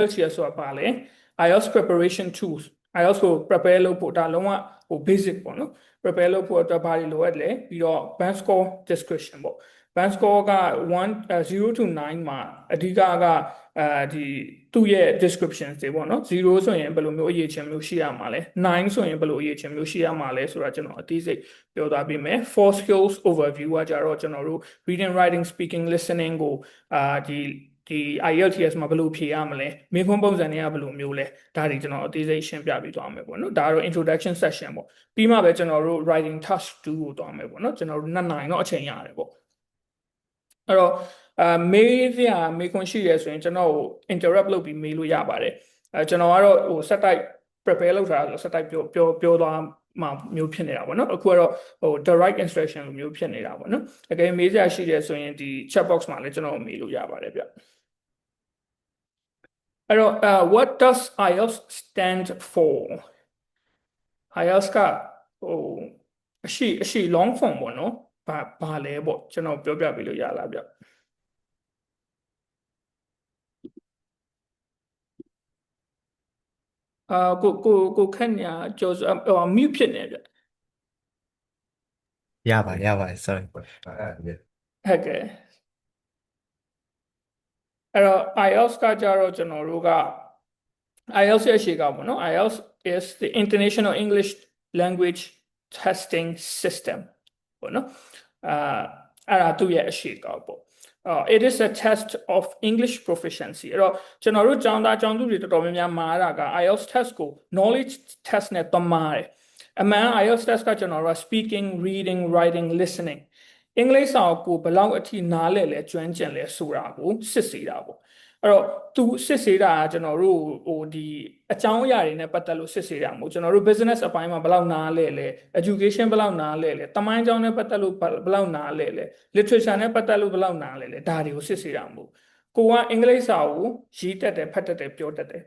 IELTS ဆိုတာပါလေ IELTS preparation tools IELTS ကို prepare လုပ်ဖို့ဒါလုံးဝbasic ပေါ့နော် prepare လုပ်ဖို့အတွက်ဘာတွေလိုအပ်လဲပြီးတော့ band score description ပေါ့ band score က0 to 9မှာအဓိကဒီသူ့ရဲ့ description တွေပေါ့နော်0ဆိုရင်ဘယ်လိုမျိုးအရေးချင်းမျိုးရှိရမှာလဲ9ဆိုရင်ဘယ်လိုအရေးချင်းမျိုးရှိရမှာလဲဆိုတာကျွန်တော်အသေးစိတ်ပြောသွားပေးမယ် four skills overview ကကြတော့ကျွန်တော်တို့ reading writing speaking listening ကိုဒီ IELTS မှာဘယ်လိုဖြေရမလဲမိခွန်းပုံစံတွေကဘယ်လိုမျိုးလဲဒါတွေကျွန်တော်အသေးစိတ်ရှင်းပြပေးသွားမယ်ပေါ့နော်ဒါကတော့ introduction session ပေါ့ပြီးမှပဲကျွန်တော်တို့ writing task 2ကိုသွားမယ်ပေါ့နော်ကျွန်တော်တို့2နိုင်တော့အချိန်ရတယ်ပေါ့အဲ့တော့မေးခွန်းရှိရဆိုရင်ကျွန်တော်ကို interrupt လုပ်ပြီးမေးလို့ရပါတယ်ကျွန်တော်ကတော့set type prepare လုပ်ထားတာဆို set type ပြောသွားမှာမျိုးဖြစ်နေတာပေါ့နော်အခုကတော့direct instruction လိုမျိုးဖြစ်နေတာပေါ့နော်တကယ်မေးစရာရှိတယ်ဆိုရင်ဒီ chat box မှာလည်းကျွန်တော်မေးလို့ရပါတယ်ဗျအဲ့တော့what does IELTS stand for IELTS ကအရှိ long form ပေါ့နော်ဘာလဲပေါ့ကျွန်တော်ပြောပြပေးလို့ရလားဗျကိုခက်ညာကျော်mute ဖြစ်နေဗျရပါ sorry ဟုတ်ကဲ့အဲ့တော့ IELTS ကကြတော့ကျွန်တော်တို့က IELTS ရဲ့ရှေ့ကပေါ့နော် IELTS is the International English Language Testing System ပေါ့နော်အဲ့ဒါသူ့ရဲ့အရှေ့ကပေါ့it is a test of English proficiency အဲ့တော့ကျွန်တော်တို့ကျောင်းသူတွေတော်တော်များများမှားတာက IELTS test ကို knowledge test နဲ့တွမှားတယ်အမှန် IELTS test ကကျွန်တော်တို့ speaking reading writing listening အင်္ဂလိပ်စာကိုဘယ်လောက်အထိနားလည်လဲကျွမ်းကျင်လဲဆိုတာကိုစစ်ဆေးတာပေါ့အဲ့တော့သူစစ်ဆေးတာကကျွန်တော်တို့ဒီအကြောင်းအရာတွေနဲ့ပတ်သက်လို့စစ်ဆေးတာမဟုတ်ကျွန်တော်တို့ business အပိုင်းမှာဘယ်လောက်နားလဲလဲ education ဘယ်လောက်နားလဲလဲတမိုင်းကြောင်းနဲ့ပတ်သက်လို့ဘယ်လောက်နားလဲလဲ literature နဲ့ပတ်သက်လို့ဘယ်လောက်နားလဲလဲဒါတွေကိုစစ်ဆေးတာမဟုတ်ကိုကအင်္ဂလိပ်စာကိုရေးတတ်တယ်ဖတ်တတ်တယ်ပြောတတ်တယ်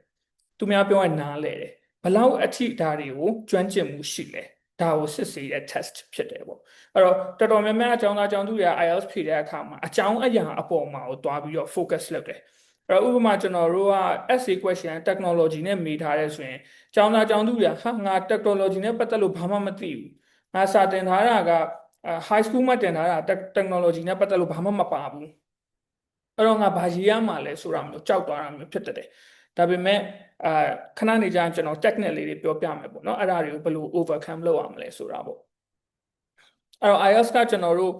သူများပြောရင်နားလဲတယ်ဘယ်လောက်အထိဒါတွေကိုကျွမ်းကျင်မှုရှိလဲဒါကိုစစ်ဆေးတဲ့ test ဖြစ်တယ်ပေါ့အဲ့တော့တော်တော်များများအကြောင်းသူတွေက IELTS ဖြေတဲ့အခါမှာအကြောင်းအရာအပေါ်မှာကိုတွားပြီးတော့ focus လုပ်တယ်အဲ့တော့ဥပမာကျွန်တော်တို့က essay question technology နဲ့မေးထားရဲဆိုရင်ကျောင်းသူတွေကဟာငါ technology နဲ့ပတ်သက်လို့ဘာမှမသိဘူးငါစာတင်ထားတာကhigh school မှာတင်ထားတာ technology နဲ့ပတ်သက်လို့ဘာမှမပါဘူးအဲ့တော့ငါဘာရေးရမှာလဲဆိုတာမျိုးကြောက်သွားတာမျိုးဖြစ်တတ်တယ်ဒါပေမဲ့ခဏနေကြရင်ကျွန်တော် technical လေးတွေပြောပြမယ်ပေါ့နော်အဲ့ဒါတွေကိုဘယ်လို overcome လုပ်ရမလဲဆိုတာပေါ့အဲ့တော့ IELTS ကကျွန်တော်တို့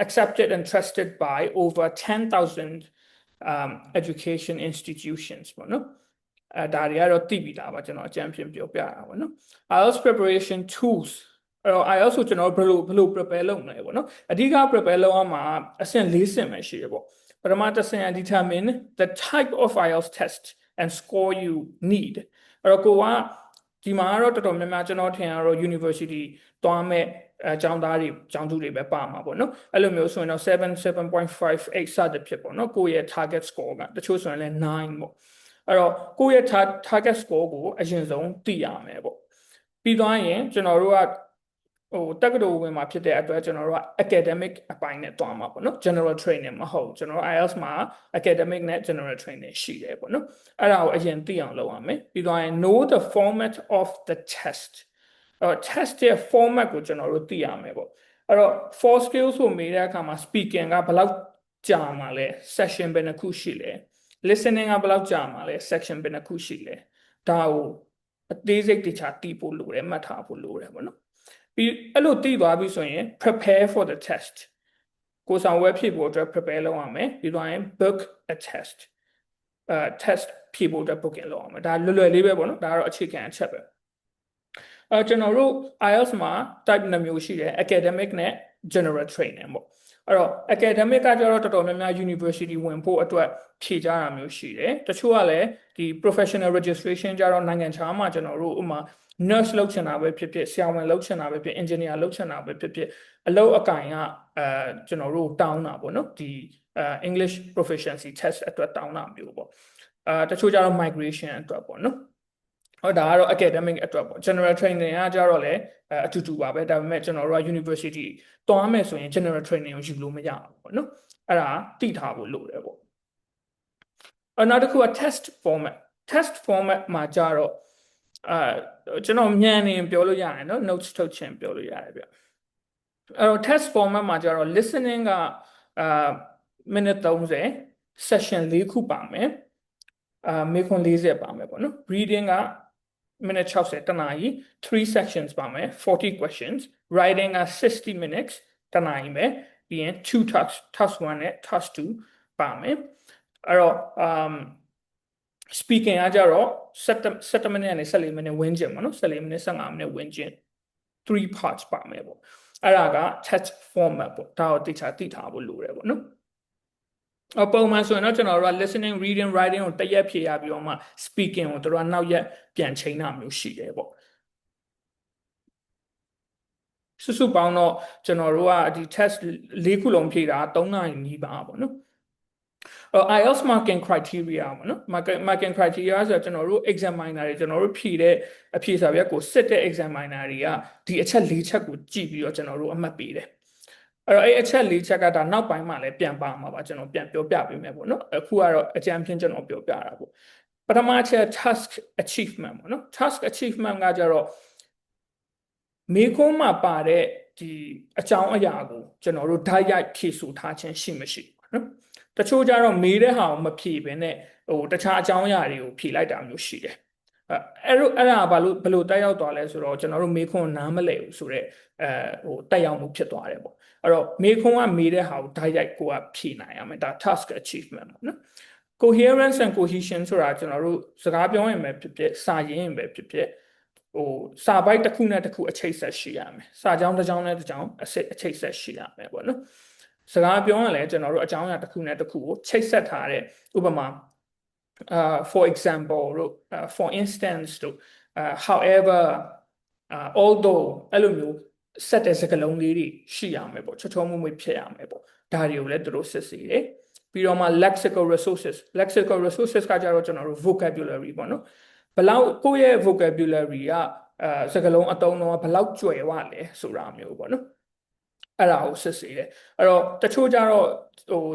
accepted and trusted by over 10,000 education institutions ပေါ့နော်ဒါတွေကတော့သိပြီလားပါကျွန်တော်အကြမ်းဖြင့်ပြောပြတာပေါ့နော် IELTS preparation tools အဲ့တော့ IELTS ကိုကျွန်တော်ဘယ်လို prepare လုပ်မလဲပေါ့နော်အဓိက prepare လုပ်ရမှာအဆင့်၄ဆင့်ပဲရှိရပေါ့ပထမတစ်ဆင့် determine the type of IELTS test and score you need အဲ့တော့ကိုကဒီမှာကတော့တော်တော်များများကျွန်တော်ထင်ရတော့ university သွားမဲ့ကျောင်းသူတွေပဲပါမှာပေါ့နော်အဲ့လိုမျိုးဆိုရင်တော့7.5 8စသဖြင့်ပေါ့နော်ကိုယ့်ရဲ့ target score ကတချို့ဆိုရင်လည်း9ပေါ့အဲ့တော့ကိုယ့်ရဲ့ target score ကိုအရင်ဆုံးသိရမယ်ပေါ့ပြီးသွားရင်ကျွန်တော်တို့ကတက္ကသိုလ်ဝင်မှာဖြစ်တဲ့အတွက်ကျွန်တော်တို့က academic အပိုင်းနဲ့တွားမှာပေါ့နော် general training မဟုတ်ကျွန်တော်တို့ IELTS မှာ academic နဲ့ general training ရှိတယ်ပေါ့နော်အဲ့ဒါကိုအရင်သိအောင်လုပ်ရမယ်ပြီးသွားရင် know the format of the test test ရဲ့ format ကိုကျွန်တော်တို့သိရမယ်ပေါ့အဲ့တော့ four skills ကိုမေးတဲ့အခါမှာ speaking ကဘယ်လောက်ကြာမှာလဲ session ဘယ်နှခုရှိလဲ listening ကဘယ်လောက်ကြာမှာလဲ section ဘယ်နှခုရှိလဲဒါကိုအသေးစိတ်တခြားသိဖို့လိုတယ်မှတ်ထားဖို့လိုတယ်ပေါ့နော်ပြီးအဲ့လိုသိသွားပြီဆိုရင် prepare for the test ကိုဆောင်ဝဲဖြည့်ဖို့အတွက် prepare လုပ်ရမယ်ပြီးသွားရင် book a test test ဖြည့်ဖို့အတွက် booking လုပ်ရမယ်ဒါလွယ်လေးပဲပေါ့နော်ဒါကတော့အခြေခံအချက်ပဲကျွန်တော်တို့ IELTS မှာ type 2မျိုးရှိတယ် academic နဲ့ general training ပေါ့အဲ့တော့ academic ကကျတော့တော်တော်များများ university ဝင်ဖို့အတွက်ဖြည့်ကြတာမျိုးရှိတယ်တချို့ကလည်းဒီ professional registration ကျတော့နိုင်ငံခြားမှာကျွန်တော်တို့ဥမာ nurse လုပ်ချင်တာပဲဖြစ်ဖြစ်ဆရာဝန်လုပ်ချင်တာပဲဖြစ် engineer လုပ်ချင်တာပဲဖြစ်ဖြစ်အလုပ်အကင်ကကျွန်တော်တို့တောင်းတာပေါ့နော်ဒီ English proficiency test အတွက်တောင်းတာမျိုးပေါ့တချို့ကျတော့ migration အတွက်ပေါ့နော်ဟောဒါကတော့ academic အတွက်ပေါ့ general training ကကြတော့လည်းအတူတူပါပဲဒါပေမဲ့ကျွန်တော်တို့က university တွားမယ်ဆိုရင် general training ကိုယူလို့မရဘူးပေါ့နော်အဲ့ဒါသိထားဖို့လိုတယ်ပေါ့ နောက်တစ်ခုက test format မှာကြတော့ကျွန်တော်မြန်နေပြောလို့ရတယ်နော် notes ထုတ်ချင်ပြောလို့ရတယ်ဗျအဲ့တော့ test format မှာကြတော့ listening ကမိနစ်30 session 4ခုပါမယ်မေခွန်း40ပါမယ်ပေါ့နော် reading ကမိနစ်60တနာရီ3 sections ပါမယ်40 questions writing က60 minutes တနာရီပဲပြီးရင်2 task 1နဲ့ task 2ပါမယ်အဲ့တော့speaking ကကြတော့7မိနစ်နဲ့14မိနစ်ဝန်းကျင်ပေါ့နော်14မိနစ်15မိနစ်ဝန်းကျင်3 parts ပါမယ်ပေါ့အဲ့ဒါက test format ပေါ့ဒါကိုတိကျသိထားဖို့လိုတယ်ပေါ့နော်ပုံမှန်ဆိုရင်တော့ကျွန်တော်တို့က listening reading writing ကိုတစ်ရက်ဖြည့်ရပြီးတော့မှ speaking ကိုတို့ကနောက်ရက်ပြန်ချိန်တာမျိုးရှိတယ်ပေါ့စုပေါင်းတော့ကျွန်တော်တို့ကဒီ test ၄ခုလုံးဖြည့်တာ3နာရီနီးပါပေါ့နော်IELTS marking criteria ပေါ့နော် marking criteria ဆိုတော့ကျွန်တော်တို့ examiner တွေကျွန်တော်တို့ဖြည့်တဲ့အဖြေစာရွက်ကိုစစ်တဲ့ examiner တွေကဒီအချက်၄ချက်ကိုကြည့်ပြီးတော့ကျွန်တော်တို့အမှတ်ပေးတယ်အဲ့တော့အဲ့အချက်၄ချက်ကဒါနောက်ပိုင်းမှာလည်းပြန်ပါမှာပါကျွန်တော်ပြန်ပြောပြပေးမယ်ပေါ့နော်အခုကတော့အကြံဖြင့်ကျွန်တော်ပြောပြတာပေါ့ပထမချက် task achievement ပေါ့နော် task achievement ကကြတော့မေခွန်းမှာပါတဲ့ဒီအကြောင်းအရာကိုကျွန်တော်တို့ဓာတ်ရိုက်ဖြည့်ဆိုထားခြင်းရှိမရှိပေါ့နော်တချို့ကြတော့မေးတဲ့ဟာကိုမဖြည့်ဘဲနဲ့တခြားအကြောင်းအရာတွေကိုဖြည့်လိုက်တာမျိုးရှိတယ်အဲ့ဒါဘလို့တက်ရောက်သွားလဲဆိုတော့ကျွန်တော်တို့မေခွန်းနားမလဲဘူးဆိုတော့တက်ရောက်မှုဖြစ်သွားတယ်ပေါ့အဲ့တော့မေခွန်းကမေးတဲ့ဟာကိုဓာတ်ရိုက်ကိုကဖြည့်နိုင်ရမယ်ဒါ task achievement ပေါ့နော် coherence and cohesion ဆိုတာကျွန်တော်တို့စကားပြောရင်ပဲဖြစ်ဖြစ်စာရင်းရင်ပဲဖြစ်ဖြစ်စာပိုက်တစ်ခုနဲ့တစ်ခုအချိတ်ဆက်ရှိရမယ်စာကြောင်းတစ်ကြောင်းနဲ့တစ်ကြောင်းအချိတ်ဆက်ရှိရမယ်ပေါ့နော်စကားပြောရင်လည်းကျွန်တော်တို့အကြောင်းအရာတစ်ခုနဲ့တစ်ခုကိုချိတ်ဆက်ထားတဲ့ဥပမာfor example တို့ for instance တို့ however although အဲ့လိုမျိုးဆက်တဲ့စကားလုံးလေးတွေရှိရမယ်ပေါ့ချောချောမွေ့မွေ့ဖြစ်ရမယ်ပေါ့ဒါတွေကိုလည်းသူတို့စစ်ဆေးတယ်ပြီးတော့မှ lexical resources ကကြတော့ကျွန်တော်တို့ vocabulary ပေါ့နော်ဘလောက်ကိုယ့်ရဲ့ vocabulary ကစကားလုံးအသုံးတော့ဘလောက်ကျွယ်ဝလဲဆိုတာမျိုးပေါ့နော်အဲ့ဒါကိုစစ်ဆေးတယ်အဲ့တော့တချို့ကြတော့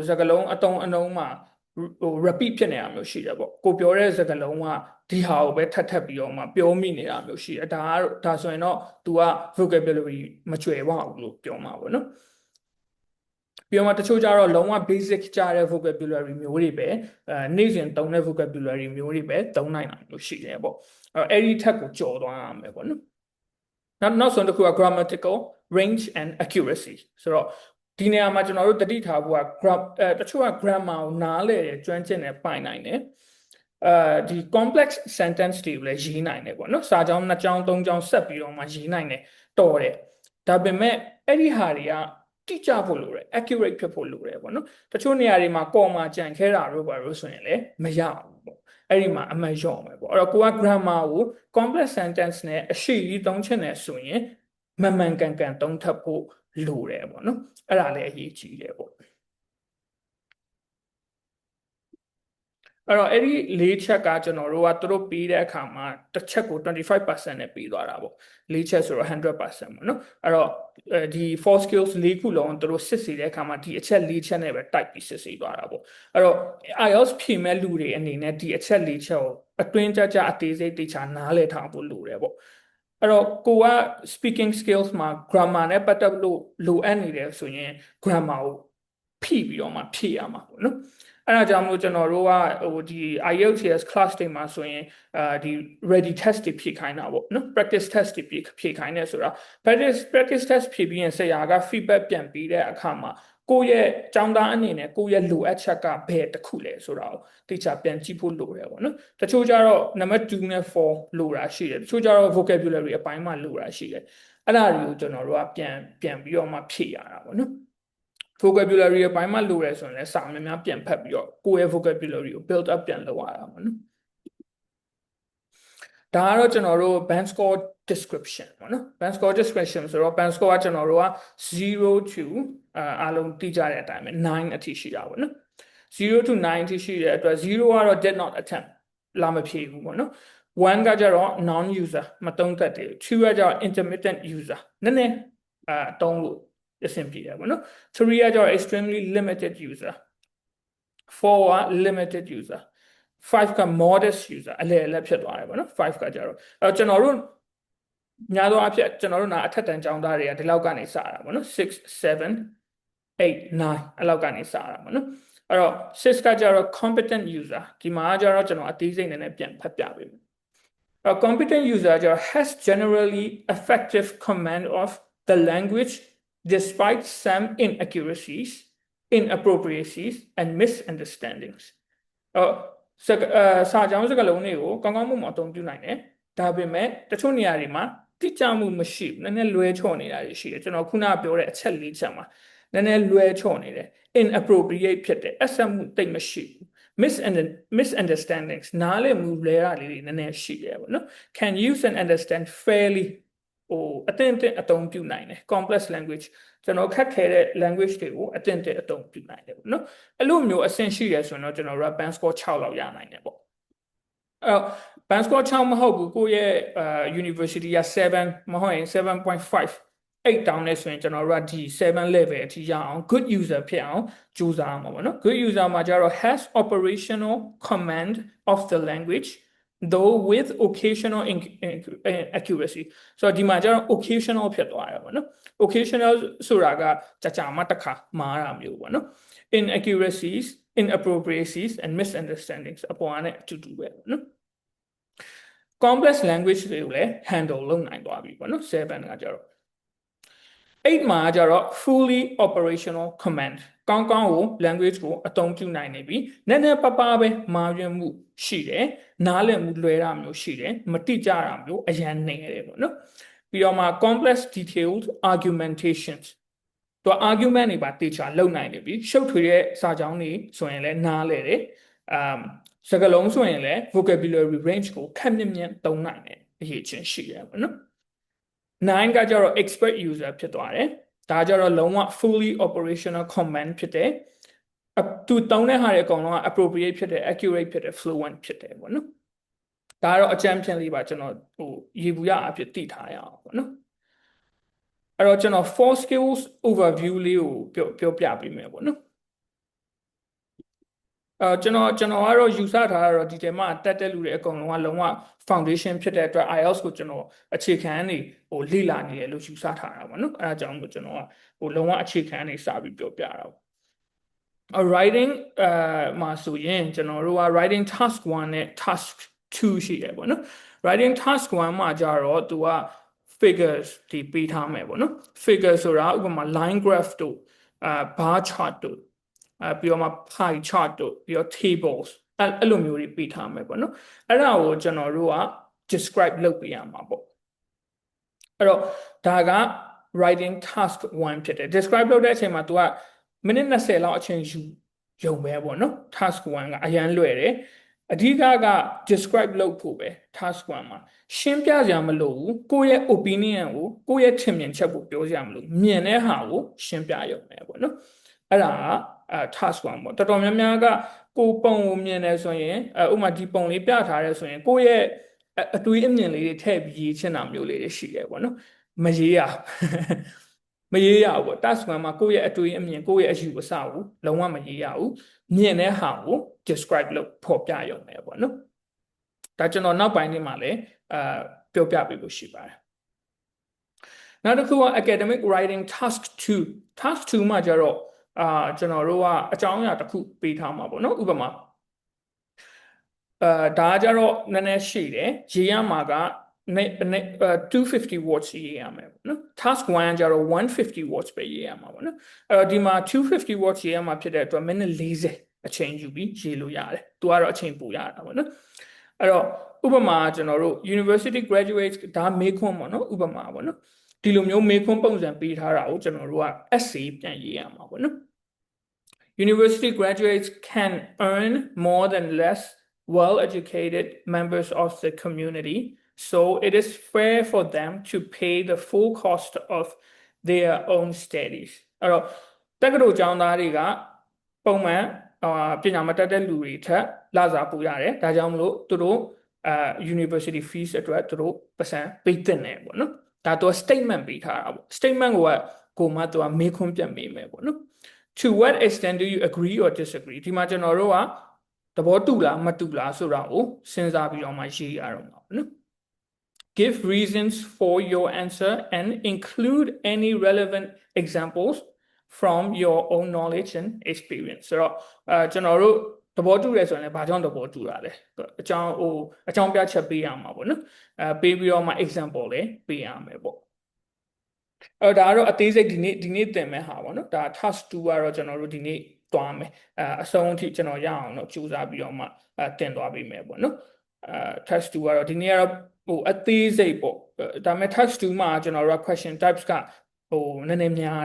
စကားလုံးအသုံးအနှုန်းမှာrepeat ဖြစ်နေတာမျိုးရှိတယ်ပေါ့ကိုပြောတဲ့စကားလုံးကဒီဟာကိုပဲထပ်ပြီးတော့မှပြောမိနေတာမျိုးရှိတယ်ဒါဆိုရင်တော့ तू က vocabulary မကျွယ်ဝဘူးလို့ပြောမှာပေါ့နော်ပြီးတော့မှတချို့ကြတော့လုံးဝ basic ကြတဲ့ vocabulary မျိုးတွေပဲနေ့စဉ်သုံးတဲ့ vocabulary မျိုးတွေပဲသုံးနိုင်တာမျိုးရှိတယ်ပေါ့အဲ့ဒီထက်ကိုကျော်သွားရမယ်ပေါ့နော်နောက်ဆုံးတစ်ခုက grammatical range and accuracy ဆိုတော့ဒီနေရာမှာကျွန်တော်တို့တတိထားဖို့ကတချို့က grammar ကိုနားလည်တယ်ကျွမ်းကျင်တယ်ပိုင်နိုင်တယ်ဒီ complex sentence တွေကိုလည်းရေးနိုင်တယ်ပေါ့နော်စာကြောင်း2ကြောင်း3ကြောင်းဆက်ပြီးတော့မှရေးနိုင်တယ်တော်တယ်ဒါပေမဲ့အဲ့ဒီဟာတွေကတိကျဖို့လိုတယ် accurate ဖြစ်ဖို့လိုတယ်ပေါ့နော်တချို့နေရာတွေမှာ comma ကြံခဲတာတို့ပါလို့ဆိုရင်လည်းမရဘူးပေါ့အဲ့ဒီမှာအမှန်လျော့မယ်ပေါ့အဲ့တော့ကိုက grammar ကို complex sentence နဲ့အရှိကြီးသုံးချင်တယ်ဆိုရင်မှန်ကန်သုံးထပ်ဖို့လိုတယ်ပေါ့နော်အဲ့ဒါလည်းအရေးကြီးတယ်ပေါ့အဲ့တော့အဲ့ဒီ၄ချက်ကကျွန်တော်တို့ကသူတို့ပြီးတဲ့အခါမှာတစ်ချက်ကို 25% နဲ့ပြီးသွားတာပေါ့၄ချက်ဆိုတော့ 100% ပေါ့နော်အဲ့တော့ဒီ 4 skills ၄ခုလုံးသူတို့စစ်ဆေးတဲ့အခါမှာဒီအချက်၄ချက်နဲ့ပဲတိုက်ပြီးစစ်ဆေးသွားတာပေါ့အဲ့တော့ IELTS ဖြေမဲ့လူတွေအနေနဲ့ဒီအချက်၄ချက်ကိုအတွင်းကြအသေးစိတ်တိကျနားလည်ထားဖို့လိုတယ်ပေါ့အဲ့တော့ကိုက speaking skills မှာ grammar နဲ့ပတ်သက်လို့လိုအပ်နေတယ်ဆိုရင် grammar ကိုဖြည့်ပြီးတော့မှဖြည့်ရမှာပေါ့နော်အဲ့ဒါကြောင့်မို့ကျွန်တော်တို့ကဒီ IELTS class တွေမှာဆိုရင်ဒီ ready test တွေဖြည့်ခိုင်းတာပေါ့နော် practice test တွေဖြည့်ခိုင်းတယ်ဆိုတာ practice test ဖြည့်ပြီးရင်ဆရာက feedback ပြန်ပေးတဲ့အခါမှာကိုယ့်ရဲ့ကျောင်းသားအနေနဲ့ကိုယ့်ရဲ့လိုအပ်ချက်ကဘယ်တစ်ခုလဲဆိုတာကိုတိကျပြန်ကြည့်ဖို့လိုတယ်ပေါ့နော်တချို့ကျတော့ number 2နဲ့4လိုတာရှိတယ်တချို့ကျတော့ vocabulary အပိုင်းမှာလိုတာရှိတယ်အဲ့ဒါတွေကိုကျွန်တော်တို့ကပြန်ပြီးတော့မှဖြည့်ရတာပေါ့နော်vocabulary အပိုင်းမှာလိုရဲဆိုရင်လည်းစာများများပြန်ဖတ်ပြီးတော့ကိုယ့်ရဲ့ vocabulary ကို build up ပြန်လုပ်ရတာပေါ့နော်ဒါကတော့ကျွန်တော်တို့ band score description ပေါ့နော် band score description ဆိုတော့ band score ကကျွန်တော်တို့က0 to အားလုံးသိကြတဲ့အတိုင်းပဲ9အထိရှိတာပေါ့နော်0 to 9အထိရှိတဲ့အတွက်0ကတော့ did not attempt လာမဖြေဘူးပေါ့နော်1ကကြတော့ non user မသုံးသက်တယ်2ကကြတော့ intermittent user နည်းနည်းသုံးလို့အဆင်ပြေတယ်ပေါ့နော်3ကကြတော့ extremely limited user 4က limited user 5က modest user အလဲအလဲဖြစ်သွားတယ်ပေါ့နော်5ကကြတော့အဲ့တော့ကျွန်တော်တို့များသောအားဖြင့်ကျွန်တော်တို့နာအထက်တန်းကျောင်းသားတွေကဒီလောက်ကနေစတာပေါ့နော်6 7 8 9အဲ့လောက်ကနေစတာပေါ့နော်အဲ့တော့6ကကြတော့ competent user ဒီမှာကြတော့ကျွန်တော်အသေးစိတ်နည်းနည်းပြန်ဖတ်ပြပေးမယ်A competent user has generally effective command of the language despite some inaccuracies, inappropriacies, and misunderstandings. စာကြောင်းစကားလုံးတွေကိုကောင်းကောင်းမွန်မွန်အသုံးပြုနိုင်တယ်။ဒါပေမဲ့တချို့နေရာတွေမှာတိကျမှုမရှိဘူး။နည်းနည်းလွဲချော်နေတာတွေရှိတယ်။ကျွန်တော်ခုနပြောတဲ့အချက်၄ချက်မှာနည်းနည်းလွဲချော်နေတယ်။ inappropriate ဖြစ်တယ်။အဆက်မှုတိတ်မရှိဘူး။ misunderstandings နားလည်မှုလွဲတာလေးတွေနည်းနည်းရှိတယ်ပေါ့နော် can use and understand fairly အသင့်အသုံးပြုနိုင်တယ် complex language ကျွန်တော်ခက်ခဲတဲ့ language တွေကိုအသင့်အသုံးပြုနိုင်တယ်ပေါ့နော်အဲ့လိုမျိုးအဆင့်ရှိရဆိုတော့ကျွန်တော်တို့က band score 6လောက်ရနိုင်တယ်ပေါ့အဲ့တော့ band score 6မဟုတ်ဘူးကိုယ့်ရဲ့university က7မဟုတ်ရင် 7.5 8 down နဲ့ဆိုရင်ကျွန်တော်တို့ကဒီ7 level အထိရအောင် good user ဖြစ်အောင်ကြိုးစားမှာပေါ့နော် good user မှာကျတော့ has operational command of the language though with occasional accuracy ဆိုတော့ဒီမှာကျတော့ occasional ဖြစ်သွားတယ်ပေါ့နော် occasional ဆိုတာကကြာမှတစ်ခါမှားတာမျိုးပေါ့နော် inaccuracies inappropriacies and misunderstandings အပေါ်နဲ့အတူတူပဲပေါ့နော် complex language တွေကိုလည်း handle လုပ်နိုင်သွားပြီပေါ့နော်7ကကျတော့8မှာကျတော့ fully operational command ကောင်းကောင်းကို language ကိုအသုံးပြုနိုင်နေပြီနည်းနည်းပါးပါးပဲမှားယွင်းမှုရှိတယ်နားလည်မှုလွဲတာမျိုးရှိတယ်မတိကျတာမျိုးအရန်နေရတယ်ပေါ့နော်ပြီးတော့မှ complex detailed argumentations တော့ argument တွေပါတေချာလုံနိုင်နေပြီရှုပ်ထွေးတဲ့စာကြောင်းတွေဆိုရင်လည်းနားလဲတယ်စကားလုံးဆိုရင်လည်း vocabulary range ကိုခက်မြင့်မြင့်သုံးနိုင်တယ်အရေးချင်းရှိတယ်ပေါ့နော်9ကကျတော့ expert user ဖြစ်သွားတယ်ဒါကျတော့လုံးဝ fully operational command ဖြစ်တယ်သူတောင်းတဲ့ဟာတွေအကုန်လုံးက appropriate ဖြစ်တယ် accurate ဖြစ်တယ် fluent ဖြစ်တယ်ပေါ့နော်ဒါကတော့အကြမ်းဖျင်းလေးပါကျွန်တော်ရေဘူးရအဖြစ်သိထားရအောင်ပေါ့နော်အဲ့တော့ကျွန်တော် four skills overview လေးကိုပြောပြပေးမယ်ပေါ့နော်ကျွန်တော်ကတော့ယူဆထားတာတော့ဒီထဲမှာတက်တဲ့လူတွေအကုန်လုံးကလုံးဝ foundation ဖြစ်တဲ့အတွက် IELTS ကိုကျွန်တော်အခြေခံနေလေ့လာနေတယ်လို့ယူဆထားတာပေါ့နော်အဲဒါကြောင့်မို့ကျွန်တော်ကလုံးဝအခြေခံနေစပြီးပြောပြတာပေါ့writing မှာဆိုရင်ကျွန်တော်တို့က writing task 1နဲ့ task 2ရှိရပေါ့နော် writing task 1မှာကြတော့သူက figures ဒီပေးထားမယ်ပေါ့နော် figure ဆိုတာဥပမာ line graph တို့bar chart တို့ပြီးတော့မှ pie chart တို့ပြီးတော့ tables အဲ့လိုမျိုးတွေပေးထားမယ်ပေါ့နော်အဲ့ဒါကိုကျွန်တော်တို့က describe လုပ်ပေးရမှာပေါ့အဲ့တော့ဒါက writing task 1ဖြစ်တယ် describe လုပ်တဲ့အချိန်မှာ तू ကမိနစ်20လောက်အချိန်ယူရုံပဲပေါ့နော် task 1ကအရန်လွယ်တယ်အဓိကက describe လုပ်ဖို့ပဲ task 1မှာရှင်းပြစရာမလိုဘူးကိုယ့်ရဲ့ opinion ကိုယ့်ရဲ့ထင်မြင်ချက်ကိုပြောစရာမလိုမြင်တဲ့ဟာကိုရှင်းပြရုံပဲပေါ့နော်အဲ့ဒါကtask 1ပေါ့တော်တော်များများကကိုပုံကိုမြင်တယ်ဆိုရင်ဥပမာဒီပုံလေးပြထားရဲဆိုရင်ကိုယ့်ရဲ့အတွေးအမြင်လေးတွေထည့်ပြီးရေးချင်တာမျိုးလေးတွေရှိတယ်ပေါ့နော်မရေးရဘူးပေါ့ task 1မှာကိုယ့်ရဲ့အတွေးအမြင်ကိုယ့်ရဲ့အယူအဆကိုလုံးဝမရေးရဘူးမြင်တဲ့ဟာကို describe လုပ်ဖော်ပြရုံပဲပေါ့နော်ဒါကျွန်တော်နောက်ပိုင်းလေးမှာလည်းပြောပြပေးလို့ရှိပါတယ်နောက်တစ်ခုက academic writing task 2မှာကျတော့ကျွန်တော်တို့ကအကြောင်းအရာတစ်ခုပေးထားမှာပေါ့နော်ဥပမာဒါကြတော့နည်းနည်းရှိတယ်ရေးရမှာက250 words ရေးရမယ်ပေါ့နော် task 1ကျတော့150 words ပဲရေးရမှာပေါ့နော်အဲ့တော့ဒီမှာ250 words ရေးရမှာဖြစ်တဲ့အတွက်မိနစ်40အချိန်ယူပြီးရေးလို့ရတယ်သူကတော့အချိန်ပိုရတာပေါ့နော်အဲ့တော့ဥပမာကျွန်တော်တို့ university graduates ဒါမေးခွန်းပေါ့နော်ဥပမာပေါ့နော်ဒီလိုမျိုးမေးခွန်းပုံစံပေးထားတာကိုကျွန်တော်တို့က essay ပြန်ရေးရမှာပေါ့နော် University graduates can earn more than less well-educated members of the community, so it is fair for them to pay the full cost of their own studies. အဲ့တော့တက္ကသိုလ်ကျောင်းသားတွေကပုံမှန်ပညာမတတ်တဲ့လူတွေထက်လစာပိုရတယ်။ဒါကြောင့်မလို့သူတို့university fees အတွက်သူတို့ပတ်စံပေးတင်တယ်ပေါ့နော်။ဒါတော့ statement ပေးထားတာပေါ့။ statement ကိုမှသူကမေးခွန်းပြန်မေးမယ်ပေါ့နော်။ To what extent do you agree or disagree ဒီမှာကျွန်တော်တို့က သဘောတူလားမတူလားဆိုတာကိုစဉ်းစားပြီးတော့မှရေးရတော့မှာပေါ့နော် Give reasons for your answer and include any relevant examples from your own knowledge and experience ဆိုတော့ကျွန်တော်တို့သဘောတူရဲဆိုရင်လည်းဘာကြောင့်သဘောတူတာလဲအကြောင်းပြချက်ပေးရမှာပေါ့နော်ပေးပြီးတော့မှ example လည်းပေးရမယ်ပေါ့ဒါကတော့အသေးစိတ်ဒီနေ့သင်မဲ့ဟာပေါ့နော်ဒါ task 2ကတော့ကျွန်တော်တို့ဒီနေ့သွားမယ်အဆုံးအထိကျွန်တော်ရအောင်တော့ကြိုးစားပြီးတော့မှသင်သွားပေးမယ်ပေါ့နော်task 2ကတော့ဒီနေ့ကတော့အသေးစိတ်ပေါ့ဒါပေမဲ့ task 2မှာကျွန်တော်တို့က question types ကနည်းနည်းများ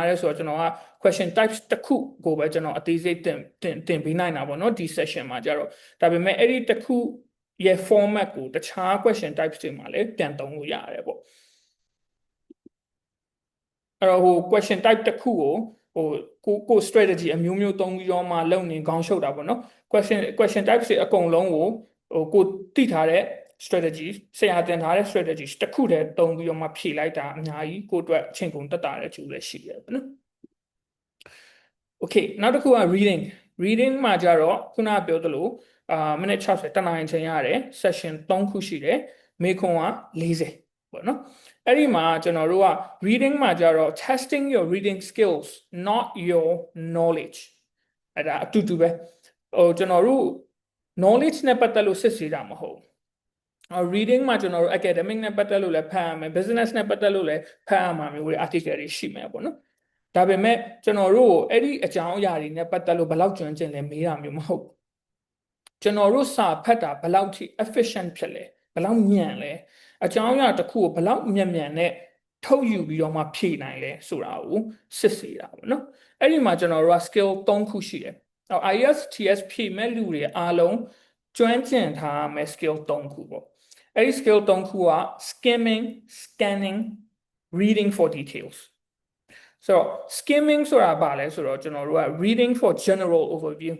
တယ်ဆိုတော့ကျွန်တော်က question types တစ်ခုကိုပဲကျွန်တော်အသေးစိတ်သင်ပေးနိုင်တာပေါ့နော်ဒီ session မှာကြတော့ဒါပေမဲ့အဲ့ဒီတစ်ခုရဲ့ format ကိုတခြား question types တွေမှာလည်းပြန်သုံးလို့ရတယ်ပေါ့အဲ့တော့question type တစ်ခုကိုကို strategy အမျိုးမျိုးသုံးပြီးတော့မှလုပ်နေခေါင်းရှုပ်တာပေါ့နော် question type တွေအကုန်လုံးကိုသိထားတဲ့ strategy ဆရာတင်ထားတဲ့ strategy တစ်ခုတည်းသုံးပြီးတော့မှဖြည့်လိုက်တာအများကြီးကိုအတွက်အချိန်ကုန်တက်တာတဲ့ကျိုးလည်းရှိတယ်ပေါ့နော် Okay နောက်တစ်ခုက reading မှာကြတော့ခုနပြောသလိုမိနစ်60တနာရီချိန်ရတယ် session 3ခုရှိတယ်မေခွန်းက40ပေါ့နော်အဲ့ဒီမှာကျွန်တော်တို့က reading မှာကြတော့ testing your reading skills not your knowledge အဲ့ဒါအတူတူပဲကျွန်တော်တို့ knowledge နဲ့ပတ်သက်လို့စစ်ဆေးတာမဟုတ်reading မှာကျွန်တော်တို့ academic နဲ့ပတ်သက်လို့လည်းဖတ်ရမယ် business နဲ့ပတ်သက်လို့လည်းဖတ်ရမှာမျိုးတွေ article တွေရှိမယ်ပေါ့နော်ဒါပေမဲ့ကျွန်တော်တို့အဲ့ဒီအကြောင်းအရာတွေနဲ့ပတ်သက်လို့ဘယ်လောက်ကျွမ်းကျင်လဲမေးတာမျိုးမဟုတ်ကျွန်တော်တို့စာဖတ်တာဘယ်လောက်ထိ efficient ဖြစ်လဲဘယ်လောက်မြန်လဲအကြောင်းအရာတစ်ခုကိုဘယ်လောက်မြန်နဲ့ထုတ်ယူပြီးတော့မှဖြည့်နိုင်လဲဆိုတာကိုစစ်ဆေးတာပေါ့နော်အဲ့ဒီမှာကျွန်တော်တို့က skill 3ခုရှိတယ်IELTS TS ဖြည့်မဲ့လူတွေအားလုံးကျွမ်းကျင်ထားမယ် skill 3ခုပေါ့အဲ့ဒီ skill 3ခုက skimming scanning reading for details so skimming ဆိုတာဘာလဲဆိုတော့ကျွန်တော်တို့က reading for general overview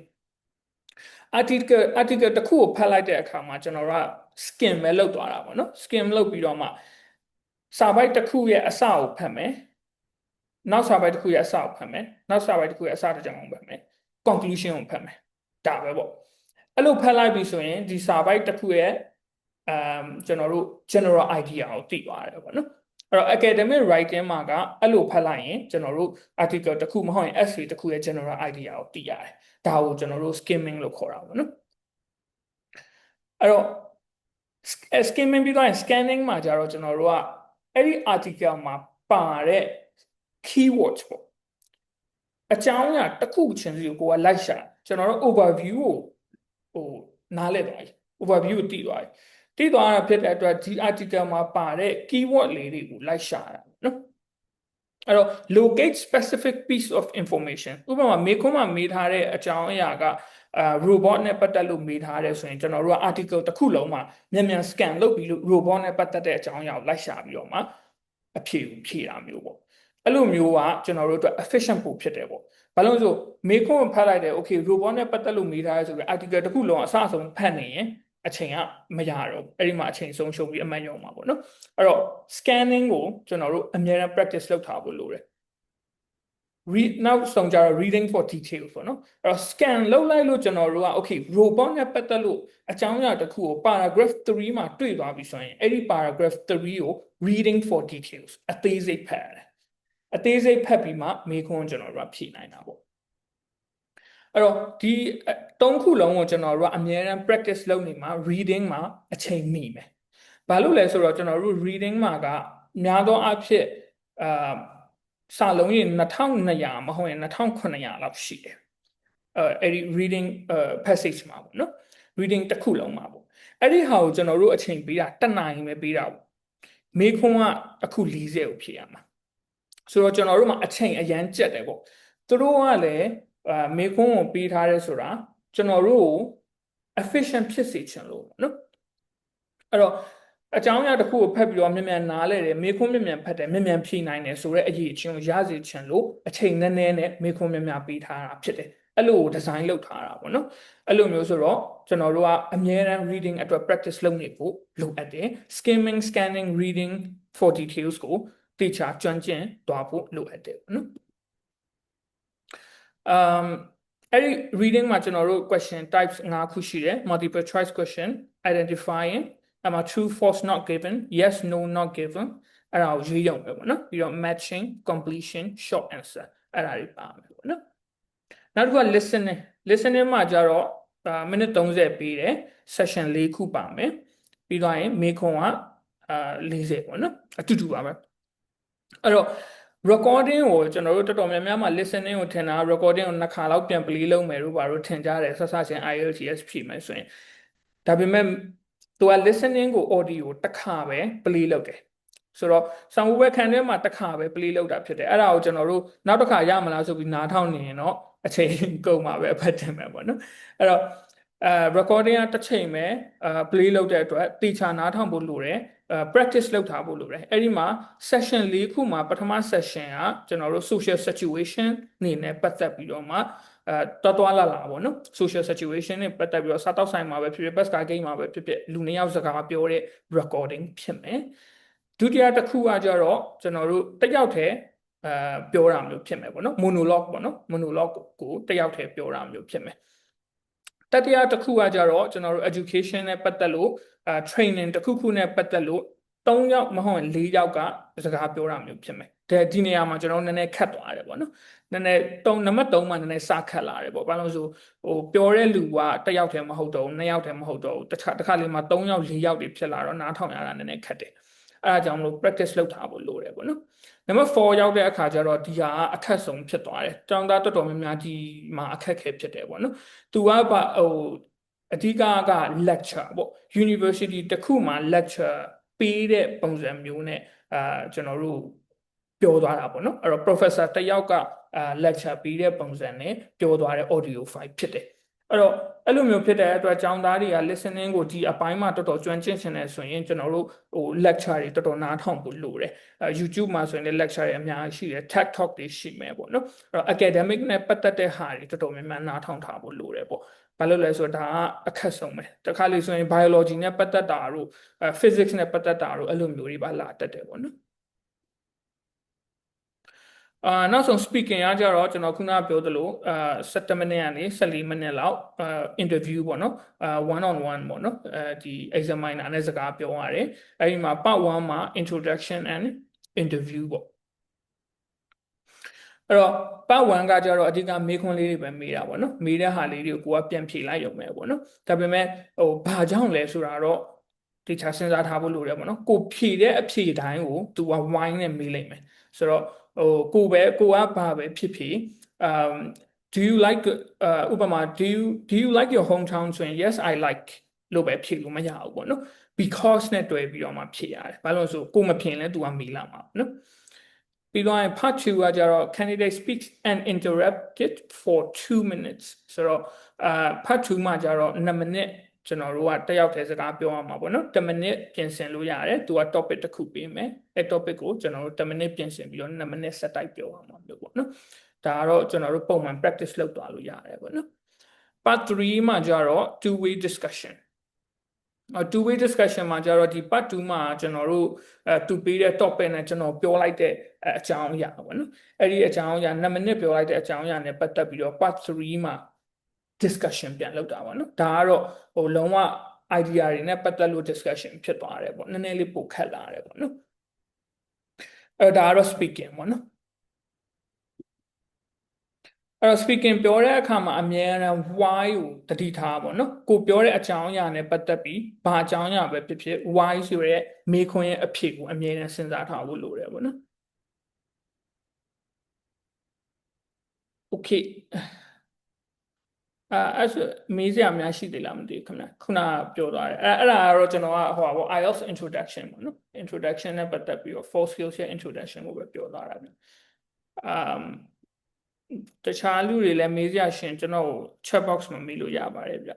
article တစ်ခုကိုဖတ်လိုက်တဲ့အခါမှာကျွန်တော်တို့က skim ပဲလုပ်သွားတာပေါ့နော် skim လုပ်ပြီးတော့မှစာပိုက်တစ်ခုရဲ့အစကိုဖတ်မယ်နောက်စာပိုက်တစ်ခုရဲ့အစကိုဖတ်မယ်နောက်စာပိုက်တစ်ခုရဲ့အစတစ်ကြောင်ကိုဖတ်မယ် conclusion ကိုဖတ်မယ်ဒါပဲပေါ့အဲ့လိုဖတ်လိုက်ပြီဆိုရင်ဒီစာပိုက်တစ်ခုရဲ့ကျွန်တော်တို့ general idea ကိုသိသွားတယ်ပေါ့နော်အဲ့တော့ academic writing မှာကအဲ့လိုဖတ်လိုက်ရင်ကျွန်တော်တို့ article တစ်ခုမဟုတ်ရင် essay တစ်ခုရဲ့ general idea ကိုသိရတယ်ဒါကိုကျွန်တော်တို့ skimming လို့ခေါ်တာပေါ့နော်အဲ့တော့ skimming ပြီးတော့ scanning မှာကြတော့ကျွန်တော်တို့ကအဲ့ဒီ article မှာပါတဲ့ keywords ပေါ့အကြောင်းအရာတစ်ခုချင်းစီကိုလိုက်ရှာကျွန်တော်တို့ overview ကိုနားလည်သွားပြီ overview ကိုသိသွားပြီသိသွားတာဖြစ်တဲ့အတွက်ဒီ article မှာပါတဲ့ keyword လေးတွေကိုလိုက်ရှာတာနော်အဲ့တော့ locate specific piece of information ဥပမာမေခွန်းမှာမေးထားတဲ့အကြောင်းအရာကrobot နဲ့ပတ်သက်လို့မေးထားတယ်ဆိုရင်ကျွန်တော်တို့က article တစ်ခုလုံးမှာမြန် scan လုပ်ပြီးလို့ robot နဲ့ပတ်သက်တဲ့အကြောင်းအရာကိုလိုက်ရှာပြီးတော့မှအဖြေကိုဖြေတာမျိုးပေါ့အဲ့လိုမျိုးကကျွန်တော်တို့အတွက် efficient ပို့ဖြစ်တယ်ပေါ့ဘာလို့လဲဆိုမေခွန်းဖတ်လိုက်တယ် okay robot နဲ့ပတ်သက်လို့မေးထားရဲဆိုပြီး article တစ်ခုလုံးအစအဆုံးဖတ်နေရင်အချိန်ကမရတော့ဘူးအဲ့ဒီမှာအချိန်ဆုံးရှုံးပြီးအမှတ်ရမှာပေါ့နော်အဲ့တော့ scanning ကိုကျွန်တော်တို့အများအား practice လုပ်ထားဖို့လိုတယ်နောက်ဆုံးကြတော့ reading for details ပေါ့နော်အဲ့တော့ scan လုပ်လိုက်လို့ကျွန်တော်တို့က okay robot နဲ့ပတ်သက်လို့အကြောင်းအရာတစ်ခုကို paragraph 3မှာတွေ့သွားပြီဆိုရင်အဲ့ဒီ paragraph 3ကို reading for details အသေးစိတ်ဖတ်ရတယ်အသေးစိတ်ဖတ်ပြီးမှမေးခွန်းကျွန်တော်တို့ကဖြေနိုင်တာပေါ့အဲ့တော့ဒီ၃ခုလုံးကိုကျွန်တော်တို့ကအများအား practice လုပ်နေမှာ reading မှာအချိန်မိမယ်ဘာလို့လဲဆိုတော့ကျွန်တော်တို့ reading မှာကများသောအားဖြင့်စာလုံးရေ2200မဟုတ်ရင်2900လောက်ရှိတယ်အဲ့ဒီ reading passage မှာပေါ့နော် reading တစ်ခုလုံးမှာပေါ့အဲ့ဒီဟာကိုကျွန်တော်တို့အချိန်ပေးတာ1နာရီပဲပေးတာပေါ့မေခွန်းကအခု40ကိုဖြည့်ရမှာဆိုတော့ကျွန်တော်တို့မှာအချိန်အရန်ကျက်တယ်ပေါ့သူတို့ကလည်းမေခွန်းကိုပေးထားရဲဆိုတာကျွန်တော်တို့ကို efficient ဖြစ်စေချင်လို့နော်အဲ့တော့အကြောင်းအရာတစ်ခုကိုဖတ်ပြီးတော့မြန်နားလဲတယ်မေခွန်းမြန်ဖတ်တယ်မြန်ဖြေနိုင်တယ်ဆိုတဲ့အရေးအချင်းကိုရစေချင်လို့အချိန်နည်းနည်းနဲ့မေခွန်းမြန်ပေးထားတာဖြစ်တယ်အဲ့လိုဒီဇိုင်းလုပ်ထားတာပေါ့နော်အဲ့လိုမျိုးဆိုတော့ကျွန်တော်တို့ကအမြဲတမ်း reading အတွက် practice လုပ်နေဖို့လိုအပ်တယ် skimming scanning reading for details ကိုတေချာကျွမ်းကျင်သွားဖို့လိုအပ်တယ်ပေါ့နော် အဲ့ဒီ reading မှာကျွန်တော်တို့ question types 5ခုရှိတယ် multiple choice question identifying အဲ့မှာ true false not given yes no not given အဲ့ဒါကိုရွေးရုံပဲပေါ့နော်ပြီးတော့ matching completion short answer အဲ့ဒါတွေပါမယ်ပေါ့နော်နောက်တစ်ခုက listening မှာကြတော့မိနစ်30ပေးတယ် session 4ခုပါမယ်ပြီးတော့ရင်မေခွန်က40ပေါ့နော်အတူတူပါပဲအဲ့တော့ recording ကိုကျွန်တော်တို့တော်တော်များများမှာ listening ကိုထင်တာ recording ကိုနှစ်ခါလောက်ပြန် play လုပ်မယ်လို့ဘာလို့ထင်ကြတယ်ဆက်ချင်း IELTS ဖြေမယ်ဆိုရင်ဒါပေမဲ့သူက listening ကို audio တစ်ခါပဲ play လုပ်တယ်ဆိုတော့ဆောင်းဝဲခံထဲမှာတစ်ခါပဲ play လုပ်တာဖြစ်တယ်အဲ့ဒါကိုကျွန်တော်တို့နောက်တစ်ခါရမလားဆိုပြီးနားထောင်နေရင်တော့အချိန်ကုန်မှာပဲအဖတ်တင်မယ်ပေါ့နော်အဲ့တော့recording ကတစ်ချိန်ပဲplay လုပ်တဲ့အတွက်တေချာနားထောင်ဖို့လိုတယ်practice လုပ်ထားဖို့လိုတယ်အဲ့ဒီမှာ session 4ခုမှာပထမ session ကကျွန်တော်တို့ social situation နေနဲ့ပတ်သက်ပြီးတော့မှတော်လာပေါ့နော် social situation နဲ့ပတ်သက်ပြီးတော့စားတောက်ဆိုင်မှာပဲဖြစ်ဖြစ် bus car game မှာပဲဖြစ်ဖြစ်လူနှစ်ယောက်စကားပြောတဲ့ recording ဖြစ်မယ်ဒုတိယတစ်ခုကကြတော့ကျွန်တော်တို့တစ်ယောက်တည်းပြောတာမျိုးဖြစ်မယ်ပေါ့နော် monologue ပေါ့နော် monologue ကိုတစ်ယောက်တည်းပြောတာမျိုးဖြစ်မယ်တတိယတစ်ခုကကြတော့ကျွန်တော်တို့ education နဲ့ပတ်သက်လို့training တစ်ခုခုနဲ့ပတ်သက်လို့3ယောက်မဟုတ်ရင်4ယောက်ကစကားပြောတာမျိုးဖြစ်မယ်ဒီနေရာမှာကျွန်တော်နည်းနည်းခတ်သွားတယ်ပေါ့နော်နည်းနည်းနံပါတ်3မှာနည်းနည်းစခတ်လာတယ်ပေါ့ဘာလို့ဆိုပြောတဲ့လူကတစ်ယောက်တည်းမဟုတ်တော့ဘူး2ယောက်တည်းမဟုတ်တော့ဘူးတစ်ခါလေးမှာ3ယောက်4ယောက်တွေဖြစ်လာတော့နားထောင်ရတာနည်းနည်းခတ်တယ်အဲဒါကြောင့်မလို့ practice လုပ်ထားဖို့လိုတယ်ပေါ့နော်နံပါတ်4ရောက်တဲ့အခါကျတော့ဒီဟာအခက်ဆုံးဖြစ်သွားတယ်တောင်းတတော်တော်များများဒီမှာအခက်ခဲဖြစ်တယ်ပေါ့နော်သူကအဓိက lecture ပေါ့ university တစ်ခုမှာ lecture ပေးတဲ့ပုံစံမျိုးနဲ့ကျွန်တော်တို့ပြောသွားတာပေါ့နော်အဲ့တော့ professor တစ်ယောက်က lecture ပေးတဲ့ပုံစံနဲ့ပြောသွားတဲ့ audio file ဖြစ်တယ်အဲ့တော့အဲ့လိုမျိုးဖြစ်တဲ့အတွက်ကျောင်းသားတွေက listening ကိုဒီအပိုင်းမှာတော်တော်ကျွမ်းကျင်နေတယ်ဆိုရင်ကျွန်တော်တို့lecture တွေတော်တော်နားထောင်ဖို့လိုတယ်YouTube မှာဆိုရင်လည်း lecture တွေအများကြီးရှိတယ် TED Talk တွေရှိမယ်ပေါ့နော်အဲ့တော့ academic နဲ့ပတ်သက်တဲ့ဟာတွေတော်တော်များများနားထောင်ထားဖို့လိုတယ်ပေါ့ဘာလို့လဲဆိုတော့ဒါကအခက်ဆုံးပဲတခါလေဆိုရင် biology နဲ့ပတ်သက်တာတို့physics နဲ့ပတ်သက်တာတို့အဲ့လိုမျိုးတွေပါလာတတ်တယ်ပေါ့နော်နောက်ဆုံး speaking ကကြတော့ကျွန်တော်ခုနပြောသလို17မိနစ်ကနေ14မိနစ်လောက်interview ပေါ့နော်one on one ပေါ့နော်ဒီ examiner နဲ့စကားပြောရတယ်အဲဒီမှာ part 1မှာ introduction and interview ပေါ့အဲ့တော့ part 1ကကြတော့အဓိကမေးခွန်းလေးတွေပဲမေးတာပေါ့နော်မေးတဲ့ဟာလေးတွေကိုကိုကပြန်ဖြေလိုက်ရုံပဲပေါ့နော်ဒါပေမဲ့ဘာကြောင့်လဲဆိုတာတော့တခြားစဉ်းစားထားဖို့လိုတယ်ပေါ့နော်ကိုဖြေတဲ့အဖြေတိုင်းကို तू က wine နဲ့မေးလိုက်မယ်ဆိုတော့ကိုကဘာပဲဖြစ်ဖြစ်do you like ဥပမာ do you like your hometown ဆိုရင် yes I like လို့ပဲဖြေလို့မရဘူးပေါ့နော် because နဲ့တွဲပြီးတော့မှဖြေရတယ်ဘာလို့လဲဆိုကိုမဖြေလဲ तू ကမေးလာမှာနော်ပြီးတော့ part 2ကကြတော့ candidate speaks and interrupted for 2 minutes ဆိုတော့part 2မှာကြတော့2မိနစ်ကျွန်တော်တို့ကတက်ရောက်တဲ့စကားပြောရမှာပေါ့နော်10မိနစ်ပြင်ဆင်လို့ရတယ်သူက topic တစ်ခုပေးမယ်အဲ topic ကိုကျွန်တော်တို့10မိနစ်ပြင်ဆင်ပြီးတော့2မိနစ်ဆက်တိုက်ပြောရမှာမျိုးပေါ့နော်ဒါကတော့ကျွန်တော်တို့ပုံမှန် practice လုပ်သွားလို့ရတယ်ပေါ့နော် part 3မှာကြတော့ two way discussion two way discussion မှာကြတော့ဒီ part 2မှာကျွန်တော်တို့သူပေးတဲ့ topic နဲ့ကျွန်တော်ပြောလိုက်တဲ့အကြောင်းအရာပေါ့နော်အဲ့ဒီအကြောင်းအရာ2မိနစ်ပြောလိုက်တဲ့အကြောင်းအရာနဲ့ပတ်သက်ပြီးတော့ part 3မှာ discussion ပြန်လုပ်တာပေါ့နော်ဒါကတော့လုံးဝ idea တွေနဲ့ပတ်သက်လို့ discussion ဖြစ်သွားတယ်ပေါ့နည်းနည်းလေးပိုခက်လာတယ်ပေါ့နော်ဒါကတော့ speaking ပေါ့နော်အဲ့တော့ speaking ပြောတဲ့အခါမှာအများအား why ကိုတတိထားပေါ့နော်ကိုပြောတဲ့အကြောင်းအရာနဲ့ပတ်သက်ပြီးဘာအကြောင်းအရာပဲဖြစ်ဖြစ် why ဆိုရဲမေးခွန်းရဲ့အဖြစ်ကိုအမြဲတမ်းစဉ်းစားထားဖို့လိုတယ်ပေါ့နော် okay အဲ့မေးစရာများရှိသေးလားမသိဘူးခင်ဗျာခုနပြောသွားတယ်အဲ့ဒါကတော့ကျွန်တော်ကဟိုပါ IELTS introduction ပေါ့နော် introduction နဲ့ပတ်သက်ပြီးတော့ 4 skills ရဲ့ introduction ကိုပဲပြောသွားတာဗျတခြားလူတွေလည်းမေးစရာရှင်ကျွန်တော် chat box မှာမေးလို့ရပါတယ်ဗျ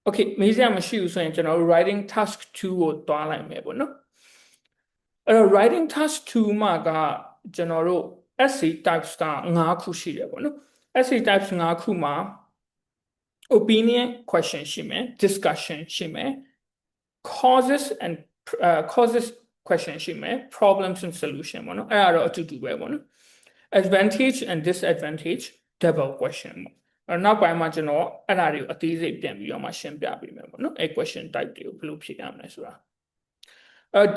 okay မေးစရာမရှိဘူးဆိုရင်ကျွန်တော်တို့ writing task 2ကိုတွားလိုက်မယ်ပေါ့နော်အဲ့တော့ writing task 2မှာကကျွန်တော်တို့ essay types က5ခုရှိတယ်ပေါ့နော် essay types 5ခုမှာ opinion question ရှိမယ် discussion ရှိမယ် causes question ရှိမယ် problems and solution ပေါ့နော်အဲ့ဒါတော့အတူတူပဲပေါ့နော် advantage and disadvantage double question ပေါ့နောက်ပိုင်းမှာကျွန်တော်အဲ့ဒါတွေကိုအသေးစိတ်ပြန်ပြီးတော့မှရှင်းပြပေးမယ်ပေါ့နော်အဲ့ question type တွေကိုဘယ်လိုဖြေရမလဲဆိုတာ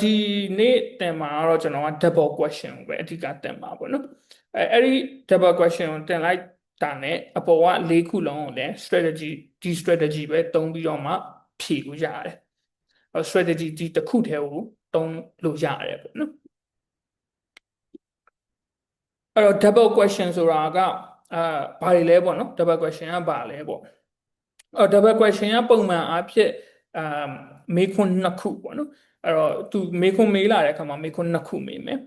ဒီနေ့တင်မှာတော့ကျွန်တော်က double question ကိုပဲအဓိကတင်မှာပေါ့နော်အဲ့ဒီ double question ကိုတင်လိုက်တာနဲ့အပေါ်က၄ခုလုံးကိုလည်း strategy ဒီ strategy ပဲသုံးပြီးတော့မှဖြေလို့ရတယ်strategy ဒီတစ်ခုတည်းကိုသုံးလို့ရတယ်ပေါ့နော်အဲ့တော့ double question ဆိုတာကဘာတွေလဲပေါ့နော် double question ကဘာလဲပေါ့double question ကပုံမှန်အားဖြင့်မေးခွန်းနှစ်ခုပေါ့နော်အဲ့တော့သူမေးခွန်းမေးလာတဲ့အခါမှာမေးခွန်းနှစ်ခုမေးမယ်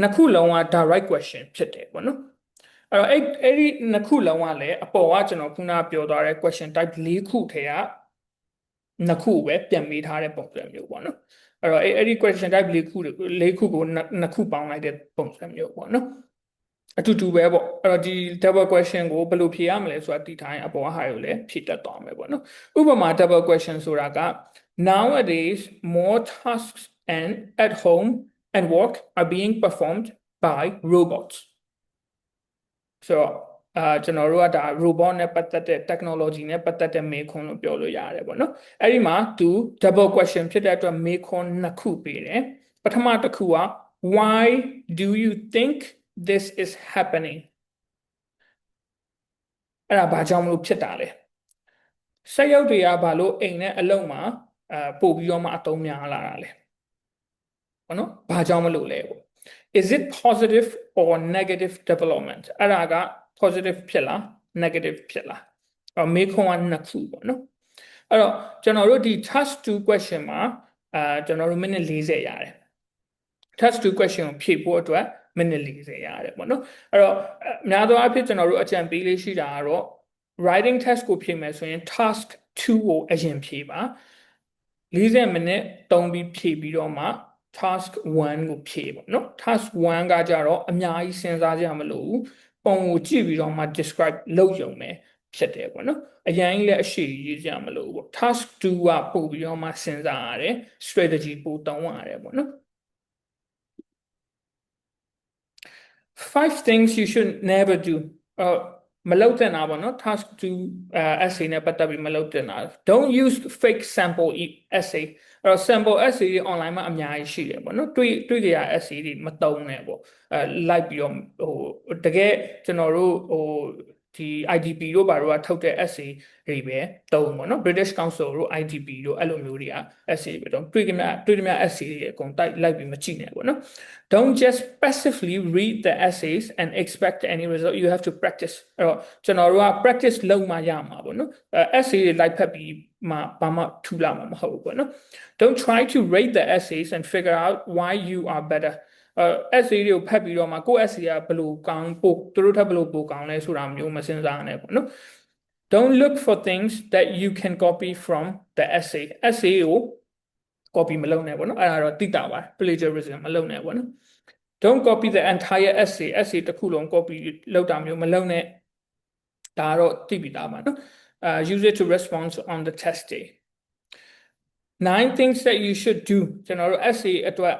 နှစ်ခုလုံးက direct question ဖြစ်တယ်ပေါ့နော်အဲ့တော့အဲ့ဒီနှစ်ခုလုံးကလည်းအပေါ်ကကျွန်တော်ခုနပြောသွားတဲ့ question type ၄ခုထဲကနှစ်ခုပဲပြန်မေးထားတဲ့ပုံစံမျိုးပေါ့နော်အဲ့တော့အဲ့ဒီ question type ၄ခုကိုနှစ်ခုပေါင်းလိုက်တဲ့ပုံစံမျိုးပေါ့နော်အတူတူပဲပေါ့အဲ့တော့ဒီ double question ကိုဘယ်လိုဖြေရမလဲဆိုတာသိထားရင်အပေါ်ဟာကိုလည်းဖြေတတ်သွားမယ်ပေါ့နော်ဥပမာ double question ဆိုတာက nowadays more tasks and at home and work are being performed by robots ဆိုတော့ကျွန်တော်တို့ကဒါ robot နဲ့ပတ်သက်တဲ့ technology နဲ့ပတ်သက်တဲ့မေးခွန်းလို့ပြောလို့ရတယ်ပေါ့နော်အဲ့ဒီမှာသူ double question ဖြစ်တဲ့အတွက်မေးခွန်းနှစ်ခုပေးတယ်ပထမတစ်ခုက why do you think this is happening အဲ့ဒါဘာကြောင့်မလို့ဖြစ်တာလဲစက်ရုပ်တွေကဘာလို့အိမ်နဲ့အလုံးမှာပို့ပြီးတော့မှအသုံးများလာတာလဲဘောနော်ဘာကြောင့်မလို့လဲပေါ့ is it positive or negative development အဲ့ဒါက positive ဖြစ်လား negative ဖြစ်လားမေးခွန်းကနှစ်ခုပေါ့နော်အဲ့တော့ကျွန်တော်တို့ဒီ task 2 question မှာကျွန်တော်တို့မိနစ်40ရတယ် task 2 question ကိုဖြေဖို့အတွက်မိနစ်40ရတယ်ပေါ့နော်အဲ့တော့များသောအားဖြင့်ကျွန်တော်တို့အကြံပေးလေးရှိတာကတော့ writing test ကိုဖြေမယ်ဆိုရင် task 2ကိုအရင်ဖြေပါ40မိနစ်သုံးပြီးဖြေပြီးတော့မှ task 1ကိုဖြေပေါ့နော် task 1ကကြတော့အများကြီးစဉ်းစားကြမလို့ပုံကိုကြည့်ပြီးတော့မှ describe လုပ်ရုံပဲဖြစ်တယ်ပေါ့နော်အရင်ကြီးလည်းအရှိရေးကြမလို့ပေါ့ task 2ကပို့ပြီးတော့မှစဉ်းစားရတယ် strategy ပို့သုံးရတယ်ပေါ့နော်5 things you should never do မလုပ်သင့်တာပေါ့နော် task 2 essay နဲ့ပတ်သက်ပြီးမလုပ်သင့်တာ don't use fake sample essay အဲ့တော့ sample essay တွေ online မှာအများကြီးရှိတယ်ပေါ့နော်တွေ့ကြရ essay တွေမတုံးနဲ့ပေါ့လိုက်ပြီးတော့တကယ်ကျွန်တော်တို့ဒီ IDP တို့ဘာတို့ကထုတ်တဲ့ essay တွေပဲတုံးပေါ့နော် British Council တို့ IDP တို့အဲ့လိုမျိုးတွေက essay ပဲတုံးတွေ့ကြမြ essay တွေအကုန်တိုက်လိုက်ပြီးမကြည့်နဲ့ပေါ့နော် don't just passively read the essays and expect any result you have to practice အဲ့တော့ကျွန်တော်တို့က practice လုပ်မှရမှာပေါ့နော်essay တွေလိုက်ဖတ်ပြီးမှဘာမှထူလာမှာမဟုတ်ဘူးပေါ့နော် don't try to rate the essays and figure out why you are better essay တွေကိုဖတ်ပြီးတော့မှကိုယ့် essay ကဘယ်လိုကောင်းပို့သူတို့ထပ်ဘယ်လိုပိုကောင်းလဲဆိုတာမျိုးမစဉ်းစားနဲ့ပေါ့နော် don't look for things that you can copy from the essay ကို copy မလုပ်နဲ့ပေါ့နော်အဲ့ဒါတော့သိတာပါ plagiarism မလုပ်နဲ့ပေါ့နော် don't copy the entire essay တစ်ခုလုံး copy လုပ်တာမျိုးမလုပ်နဲ့ဒါတော့သိပြီးသားပါနော်use it to respond on the test day 9 things that you should do ကျွန်တော်တို့ essay အတွက်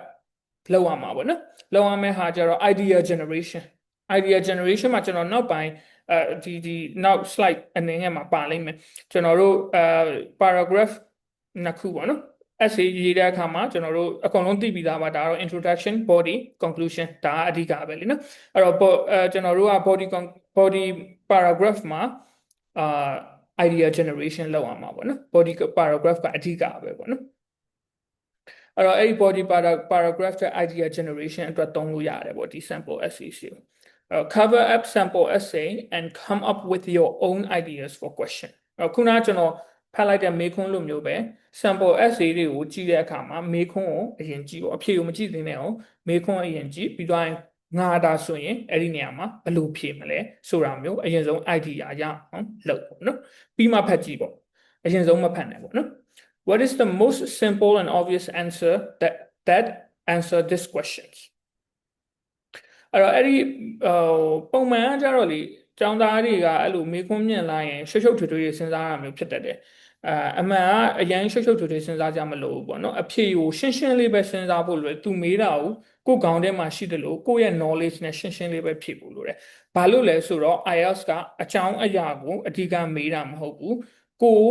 လောက်ရမှာပေါ့နော်လောက်ရမယ့်ဟာကျတော့ idea generation မှာကျွန်တော်နောက်ပိုင်းဒီနောက် slide အနေနဲ့မှာပါလိမ့်မယ်ကျွန်တော်တို့paragraph နှစ်ခုပေါ့နော် essay ရေးတဲ့အခါမှာကျွန်တော်တို့အကုန်လုံးသိပြီးသားပါဒါတော့ introduction body conclusion ဒါအဓိကပဲလीနော်အဲ့တော့ကျွန်တော်တို့က body paragraph မှာ idea generation လောက်အောင်ပါပေါ့နော် body paragraph ကအဓိကပဲပေါ့နော်အဲ့တော့အဲ့ဒီ body paragraph တဲ့ idea generation အတွက်သုံးလို့ရတယ်ပေါ့ဒီ sample essay ကိုcover up sample essay and come up with your own ideas for question ခုနကကျွန်တော်ဖတ်လိုက်တဲ့မေးခွန်းလိုမျိုးပဲ sample essay တွေကိုကြည့်တဲ့အခါမှာမေးခွန်းကိုအရင်ကြည့်ပေါ့အဖြေကိုမကြည့်သေးနဲ့အောင်မေးခွန်းအရင်ကြည့်ပြီးတော့ငါဒါဆိုရင်အဲ့ဒီနေရာမှာဘယ်လိုဖြေမလဲဆိုတာမျိုးအရင်ဆုံး idea ရအောင်လုပ်ပေါ့နော်ပြီးမှဖတ်ကြည့်ပေါ့အရင်ဆုံးမဖတ်နဲ့ပေါ့နော် what is the most simple and obvious answer that answer this questions အဲ့တော့အဲ့ဒီပုံမှန်ကကြတော့လေကျောင်းသားတွေကအဲ့လိုမေးခွန်းမြင်လာရင်ရှုပ်ထွေးထွေးစဉ်းစားရမျိုးဖြစ်တတ်တယ် အမှန်ကအရင်ရှုပ်ရှုပ်ထွေးထွေးစဉ်းစားကြမလို့ပေါ့နော်အဖြေကိုရှင်းရှင်းလေးပဲစဉ်းစားဖို့လိုတယ်သူမေးတာကိုခေါင်းထဲမှာရှိတယ်လို့ကိုယ့်ရဲ့ knowledge နဲ့ရှင်းရှင်းလေးပဲဖြေဖို့လိုတယ်ဘာလို့လဲဆိုတော့ IELTS ကအကြောင်းအရာကိုအဓိကမေးတာမဟုတ်ဘူးကို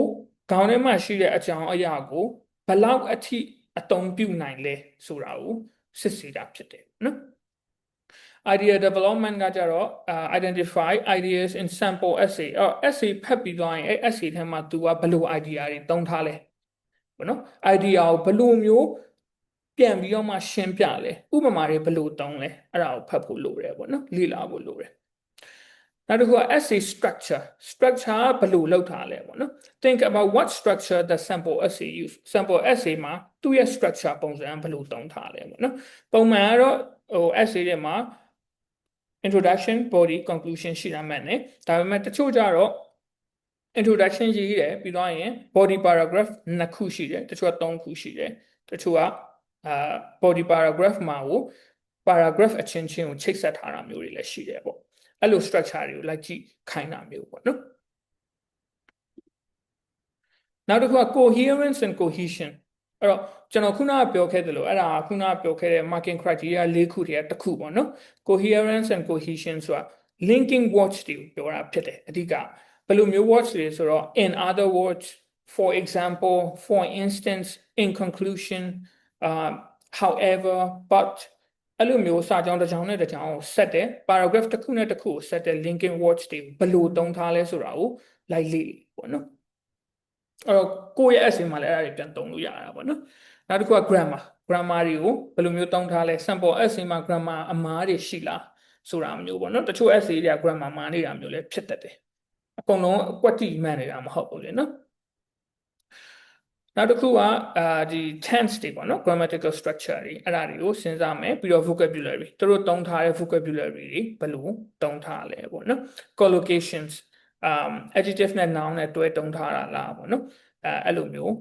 ခေါင်းထဲမှာရှိတဲ့အကြောင်းအရာကိုဘလောက်အထိအသုံးပြုနိုင်လဲဆိုတာကိုစစ်ဆေးတာဖြစ်တယ်နော် idea development ကကြတော့ identify ideas in sample essay essay ဖတ်ပြီးသွားရင်essay ထဲမှာ तू ကဘယ်လို idea တွေသုံးထားလဲပေါ့နော် idea ကိုဘယ်လိုမျိုးပြန်ပြီးတော့မှရှင်းပြလဲဥပမာတွေဘယ်လိုသုံးလဲအဲ့ဒါကိုဖတ်ဖို့လိုတယ်ပေါ့နော်လေ့လာဖို့လိုတယ်နောက်တစ်ခုက essay structure ဘယ်လိုလုပ်ထားလဲပေါ့နော် think about what structure the sample essay use sample essay မှာသူ့ရဲ့ structure ပုံစံဘယ်လိုသုံးထားလဲပေါ့နော်ပုံမှန်ကတော့essay တွေမှာ introduction body conclusion ရှိတာမှန်တယ်ဒါပေမဲ့တချို့ကြတော့ introduction ရေးတယ်ပြီးတော့ရင် body paragraph 2ခုရှိတယ်တချို့က3ခုရှိတယ်တချို့ကbody paragraph မှာကို paragraph အချင်းချင်းကိုချိတ်ဆက်ထားတာမျိုးတွေလည်းရှိတယ်ပေါ့အဲ့လို structure တွေကိုလိုက်ကြည့်ခိုင်းတာမျိုးပေါ့နော်နောက်တစ်ခုက coherence and cohesion အဲ့တော့ကျွန်တော်ခုနကပြောခဲ့တယ်လို့အဲ့ဒါခုနကပြောခဲ့တဲ့ marking criteria ၄ခုတည်းတစ်ခုပေါ့နော် coherence and cohesion ဆိုတာ linking words တွေကိုပြောတာဖြစ်တယ်အဓိကဘယ်လိုမျိုး words တွေဆိုတော့ in other words for example for instance in conclusion however but အဲ့လိုမျိုးစာကြောင်းတစ်ကြောင်းနဲ့တစ်ကြောင်းကိုဆက်တယ် paragraph တစ်ခုနဲ့တစ်ခုကိုဆက်တဲ့ linking words တွေဘယ်လိုသုံးထားလဲဆိုတာကိုလိုက်လေ့ပေါ့နော်အဲ့တော့ကိုယ့်ရဲ့ essay မှာလည်းအဲ့ဒါတွေပြန်သုံးလို့ရတာပေါ့နော်နောက်တစ်ခုက grammar တွေကိုဘယ်လိုမျိုးသုံးထားလဲ sample essay မှာ grammar အမှားတွေရှိလားဆိုတာမျိုးပေါ့နော်တချို့ essay တွေက grammar မှားနေတာမျိုးလည်းဖြစ်တတ်တယ်အကုန်လုံးအကွက်တိမှန်နေတာမဟုတ်ဘူးလေနော်နောက်တစ်ခုကဒီ tense တွေပေါ့နော် grammatical structure တွေအဲ့ဒါတွေကိုစဉ်းစားမယ်ပြီးတော့ vocabulary သူတို့သုံးထားတဲ့ vocabulary တွေဘယ်လိုသုံးထားလဲပေါ့နော် collocations adjective နဲ့ noun နဲ့တွဲသုံးထားတာလားပေါ့နော်အဲ့လိုမျိုး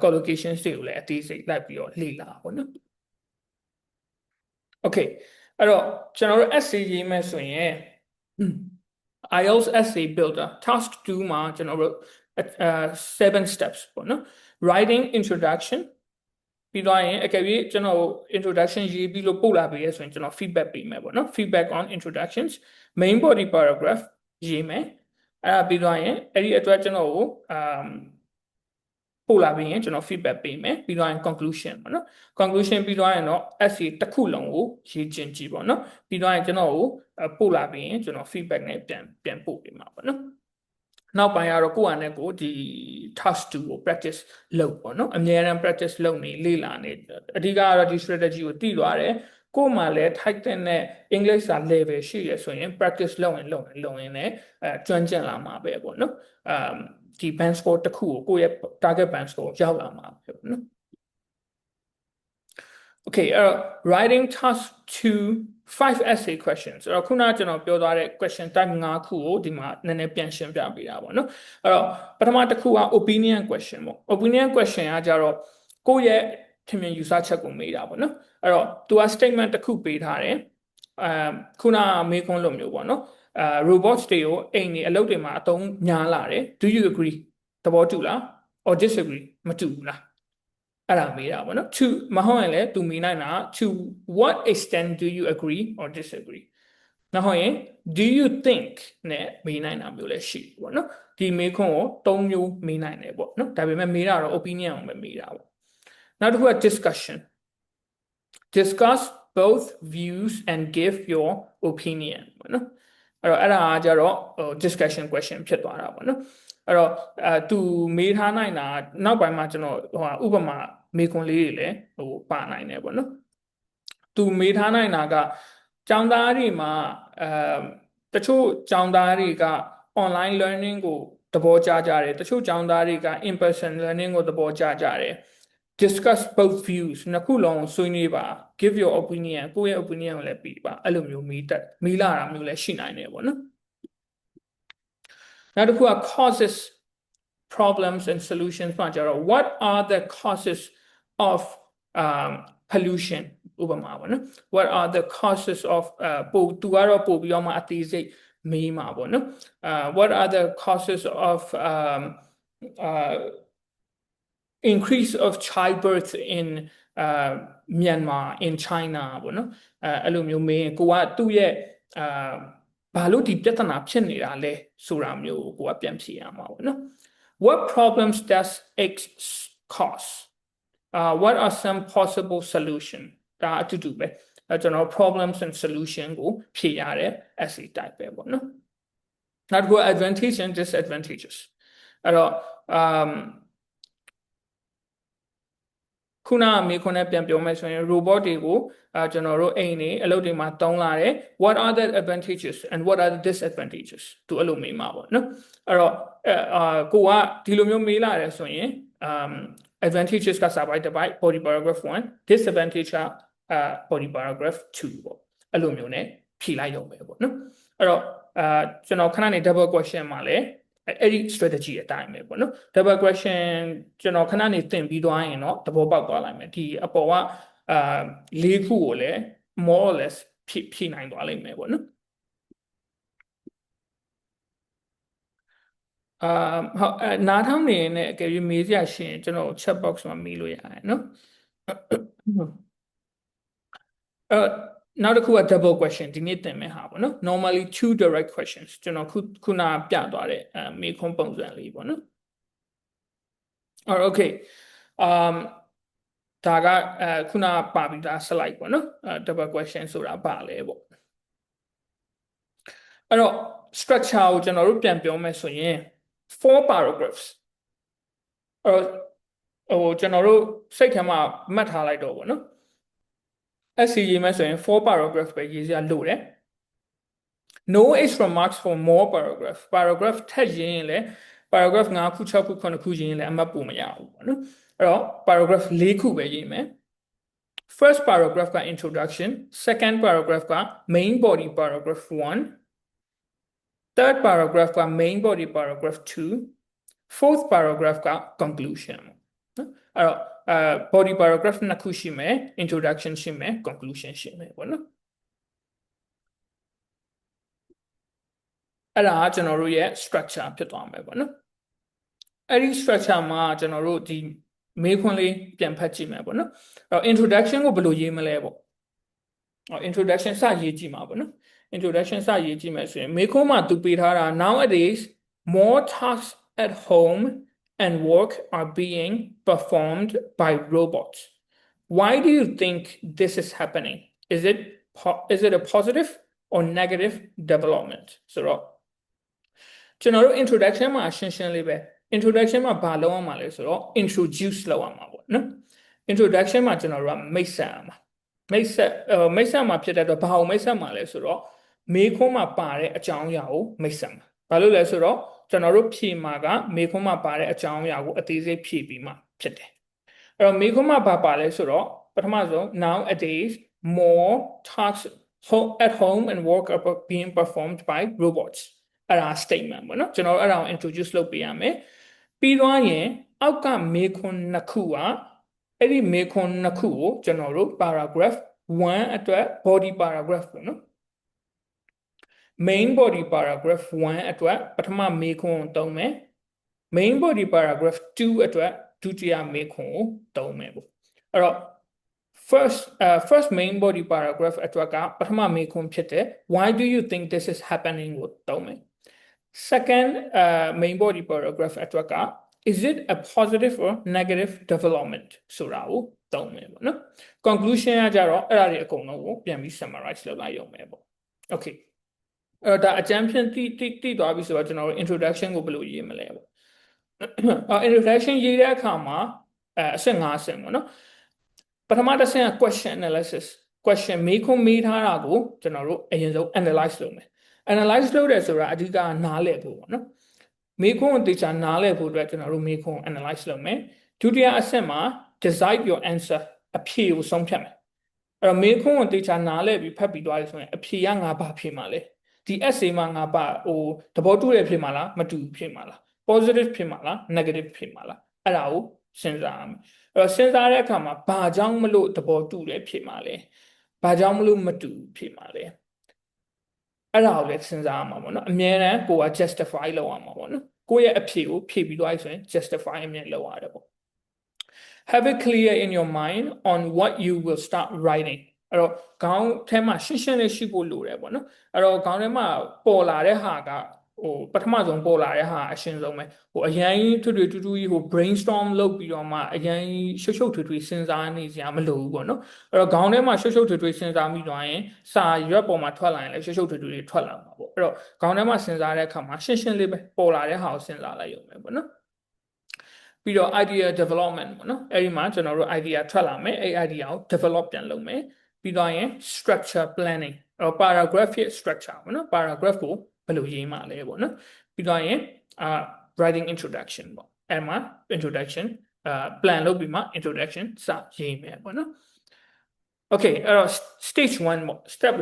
collocations တွေကိုလည်းအသေးစိတ်လိုက်ပြီးတော့လေ့လာပေါ့နော် okay အဲ့တော့ကျွန်တော်တို့ essay ရေးမယ်ဆိုရင် IELTS essay builder task 2မှာကျွန်တော်တို့7 steps ပေါ့နော် writing introduction ပြီးတော့ရင်အကယ်၍ကျွန်တော် introduction ရေးပြီးလို့ပို့လာပေးရဆိုရင်ကျွန်တော် feedback ပေးမယ်ပေါ့နော် feedback on introductions main body paragraph ရေးမယ်အဲ့ဒါပြီးတော့ရင်အဲ့ဒီအတွက်ကျွန်တော်ကိုပို့လာပြီးရင်ကျွန်တော် feedback ပေးမယ်ပြီးတော့ရင် conclusion ပေါ့နော် conclusion ပြီးတော့ရင်တော့ essay တစ်ခုလုံးကိုရေးကျင်ကြည့်ပေါ့နော်ပြီးတော့ရင်ကျွန်တော်ကိုပို့လာပြီးရင်ကျွန်တော် feedback နဲ့ပြန်ပို့ပေးမှာပေါ့နော်နောက်ပိုင်းကတော့ကိုယ့်အနေနဲ့ကိုဒီ task 2ကို practice လုပ်ပေါ့နော်အများအား practice လုပ်နေလေ့လာနေအဓိကကတော့ဒီ strategy ကိုသိသွားတယ်ကိုယ်မှလည်းထိုက်တဲ့ English စာ level ရှိရဆိုရင် practice လုပ်ရင်လည်းကျွမ်းကျင်လာမှာပဲပေါ့နော်ဒီ band score တစ်ခုကိုယ့်ရဲ့ target band score ရောက်လာမှာပဲပေါ့နော် okay writing task 2 5 essay questions အဲ့တော့ခုနကကျွန်တော်ပြောသွားတဲ့ question type 5ခုကိုဒီမှာနည်းနည်းပြန်ရှင်းပြပေးတာပေါ့နော်အဲ့တော့ပထမတစ်ခုက opinion question ပေါ့ opinion question ကကြတော့ကိုယ့်ရဲ့ထင်မြင်ယူဆချက်ကိုမေးတာပေါ့နော်အဲ့တော့ तू က statement တစ်ခုပေးထားတယ်ခုနကမေးခွန်းလိုမျိုးပေါ့နော်robots တွေကိုအိမ်တွေအလုပ်တွေမှာအသုံးများလာတယ် do you agree သဘောတူလား or disagree မတူဘူးလားအဲ့ဒါမေးတာပေါ့နော် to မဟုတ်ရင်လည်း तू မေးနိုင်တာ to what extent do you agree or disagree နောက်ဟုတ်ရင် do you think နဲ့မေးနိုင်တာမျိုးလည်းရှိပေါ့နော်ဒီမေးခွန်းကို၃မျိုးမေးနိုင်တယ်ပေါ့နော်ဒါပေမဲ့မေးတာတော့ opinion ကိုပဲမေးတာပေါ့နောက်တစ်ခုက discussion discuss both views and give your opinion ပေါ့နော်အဲ့ဒါကကြတော့ discussion question ဖြစ်သွားတာပေါ့နော်အဲ့တော့သူမေးထားနိုင်တာနောက်ပိုင်းမှာကျွန်တော်ဥပမာမေးခွန်းလေးတွေလည်းပါနိုင်တယ်ပေါ့နော်သူမေးထားနိုင်တာကကျောင်းသားတွေမှာတချို့ကျောင်းသားတွေက online learning ကိုသဘောကျကြတယ်တချို့ကျောင်းသားတွေက in person learning ကိုသဘောကျကြတယ် discuss both views နှစ်ခုလုံးဆွေးနွေးပါ give your opinion ကိုယ့်ရဲ့ opinion ကိုလည်းပေးပါအဲ့လိုမျိုးမေးလာတာမျိုးလည်းရှိနိုင်တယ်ပေါ့နော်နောက်တစ်ခုက causes problems and solutions မှာကြတော့ what are the causes of pollution ဥပမာပေါ့နော် what are the causes of သူကတော့ပို့ပြီးတော့မှအသေးစိတ်မေးမှာပေါ့နော်what are the causes of increase of childbirth in Myanmar in China ပေါ့နော်အဲ့လိုမျိုးမေးရင်ကိုကသူ့ရဲ့ဘာလို့ဒီပြဿနာဖြစ်နေတာလဲဆိုတာမျိုးကိုကပြန်ဖြေရမှာပေါ့နော် What problems does X cause what are some possible solution ဒါအတူတူပဲကျွန်တော် problems and solution ကိုဖြေရတဲ့ essay type ပဲပေါ့နော်နောက်တစ်ခု advantage and disadvantages အဲ့တော့ခုနမေခွန်းနဲ့ပြန်ပြောမယ်ဆိုရင် robot တွေကိုကျွန်တော်တို့အိမ်နေအလုပ်တွေမှာသုံးလာတယ် what are the advantages and what are the disadvantages သူအဲ့လိုမေးမှာပေါ့နော်အဲ့တော့ကိုကဒီလိုမျိုးမေးလာတယ်ဆိုရင်advantages ကစာပိုက်တစ်ပိုက် body paragraph 1 disadvantage ကbody paragraph 2ပေါ့အဲ့လိုမျိုးနဲ့ဖြေလိုက်ရုံပဲပေါ့နော်အဲ့တော့ကျွန်တော်ခဏနေ double question မှာလဲအဲ့ဒီ strategy အတိုင်းပဲပေါ့နော် double question ကျွန်တော်ခဏနေသင်ပြီးသွားရင်တော့သဘောပေါက်သွားလိုက်မယ်ဒီအပေါ်က၄ခုကိုလည်း more or less ဖြည့်နိုင်သွားလိမ့်မယ်ပေါ့နော်ဟုတ်နားထောင်နေနဲ့အကယ်၍မေးစရာရှိရင်ကျွန်တော် chat box မှာမေးလို့ရတယ်နော်နောက်တစ်ခုက double question ဒီနေ့သင်မယ်ဟာပေါ့နော် normally two direct questions ကျွန်တော်ခုနပြသွားတဲ့မေးခွန်းပုံစံလေးပေါ့နော် okay ဒါကခုနပါပြီးသား slide ပေါ့နော်double question ဆိုတာပါလဲပေါ့အဲ့တော့ structure ကိုကျွန်တော်တို့ပြန်ပြောမယ်ဆိုရင် four paragraphs ကျွန်တော်တို့စိတ်ထဲမှာမှတ်ထားလိုက်တော့ပေါ့နော်essay ရေးမယ်ဆိုရင် four paragraphs ပဲရေးစရာလိုတယ် no extra marks for more paragraph ထပ်ရေးရင်လည်း paragraph 5ခု6ခု9ခုရေးရင်လည်းအမှတ်ပိုမရဘူးပေါ့နော်အဲ့တော့ paragraph 4ခုပဲရေးမယ် first paragraph က introduction second paragraph က main body paragraph 1 third paragraph က main body paragraph 2 fourth paragraph က conclusion နော်အဲ့တော့body paragraph နှစ်ခုရှိမယ် introduction ရှိမယ် conclusion ရှိမယ်ပေါ့နော်အဲ့ဒါကကျွန်တော်တို့ရဲ့ structure ဖြစ်သွားမယ်ပေါ့နော်အဲ့ဒီ structure မှာကျွန်တော်တို့ဒီမေးခွန်းလေးပြန်ဖတ်ကြည့်မယ်ပေါ့နော်အဲ့တော့ introduction ကိုဘယ်လိုရေးမလဲပေါ့ introduction စရေးကြည့်မှာပေါ့နော် introduction စရေးကြည့်မယ်ဆိုရင်မေးခွန်းမှာသူပေးထားတာ nowadays more tasks at home and work are being performed by robots. Why do you think this is happening? Is it a positive or negative development? So, ကျွန်တော်တို့ introduction မှာရှင်းရှင်းလေးပဲ introduction မှာဘာလုပ်ရမှာလဲဆိုတော့ introduce လုပ်ရမှာပေါ့နော် introduction မှာကျွန်တော်တို့ကမိတ်ဆက်ရမှာမိတ်ဆက်မှာဖြစ်တဲ့တော့ဘာကိုမိတ်ဆက်မှာလဲဆိုတော့မေးခွန်းမှာပါတဲ့အကြောင်းအရာကိုမိတ်ဆက်မှာဘာလို့လဲဆိုတော့ကျွန်တော်တို့ဖြေမှာကမေခွန်းမှာပါတဲ့အကြောင်းအရာကိုအသေးစိတ်ဖြည့်ပြီးမှဖြစ်တယ်အဲ့တော့မေခွန်းမှာပါလဲဆိုတော့ပထမဆုံး nowadays more tasks at home and work are being performed by robots အဲ့ဒါ statement ပေါ့နော်ကျွန်တော်အဲ့ဒါကို introduce လုပ်ပေးရမယ်ပြီးတော့ရင်အောက်ကမေခွန်းနှစ်ခုကအဲ့ဒီမေခွန်းနှစ်ခုကိုကျွန်တော်တို့ paragraph 1အတွက် body paragraph ပေါ့နော်main body paragraph 1အတွက်ပထမမေခွန်းကိုသုံးမယ် main body paragraph 2အတွက်ဒုတိယမေခွန်းကိုသုံးမယ်ပေါ့အဲ့တော့ first main body paragraph အတွက်ကပထမမေခွန်းဖြစ်တယ် why do you think this is happening ကိုသုံးမယ် second main body paragraph အတွက်က is it a positive or negative development ဆိုတာကိုသုံးမယ်ပေါ့နော် conclusion ကကြတော့အဲ့ဒါတွေအကုန်လုံးကိုပြန်ပြီး summarize လုပ်လိုက်ရုံပဲပေါ့ okayဒါအကြမ်းဖြင့်တိသွားပြီဆိုတော့ကျွန်တော်တို့ introduction ကိုဘယ်လိုရေးမလဲပေါ့ introduction ရေးတဲ့အခါမှာအဆင့်5ဆင့်ပေါ့နော်ပထမတစ်ဆင့်က question analysis question မေးခွန်းမေးထားတာကိုကျွန်တော်တို့အရင်ဆုံး analyze လုပ်မယ် analyze လုပ်တယ်ဆိုတာအဓိကနားလည်ဖို့ပေါ့နော်မေးခွန်းကိုသေချာနားလည်ဖို့အတွက်ကျွန်တော်တို့မေးခွန်း analyze လုပ်မယ်ဒုတိယအဆင့်မှာ decide your answer အဖြေကိုဆုံးဖြတ်မယ်အဲ့တော့မေးခွန်းကိုသေချာနားလည်ပြီးဖတ်ပြီးသွားပြီဆိုရင်အဖြေကငါဘာဖြေမှာလဲဒီ essay မှာငါပါသဘောတူရဖြစ်မှာလားမတူဖြစ်မှာလား positive ဖြစ်မှာလား negative ဖြစ်မှာလားအဲ့ဒါကိုစဉ်းစားရမယ်အဲ့တော့စဉ်းစားတဲ့အခါမှာဘာကြောင့်မလို့သဘောတူတယ်ဖြစ်မှာလဲဘာကြောင့်မလို့မတူဖြစ်မှာလဲအဲ့ဒါကိုလည်းစဉ်းစားရမှာပေါ့နော်အမြဲတမ်းကိုက justify လုပ်ရမှာပေါ့နော်ကိုယ့်ရဲ့အဖြေကိုဖြေပြီးသွားပြီဆိုရင် justify အမြဲလုပ်ရတယ်ပေါ့ have it clear in your mind on what you will start writing အဲ့တော့ခေါင်းထဲမှာရှင်းရှင်းလေးရှိဖို့လိုတယ်ပေါ့နော်အဲ့တော့ခေါင်းထဲမှာပေါ်လာတဲ့ဟာကပထမဆုံးပေါ်လာတဲ့ဟာအရှင်းဆုံးပဲအရင်ထွေထွေတူတူကြီးbrainstorm လုပ်ပြီးတော့မှအရင်ရှုပ်ရှုပ်ထွေထွေစဉ်းစားနေစရာမလိုဘူးပေါ့နော်အဲ့တော့ခေါင်းထဲမှာရှုပ်ရှုပ်ထွေထွေစဉ်းစားမိသွားရင်စာရွက်ပေါ်မှာထွက်လာရင်လည်းရှုပ်ရှုပ်ထွေထွေတွေထွက်လာမှာပေါ့အဲ့တော့ခေါင်းထဲမှာစဉ်းစားတဲ့အခါမှာရှင်းရှင်းလေးပဲပေါ်လာတဲ့ဟာကိုစဉ်းစားလိုက်ရုံပဲပေါ့နော်ပြီးတော့ idea development ပေါ့နော်အဲ့ဒီမှာကျွန်တော်တို့ idea ထွက်လာမယ်အဲ့ idea ကို develop ပြန်လုပ်မယ်ပြီးတော့ရင် structure planning အဲ့တော့ paragraph ရဲ့ structure ပေါ့နော် paragraph ကိုဘယ်လိုရေးမှာလဲပေါ့နော်ပြီးတော့ရင်writing introduction ပေါ့အဲ့မှာ introduction plan လုပ်ပြီးမှ introduction စရေးမယ်ပေါ့နော် okay အဲ့တော့ stage 1ပေါ့ step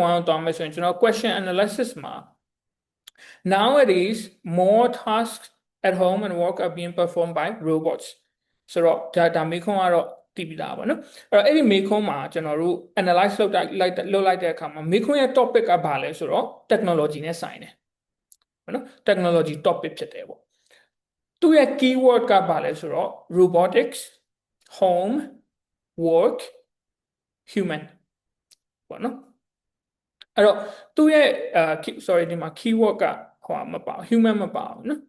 1တော့မယ်ဆိုရင်ကျွန်တော် question analysis မှာ nowadays more tasks at home and work are being performed by robots ဆိုတော့ဒါမေးခွန်းကတော့တည်ပြီးသားပါနော်အဲ့တော့အဲ့ဒီမေးခွန်းမှာကျွန်တော်တို့ analyze လုပ်လိုက်တဲ့အခါမှာမေးခွန်းရဲ့ topic ကဘာလဲဆိုတော့ technology နဲ့ဆိုင်တယ်ပေါ့နော် technology topic ဖြစ်တယ်ပေါ့သူ့ရဲ့ keyword ကဘာလဲဆိုတော့ robotics home work human ပေါ့နော်အဲ့တော့သူ့ရဲ့sorry ဒီမှာ keyword ကမပါ human မပါဘူးနော်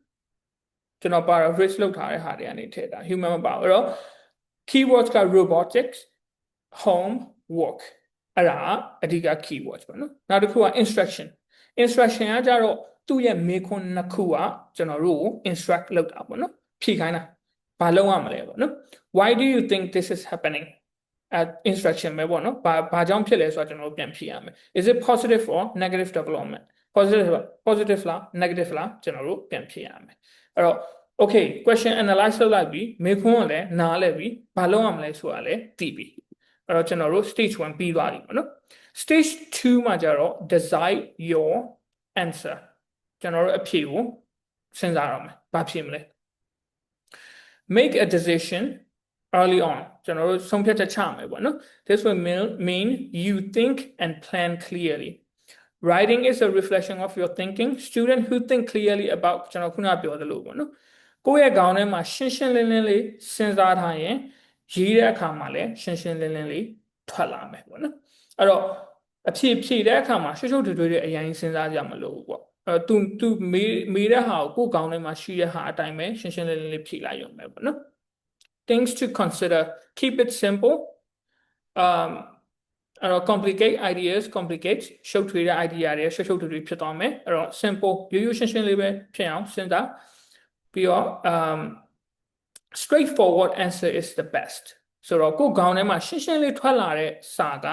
ကျွန်တော် paraphrase လုပ်ထားတဲ့ဟာတွေကနေထည့်တာ human မပါဘူးအဲ့တော့ keywords က robotics home work အဲ့ဒါအဓိက keywords ပေါ့နော်နောက်တစ်ခုက instruction ကကြတော့သူ့ရဲ့မေးခွန်းနှစ်ခုကကျွန်တော်တို့ကို instruct လုပ်တာပေါ့နော်ဖြေခိုင်းတာဘာလုပ်ရမလဲပေါ့နော် why do you think this is happening instruction ပဲပေါ့နော်ဘာကြောင့်ဖြစ်လဲဆိုတာကျွန်တော်တို့ပြန်ဖြေရမယ် is it positive or negative development positive လား negative လားကျွန်တော်တို့ပြန်ဖြေရမယ်အဲ့တော့ okay question analyze လုပ်လိုက်ပြီမေးခွန်းကိုလည်းနားလည်ပြီဘာလုပ်ရမလဲဆိုတာလည်းသိပြီအဲ့တော့ကျွန်တော်တို့ stage 1ပြီးသွားပြီပေါ့နော် stage 2မှာကျတော့ decide your answer ကျွန်တော်တို့အဖြေကိုစဉ်းစားရမယ်ဘာဖြေမလဲ make a decision early on ကျွန်တော်တို့ဆုံးဖြတ်ချက်ချမယ်ပေါ့နော် this will mean you think and plan clearly writing is a reflection of your thinking student who think clearly about ကျွန်တော်ခုနပြောသလိုပေါ့နော်ကိုယ့်ရဲ့ခေါင်းထဲမှာရှင်းရှင်းလင်းလင်းလေးစဉ်းစားထားရင်ရေးတဲ့အခါမှာလည်းရှင်းရှင်းလင်းလင်းလေးထွက်လာမယ်ပေါ့နော်အဲ့တော့အဖြေဖြေတဲ့အခါမှာရှုပ်ရှုပ်ထွေထွေတွေအရင်စဉ်းစားကြမလို့ပေါ့သူမေးတဲ့ဟာကိုကိုယ်ခေါင်းထဲမှာရှိတဲ့ဟာအတိုင်းပဲရှင်းရှင်းလင်းလင်းလေးဖြေလိုက်ရုံပဲပေါ့နော် things to consider keep it simple complicate ideas complicate ရှုပ်ထွေတဲ့ idea တွေရှုပ်ထွေတွေဖြစ်သွားမယ်အဲ့တော့ simple ရိုးရိုးရှင်းရှင်းလေးပဲဖြစ်အောင်စဉ်းစားပြီးတော့straightforward answer is the best ဆိုတော့ကိုယ်ခေါင်းထဲမှာရှင်းရှင်းလေးထွက်လာတဲ့စာက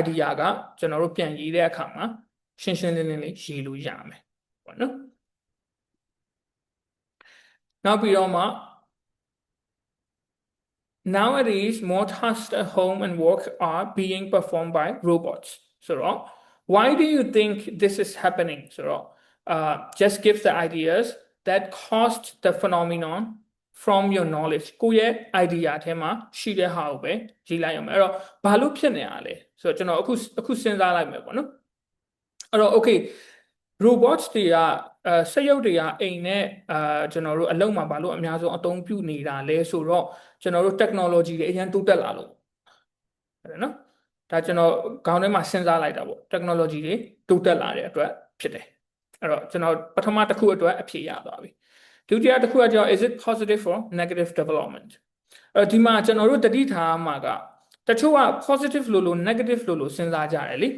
idea ကကျွန်တော်တို့ပြန်ရေးတဲ့အခါမှာရှင်းရှင်းလင်းလင်းလေးရေးလို့ရမယ်ပေါ့နော်နောက်ပြီးတော့မှ nowadays more tasks at home and work are being performed by robots so why do you think this is happening so just give the ideas that caused the phenomenon from your knowledge ကိုယ့်ရဲ့ idea ထဲမှာရှိတဲ့ဟာကိုပဲရေးလိုက်ရမယ်အဲ့တော့ဘာလို့ဖြစ်နေရလဲဆိုတော့ကျွန်တော်အခုစဉ်းစားလိုက်မယ်ပေါ့နော်အဲ့တော့ okay robots တွေကစက်ရုပ်တွေကအိမ်နဲ့ကျွန်တော်တို့အလုံးမှာဘာလို့အများဆုံးအသုံးပြုနေတာလဲဆိုတော့ကျွန်တော်တို့ technology တွေအရင်တိုးတက်လာလို့ဟုတ်တယ်နော်ဒါကျွန်တော်ခေါင်းထဲမှာစဉ်းစားလိုက်တာပေါ့ technology တွေတိုးတက်လာတဲ့အတွက်ဖြစ်တယ်အဲ့တော့ကျွန်တော်ပထမတစ်ခုအတွက်အဖြေရသွားပြီဒုတိယတစ်ခုကကျတော့ is it positive or negative development ဒီမှာကျွန်တော်တို့တတိထားမှာကတချို့က positive လို့ negative လို့စဉ်းစားကြတယ်လေ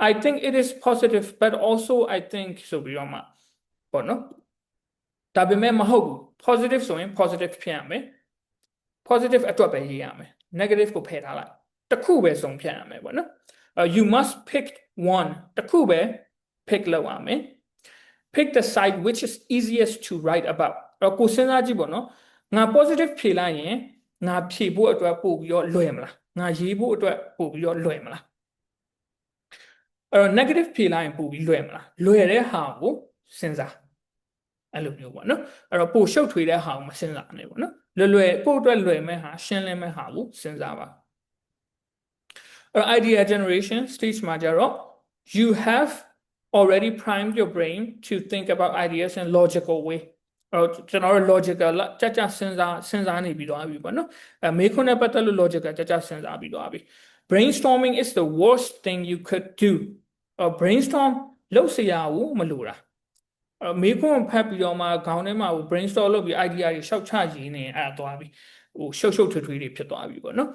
I think it is positive but also I think ဆိုပြီးတော့မှပေါ့နော်ဒါပေမဲ့မဟုတ်ဘူး positive ဆိုရင် positive ဖြစ်ရမယ် positive အတွက်ပဲရေးရမယ် negative ကိုဖယ်ထားလိုက်တစ်ခုပဲဆုံးဖြတ်ရမယ်ပေါ့နော်you must pick one တစ်ခုပဲ pick လုပ်ရမယ် pick the side which is easiest to write about ကိုစဉ်းစားကြည့်ပေါ့နော်ငါ positive ဖြေလိုက်ရင်ငါဖြေဖို့အတွက်ပို့ပြီးတော့လွယ်မလားငါရေးဖို့အတွက်ပို့ပြီးတော့လွယ်မလားnegative ဖြေလိုက်ရင်ပို့ပြီးလွယ်မလားလွယ်တဲ့ဟာကိုစဉ်းစားအဲ့လိုမျိုးပေါ့နော်အဲ့တော့ပို့ရှုပ်ထွေးတဲ့ဟာကိုမစဉ်းစားနဲ့ပေါ့နော်လွယ်ကိုယ့်အတွက်လွယ်မဲ့ဟာရှင်းလင်းမဲ့ဟာကိုစဉ်းစားပါidea generation stage မှာကြတော့ you have already primed your brain to think about ideas in logical way ကျွန်တော်တို့ logical ကြကြစဉ်းစားနေပြီးသွားပြီပေါ့နော်မေးခွန်းနဲ့ပတ်သက်လို့ logical ကြကြစဉ်းစားပြီးသွားပြီ brainstorming is the worst thing you could do brainstorm လုပ်စရာဘူးမလိုတာမေးခွန်းဖတ်ပြီးတော့မှခေါင်းထဲမှာ brainstorm လုပ်ပြီး idea တွေရှောက်ချရင်းနေအဲ့ဒါသွားပြီရှုပ်ထွေးတွေဖြစ်သွားပြီပေါ့နော်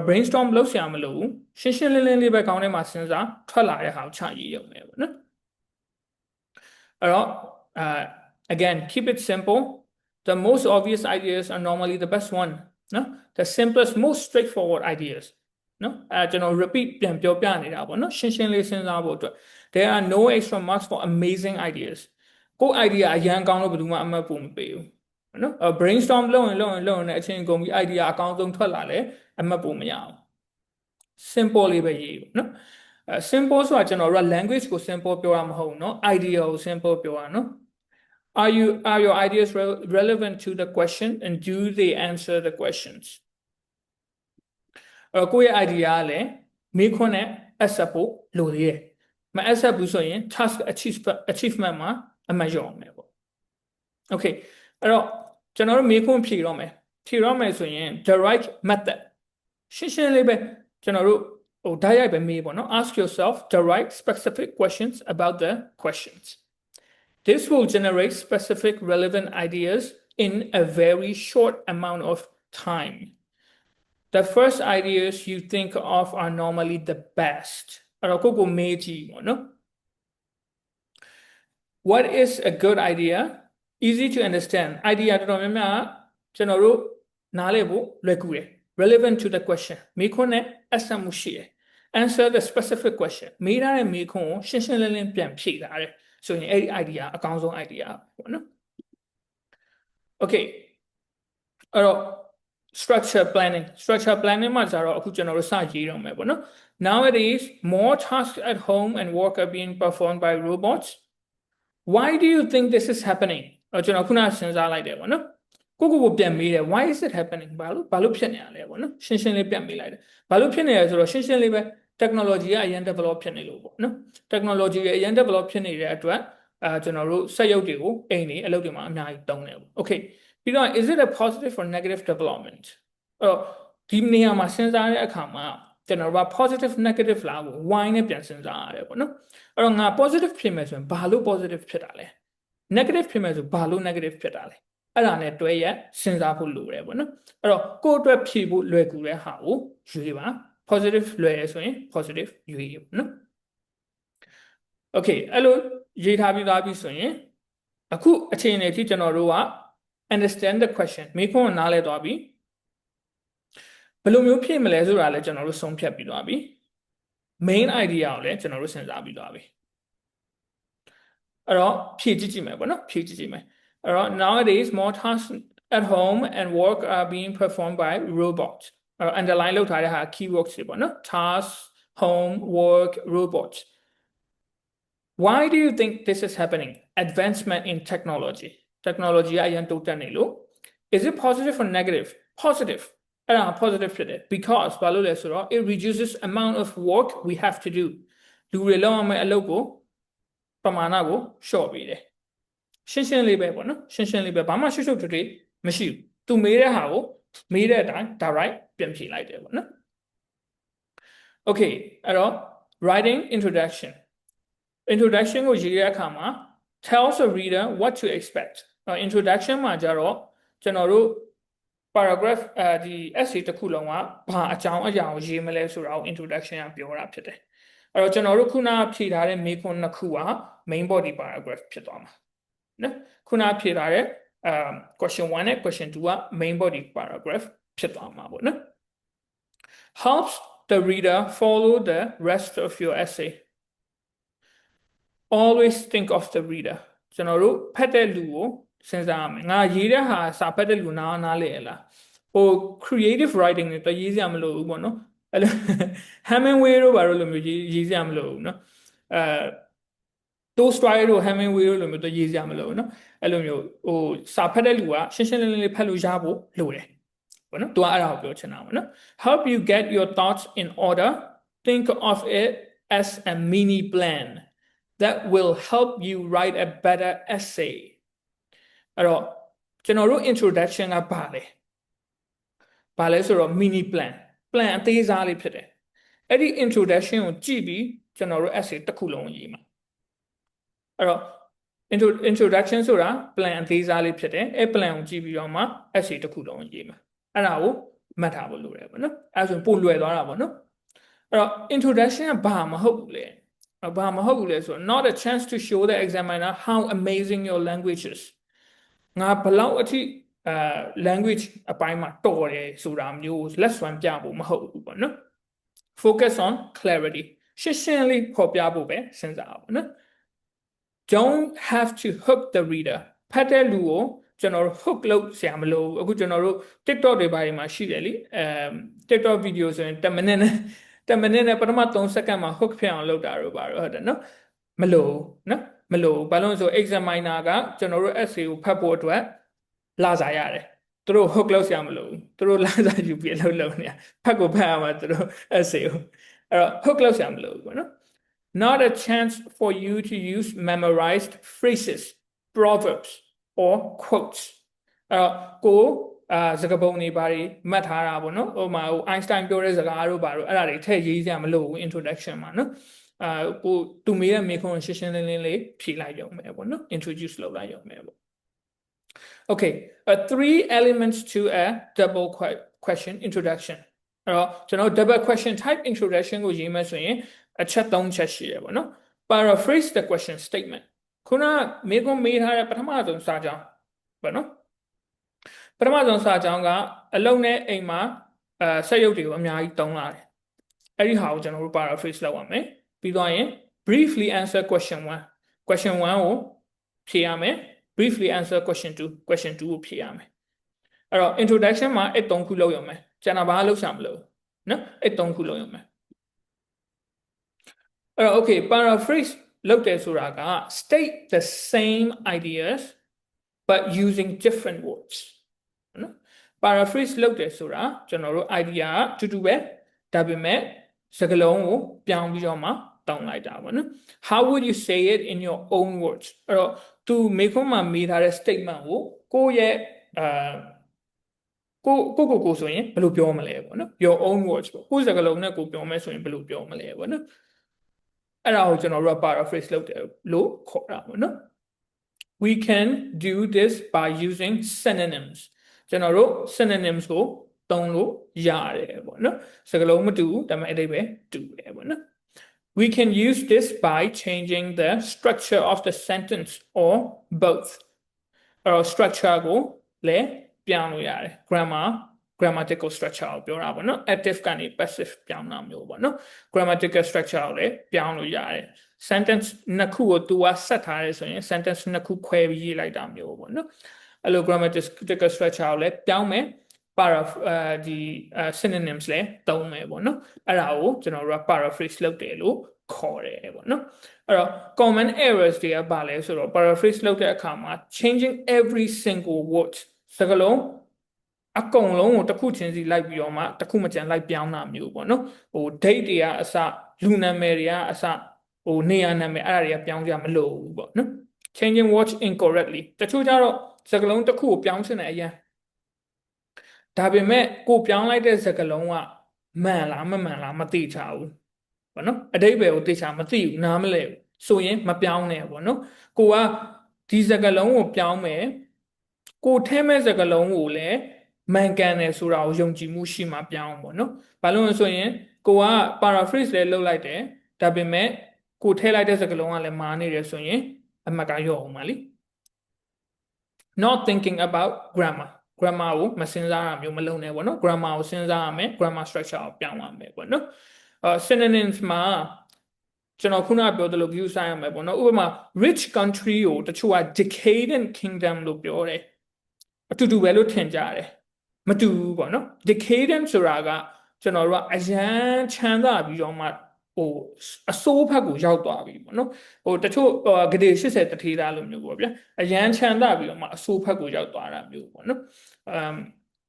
brainstorm လုပ်စရာမလိုဘူးရှင်းရှင်းလင်းလင်းလေးပဲခေါင်းထဲမှာစဉ်းစားထွက်လာတဲ့ဟာကိုချရေးရုံပဲပေါ့နော်အဲ့တော့again keep it simple the most obvious ideas are normally the best one no the simplest most straightforward ideas no ကျွန်တော် repeat ပြန်ပြောပြနေတာပေါ့နော်ရှင်းရှင်းလေးစဉ်းစားဖို့အတွက် there are no extra marks for amazing ideas ကို idea အရန်ကောင်းလို့ဘယ်သူမှအမှတ်ပုံမပေးဘူးနော် brainstorm လုပ်ရင်လည်းအချိန်ကုန်ပြီး idea အကောင်းဆုံးထွက်လာလဲအမှတ်ပုံမရအောင် simple လေးပဲရေးပေါ့နော် simple ဆိုတာကျွန်တော်တို့က language ကို simple ပြောတာမဟုတ်ဘူးเนาะ idea ကို simple ပြောတာเนาะare your ideas relevant to the question and do they answer the questions ကိုယ့်ရဲ့ idea ကလည်းမေးခွန်းနဲ့ accept ဖို့လိုသေးတယ်မ accept ဘူးဆိုရင် task achievement မှာအမှတ်ရအောင်မယ်ပေါ့ okay အဲ့တော့ကျွန်တော်တို့မေးခွန်းဖြေတော့မယ်ဆိုရင် the right method ရှင်းရှင်းလေးပဲကျွန်တော်တို့ဓာတ်ရိုက်ပဲမေးပေါ့နော် ask yourself the right specific questions about the questions this will generate specific relevant ideas in a very short amount of time the first ideas you think of are normally the best အဲ့တော့ကိုမေးကြည့်ပေါ့နော် what is a good idea easy to understand idea တော်တော်များများကျွန်တော်တို့နားလည်ဖို့လွယ်ကူတယ် relevant to the question မေးခွန်းနဲ့အဆင့်မှုရှိတယ် answer the specific question မေးထားတဲ့မေးခွန်းကိုရှင်းရှင်းလင်းလင်းပြန်ဖြေလာတယ်ဆိုရင်အဲ့ဒီ idea အကောင်းဆုံး idea ပေါ့နော် okay အဲ့တော့ structure planning မှာကျတော့အခုကျွန်တော်တို့စရေးတော့မယ်ပေါ့နော် nowadays more tasks at home and work are being performed by robots why do you think this is happening ကျွန်တော်ခုနစဉ်းစားလိုက်တယ်ပေါ့နော်ကိုပြန်မေးတယ် why is it happening ဘာလို့ဖြစ်နေရလဲပေါ့နော်ရှင်းရှင်းလေးပြန်မေးလိုက်တယ်ဘာလို့ဖြစ်နေလဲဆိုတော့ရှင်းရှင်းလေးပဲ technology ကအရင် develop ဖြစ်နေလို့ပေါ့နော် technology ကအရင် develop ဖြစ်နေတဲ့အတွက်ကျွန်တော်တို့စက်ရုပ်တွေကိုအိမ်တွေအလုပ်တွေမှာအများကြီးသုံးတယ်ပေါ့ okay ပြီးတော့ is it a positive or negative development အဲ့တော့ဒီနေရာမှာစဉ်းစားတဲ့အခါမှာကျွန်တော်တို့က positive negative လားကို why နဲ့ပြန်စဉ်းစားရတယ်ပေါ့နော်အဲ့တော့ငါ positive ဖြစ်မယ်ဆိုရင်ဘာလို့ positive ဖြစ်တာလဲ negative ဖြစ်မယ်ဆိုဘာလို့ negative ဖြစ်တာလဲအဲ့ဒါနဲ့တွဲရက်စဉ်းစားဖို့လိုတယ်ပေါ့နော်အဲ့တော့ကိုယ့်အတွက်ဖြေဖို့လွယ်ကူတဲ့ဟာကိုရွေးပါ positive လွယ်ရဆိုရင် positive ရွေးရပေါ့နော် okay အဲ့လိုရေးထားပြီးသားပြီဆိုရင်အခုအချိန်နဲ့အထိကျွန်တော်တို့က understand the question မေးခွန်းကိုနားလည်သွားပြီဘယ်လိုမျိုးဖြေမလဲဆိုတာလည်းကျွန်တော်တို့ဆုံးဖြတ်ပြီးသွားပြီ main idea ကိုလည်းကျွန်တော်တို့စဉ်းစားပြီးသွားပြီအဲ့တော့ဖြည့်ကြည့်မယ်ပေါ့နော်ဖြည့်ကြည့်မယ်အဲ့တော့ nowadays more tasks at home and work are being performed by robots underline လုပ်ထားတဲ့ဟာ keywords တွေပေါ့နော် tasks home work robots why do you think this is happening advancement in technology ကအရင်တိုးတက်နေလို့ is it positive or negative positive အဲ့ဒါ positive ဖြစ်တယ် because ဘာလို့လဲဆိုတော့ it reduces amount of work we have to do လူတွေလောက်အောင်မဲ့အလုပ်ကိုပမာဏကိုလျှော့ပေးတယ်ရှင်းရှင်းလေးပဲပေါ့နော်ရှင်းရှင်းလေးပဲဘာမှရှုပ်ထွေးမရှိဘူးသူမေးတဲ့ဟာကိုမေးတဲ့အတိုင်း direct ပြန်ဖြေလိုက်တယ်ပေါ့နော် okay အဲ့တော့ writing introduction ကိုရေးတဲ့အခါမှာ tells the reader what to expect introduction မှာကျတော့ကျွန်တော်တို့ paragraph ဒီ essay တစ်ခုလုံးကဘာအကြောင်းအရာကိုရေးမလဲဆိုတာကို introduction ကပြောတာဖြစ်တယ်အဲ့တော့ကျွန်တော်တို့ခုနဖြေထားတဲ့မေးခွန်းနှစ်ခုက main body paragraph ဖြစ်သွားမှာနော်ခုနဖြေထားတဲ့question 1နဲ့ question 2က main body paragraph ဖြစ်သွားမှာပေါ့နော် helps the reader follow the rest of your essay always think of the reader ကျွန်တော်တို့ဖတ်တဲ့လူကိုစဉ်းစားရမယ်ငါရေးတဲ့ဟာစာဖတ်တဲ့လူနားလေလားဟို creative writing နဲ့တရေးစရာမလိုဘူးပေါ့နော်အဲ့လို Hemingway တို့ဘာလို့လိုမျိုးရေးစရာမလိုဘူးနော်Tolstoy တို့ Hemingway တို့လိုမျိုးတရေးစရာမလိုဘူးနော်အဲ့လိုမျိုးဟိုစာဖတ်တဲ့လူကရှင်းရှင်းလင်းလင်းဖတ်လို့ရဖို့လိုတယ်ပေါ့နော်သူကအဲ့ဒါကိုပြောချင်တာပေါ့နော် help you get your thoughts in order think of it as a mini plan that will help you write a better essay အဲ့တော့ ကျွန်တော်တို့ introduction ကဘာလဲဆိုတော့ mini plan အသေးစားလေးဖြစ်တယ်အဲ့ဒီ introduction ကိုကြည့်ပြီးကျွန်တော်တို့ essay တစ်ခုလုံးရေးမှာအဲ့တော့ introduction ဆိုတာ plan အသေးစားလေးဖြစ်တယ်အဲ့ plan ကိုကြည့်ပြီးတော့မှ essay တစ်ခုလုံးရေးမှာအဲ့ဒါကိုမှတ်ထားဖို့လိုတယ်ပေါ့နော်အဲ့ဆိုရင်ပိုလွယ်သွားတာပေါ့နော်အဲ့တော့ introduction ကဘာမဟုတ်ဘူးလေဘာမဟုတ်ဘူးလဲဆိုတော့ not a chance to show the examiner how amazing your language is ငါဘလောက်အထိlanguage အပိုင်းမှာတော်တယ်ဆိုတာမျိုးလက်စွမ်းပြဖို့မဟုတ်ဘူးပေါ့နော် focus on clarity ရှင်းရှင်းလေးဖော်ပြဖို့ပဲစဉ်းစားပါနော် don't have to hook the reader ဖတ်တဲ့လူကိုကျွန်တော်တို့ hook လုပ်ဆရာမလိုဘူးအခုကျွန်တော်တို့ TikTok တွေဘာတွေမှာရှိတယ်လी TikTok video ဆိုရင်10 minute နဲ့ပထမ3စက္ကန့်မှာ hook ဖြစ်အောင်လုပ်တာတော့ပါတော့ဟုတ်တယ်နော်မလိုနော်မလိုဘာလို့ဆို examiner ကကျွန်တော်တို့ essay ကိုဖတ်ဖို့အတွက်လာစားရတယ်သူတို့ hook လုပ်ဆရာမလိုဘူးသူတို့လာစားယူပြီးလုပ်နေဖတ်ကိုဖတ်ရမှာသူတို့ essay ကိုအဲ့တော့ hook လုပ်ဆရာမလိုဘူးပေါ့နော်not a chance for you to use memorized phrases proverbs or quotes ကိုစကားပုံတွေဘာတွေမှတ်ထားတာပေါ့နော်ဟိုမှာ Einstein ပြောတဲ့စကားတို့ဘာတို့အဲ့ဒါတွေထည့်ရေးစရာမလိုဘူး introduction မှာနော်ကိုသူမေးတဲ့မေးခွန်းကိုရှင်းရှင်းလင်းလင်းလေးဖြေလိုက်ရုံပဲပေါ့နော် introduce လုပ်လိုက်ရုံပဲပေါ့ okay 3 elements to a double question introduction အဲ့တော့ကျွန်တော် double question type introduction ကိုရေးမယ်ဆိုရင်အချက်3ချက်ရှိတယ်ပေါ့နော် paraphrase the question statement ခုနမေးခွန်းမေးထားတဲ့ပထမဆုံးစာကြောင်းပေါ့နော်ပထမဆုံးစာကြောင်းကအလုံးနဲ့အိမ်မှာဆက်ရုပ်တွေကိုအများကြီးတုံးလာတယ်အဲ့ဒီဟာကိုကျွန်တော်တို့ paraphrase လုပ်ရမယ်ပြီးတော့ရင် briefly answer question 1 question 1ကိုဖြေရမယ် briefly answer question 2 question 2ကိုဖြေရမယ်အဲ့တော့ introduction မှာအဲ့3ခုလုပ်ရမယ်ကျန်တာဘာလုပ်ရှာမလို့နော်အဲ့3ခုလုပ်ရမယ်အဲ့တော့ okay paraphrase လုပ်တယ်ဆိုတာက state the same ideas but using different words နော် paraphrase လုပ်တယ်ဆိုတာကျွန်တော်တို့ idea ကတူတူပဲဒါပေမဲ့စကားလုံးကိုပြောင်းပြီးတော့မှတောင်းလိုက်တာပေါ့နော် how would you say it in your own words အဲ့တော့သူမေခွန်းမှာမေးထားတဲ့ statement ကိုကိုယ့်ရဲ့ကိုဆိုရင်ဘယ်လိုပြောမလဲပေါ့နော် your own words ပေါ့ကိုယ့်စကားလုံးနဲ့ကိုပြောမယ်ဆိုရင်ဘယ်လိုပြောမလဲပေါ့နော်အဲ့ဒါကိုကျွန်တော်တို့က paraphrase လုပ်တယ်လို့ခေါ်တာပေါ့နော် we can do this by using synonyms ကျွန်တော်တို့ synonyms ကိုသုံးလို့ရတယ်ပေါ့နော်စကားလုံးမတူဘူးဒါပေမဲ့အဓိပ္ပာယ်တူတယ်ပေါ့နော် we can use this by changing the structure of the sentence or both structure ကိုလည်းပြောင်းလို့ရတယ် grammatical structure ကိုပြောတာပေါ့နော် active ကနေ passive ပြောင်းတာမျိုးပေါ့နော် grammatical structure ကိုလည်းပြောင်းလို့ရတယ် sentence နှစ်ခုကိုသူကဆက်ထားရဲဆိုရင် sentence နှစ်ခုခွဲပြီးရေးလိုက်တာမျိုးပေါ့နော်အဲ့လို grammatical structure ကိုလည်းပြောင်းမယ်synonyms လည်းသုံးမယ်ပေါ့နော်အဲ့ဒါကိုကျွန်တော်တို့က paraphrase လုပ်တယ်လို့ခေါ်တယ်ပေါ့နော်အဲ့တော့ common errors တွေကဘာလဲဆိုတော့ paraphrase လုပ်တဲ့အခါမှာ changing every single word စကားလုံးအကုန်လုံးကိုတစ်ခုချင်းစီလိုက်ပြီးတော့မှတစ်ခုမကျန်လိုက်ပြောင်းတာမျိုးပေါ့နော်ဟို date တွေကအစလူနာမည်တွေကအစဟိုနေရာနာမည်အဲ့ဒါတွေကပြောင်းကြမလို့ဘူးပေါ့နော် changing words incorrectly တချို့ကျတော့စကားလုံးတစ်ခုကိုပြောင်းချင်တယ်အရင်ဒါပေမဲ့ကိုပြောင်းလိုက်တဲ့စကားလုံးကမှန်လားမမှန်လားမသိချဘူးပေါ့နော်အဓိပ္ပာယ်ကိုသိချမသိဘူးနားမလဲဘူးဆိုရင်မပြောင်းနဲ့ပေါ့နော်ကိုကဒီစကားလုံးကိုပြောင်းမယ်ကိုထဲမဲ့စကားလုံးကိုလည်းမှန်ကန်တယ်ဆိုတာကိုယုံကြည်မှုရှိမှပြောင်းပေါ့နော်ဘာလို့လဲဆိုရင်ကိုက paraphrase လည်းလုပ်လိုက်တယ်ဒါပေမဲ့ကိုထဲလိုက်တဲ့စကားလုံးကလည်းမာနေတယ်ဆိုရင်အမှတ်ကရော့အောင်ပါလी not thinking about grammar ကိုမစဉ်းစားရမျိုးမလုံးနဲ့ပေါ့နော် grammar ကိုစဉ်းစားရမယ် grammar structure ကိုပြောင်းရမယ်ပေါ့နော်synonyms မှာကျွန်တော်ခုနပြောသလို view ဆိုင်ရမယ်ပေါ့နော်ဥပမာ rich country ကိုတချို့က decadent kingdom လို့ပြောတယ်အတူတူပဲလို့ထင်ကြတယ်မတူဘူးပေါ့နော် decadent ဆိုတာကကျွန်တော်တို့ကအရန်ချမ်းသာပြီးတော့မှဟိုအစိုးဘက်ကိုရောက်သွားပြီပေါ့နော်ဟိုတချို့ဂဒေ80တထေးသားလိုမျိုးပေါ့ဗျာအရန်ချမ်းသာပြီးတော့မှအစိုးဘက်ကိုရောက်သွားတာမျိုးပေါ့နော်